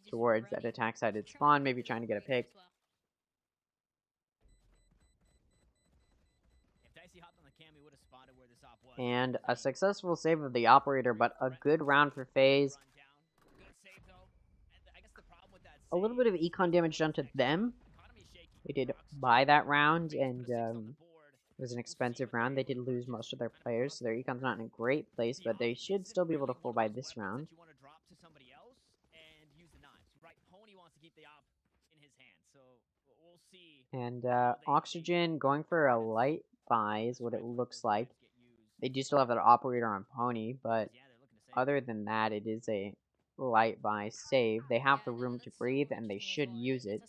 towards that attack-sided spawn. Maybe trying to get a pick. And a successful save of the operator, but a good round for FaZe. A little bit of econ damage done to them. They did buy that round, and it was an expensive round. They did lose most of their players, so their econ's not in a great place, but they should still be able to full buy this round. And Oxygen going for a light buy is what it looks like. They do still have that operator on Pony, but other than that, it is a light buy save. They have the room to breathe, and they should use it.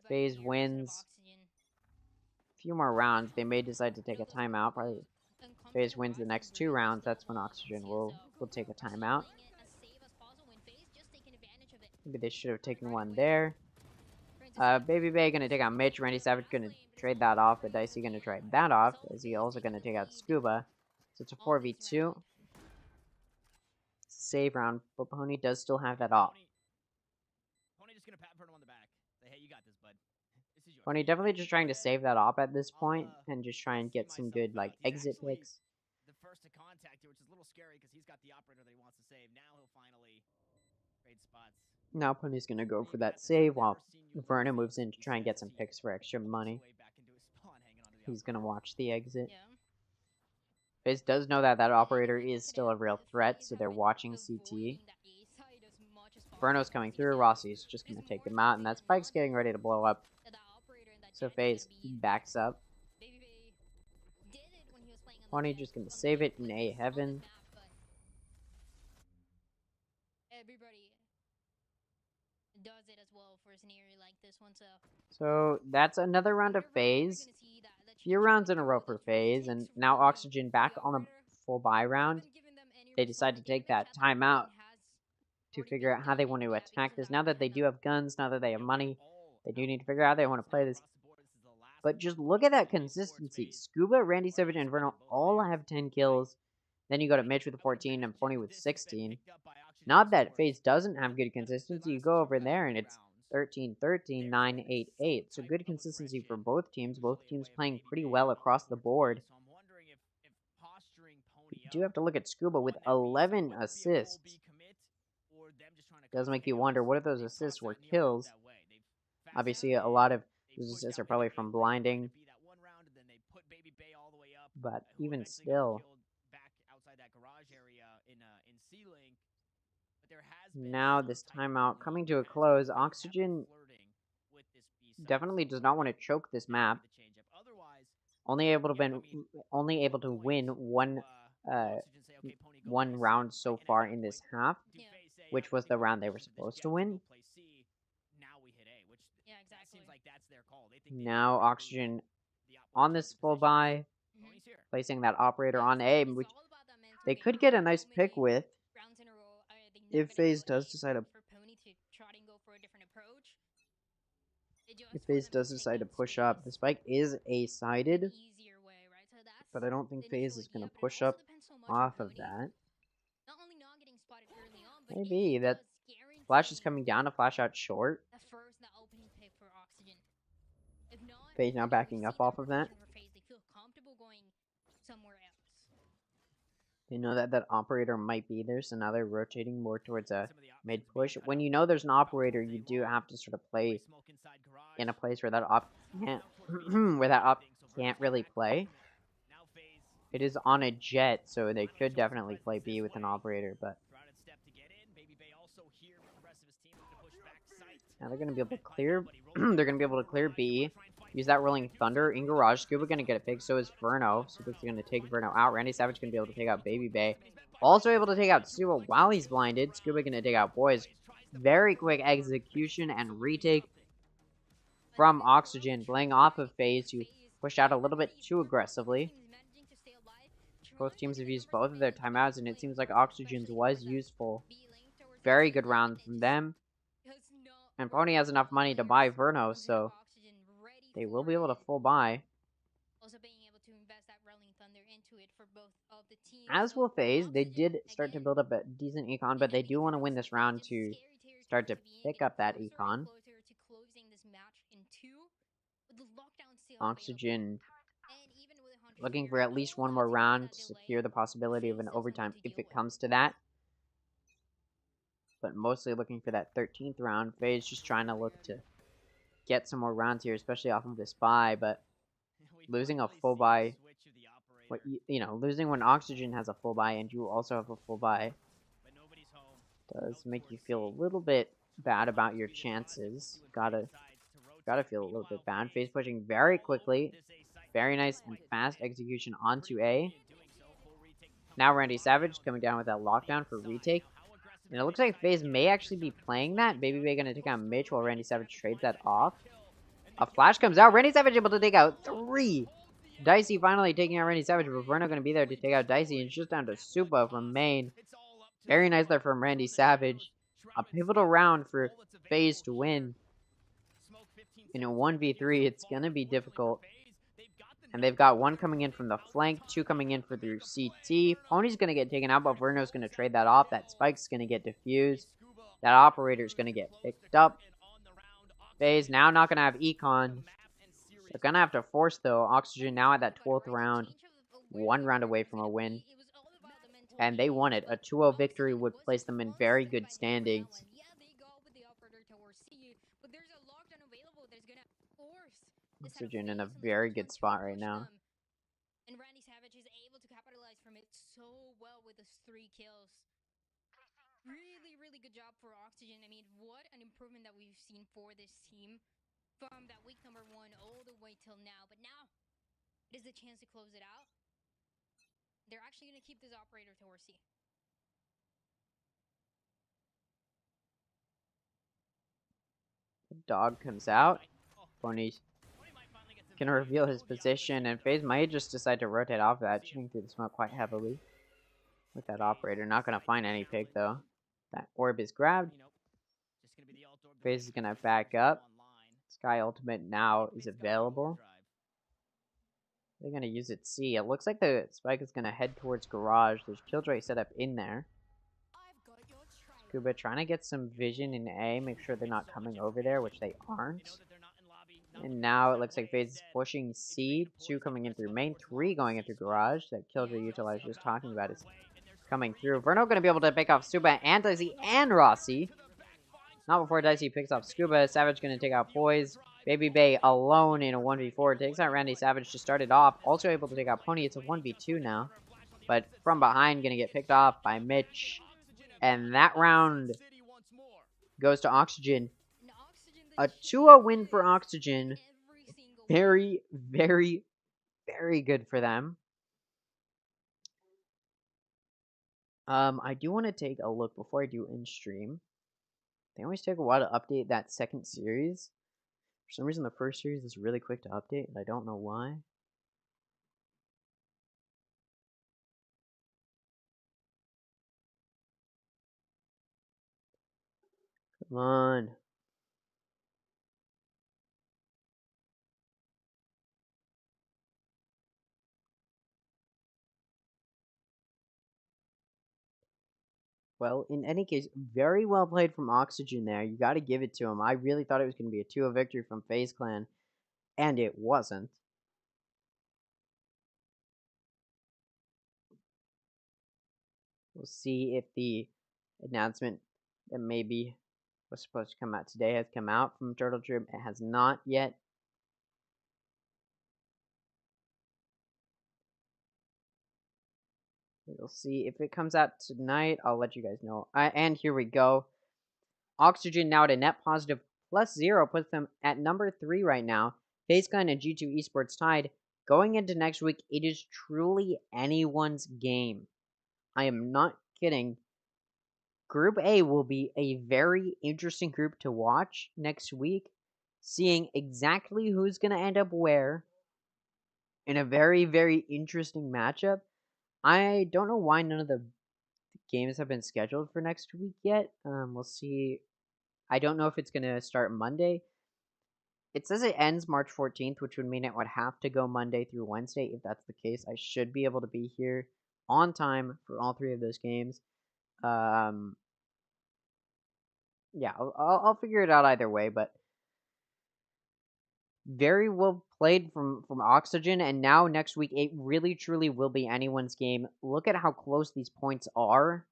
FaZe wins a few more rounds. They may decide to take a timeout. Probably FaZe wins the next 2 rounds. That's when Oxygen will take a timeout. Maybe they should have taken one there. Baby Bay gonna take out Mitch. Randy Savage gonna trade that off, but Dicey gonna trade that off, as he also gonna take out Scuba. So it's a 4v2. Save round, but Pony does still have that off. Pony just gonna pat Verno on the back. Say, hey, you got this, bud. This is yours. Pony definitely just trying to save that op at this point and just try and get some good like exit picks. The first to contact you, which is a little scary because he's got the operator that he wants to save. Now he'll finally trade spots. Now Pony's gonna go for that save while Verna moves in to try and get some picks for extra money. He's gonna watch the exit. FaZe does know that that operator is still a real threat, so they're watching CT. Verno's coming through. Rossi's just gonna take him out, and that Spike's getting ready to blow up. So FaZe backs up. Pony just gonna save it in A heaven. So that's another round of FaZe. Few rounds in a row for FaZe, and now Oxygen back on a full buy round. They decide to take that timeout to figure out how they want to attack this. Now that they do have guns, now that they have money, they do need to figure out how they want to play this. But just look at that consistency. Scuba, Randy Savage, and Vernal all have 10 kills. Then you go to Mitch with 14 and Pony with 16. Not that FaZe doesn't have good consistency. You go over there and it's 13-13, 9-8-8. So good consistency for both teams. Both teams playing pretty well across the board. You do have to look at Scuba with 11 assists. Does make you wonder, what if those assists were kills? Obviously, a lot of those assists are probably from blinding. But even still. Now this timeout coming to a close. Oxygen definitely does not want to choke this map. Only able to win one round so far in this half, which was the round they were supposed to win. Now Oxygen on this full buy, placing that operator on A, which they could get a nice pick with. If FaZe does decide to push up, the spike is A-sided, but I don't think FaZe is going to push up off of that. Maybe that flash is coming down to flash out short. FaZe now backing up off of that. They know that that operator might be there, so now they're rotating more towards a mid push. When you know there's an operator, you do have to sort of play in a place where that op can't, can't really play. It is on a jet, so they could definitely play B with an operator, but now they're gonna be able to clear. They're gonna be able to clear B. Use that Rolling Thunder in Garage. Scuba gonna get a pick, so is Verno. Scuba's gonna take Verno out. Randy Savage gonna be able to take out Baby Bay. Also able to take out Scuba while he's blinded. Scuba gonna take out Boys. Very quick execution and retake from Oxygen, playing off of FaZe, who pushed out a little bit too aggressively. Both teams have used both of their timeouts, and it seems like Oxygen's was useful. Very good round from them. And Pony has enough money to buy Verno, so they will be able to full buy. As will FaZe, they did start to build up a decent econ, but they do want to win this round to start to pick up that econ. Oxygen looking for at least one more round to secure the possibility of an overtime if it comes to that. But mostly looking for that 13th round. FaZe just trying to look to get some more rounds here, especially off of this buy, but losing a full buy, losing when Oxygen has a full buy and you also have a full buy does make you feel a little bit bad about your chances. Gotta feel a little bit bad. FaZe pushing very quickly, very nice and fast execution onto A. Now Randy Savage coming down with that lockdown for retake. And it looks like FaZe may actually be playing that. Baby Bay gonna take out Mitch while Randy Savage trades that off. A flash comes out. Randy Savage able to take out 3. Dicey finally taking out Randy Savage, but we're not going to be there to take out Dicey. And it's just down to Supa from main. Very nice there from Randy Savage. A pivotal round for FaZe to win. In a 1v3, it's going to be difficult. And they've got 1 coming in from the flank, 2 coming in for through CT. Pony's going to get taken out, but Verno's going to trade that off. That Spike's going to get defused. That Operator's going to get picked up. FaZe now not going to have Econ. They're going to have to force, though. Oxygen now at that 12th round. 1 round away from a win. And they won it. A 2-0 victory would place them in very good standings. Oxygen in a very good spot right now. And Randy Savage is able to capitalize from it so well with his 3 kills. Really, really good job for Oxygen. I mean, what an improvement that we've seen for this team from that week number 1 all the way till now. But now, it is the chance to close it out. They're actually going to keep this Operator towards C. The dog comes out. Pony's gonna reveal his position, and FaZe might just decide to rotate off that, shooting through the smoke quite heavily with that Operator. Not gonna find any pick though. That orb is grabbed. FaZe is gonna back up. Sky Ultimate now is available. They're gonna use it C. It looks like the Spike is gonna head towards Garage. There's Killjoy set up in there. Scuba trying to get some vision in A, make sure they're not coming over there, which they aren't. And now it looks like FaZe is pushing C, 2 coming in through main, 3 going in through Garage. That Killjoy Util I was just talking about is coming through. Verno going to be able to pick off Scuba and Dicey and Rossi. Not before Dicey picks off Scuba. Savage going to take out Poise. Baby Bay alone in a 1v4. Takes out Randy Savage to start it off. Also able to take out Pony. It's a 1v2 now. But from behind, going to get picked off by Mitch. And that round goes to Oxygen. A 2-0 win for Oxygen. Very, very, very good for them. I do want to take a look before I do in stream. They always take a while to update that second series. For some reason, the first series is really quick to update, and I don't know why. Come on. Well, in any case, very well played from Oxygen there. You got to give it to him. I really thought it was going to be a 2-0 victory from FaZe Clan, and it wasn't. We'll see if the announcement that maybe was supposed to come out today has come out from Turtle Troop. It has not yet. We'll see if it comes out tonight. I'll let you guys know. And here we go. Oxygen now at a net positive +0 puts them at number 3 right now. FaZe Clan and G2 Esports tied. Going into next week, it is truly anyone's game. I am not kidding. Group A will be a very interesting group to watch next week, seeing exactly who's going to end up where in a very, very interesting matchup. I don't know why none of the games have been scheduled for next week yet. We'll see. I don't know if it's going to start Monday. It says it ends March 14th, which would mean it would have to go Monday through Wednesday. If that's the case, I should be able to be here on time for all 3 of those games. Yeah, I'll figure it out either way, but very well played from Oxygen, and now next week it really truly will be anyone's game. Look at how close these points are.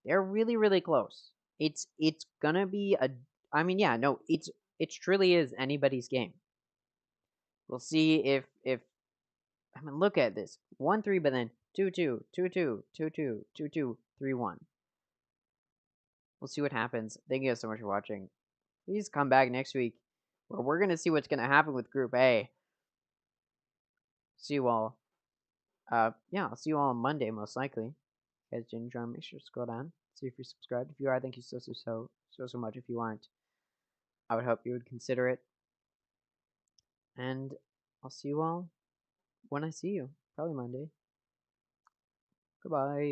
They're really, really close. It's gonna be a it truly is anybody's game. We'll see if I mean, look at this. 1-3, but then 2-2, 2-2, 2-2, 2-2, 3-1. We'll see what happens. Thank you guys so much for watching. Please come back next week where we're going to see what's going to happen with Group A. See you all. I'll see you all on Monday, most likely. If you guys didn't join, make sure to scroll down. See if you're subscribed. If you are, thank you so much. If you aren't, I would hope you would consider it. And I'll see you all when I see you. Probably Monday. Goodbye.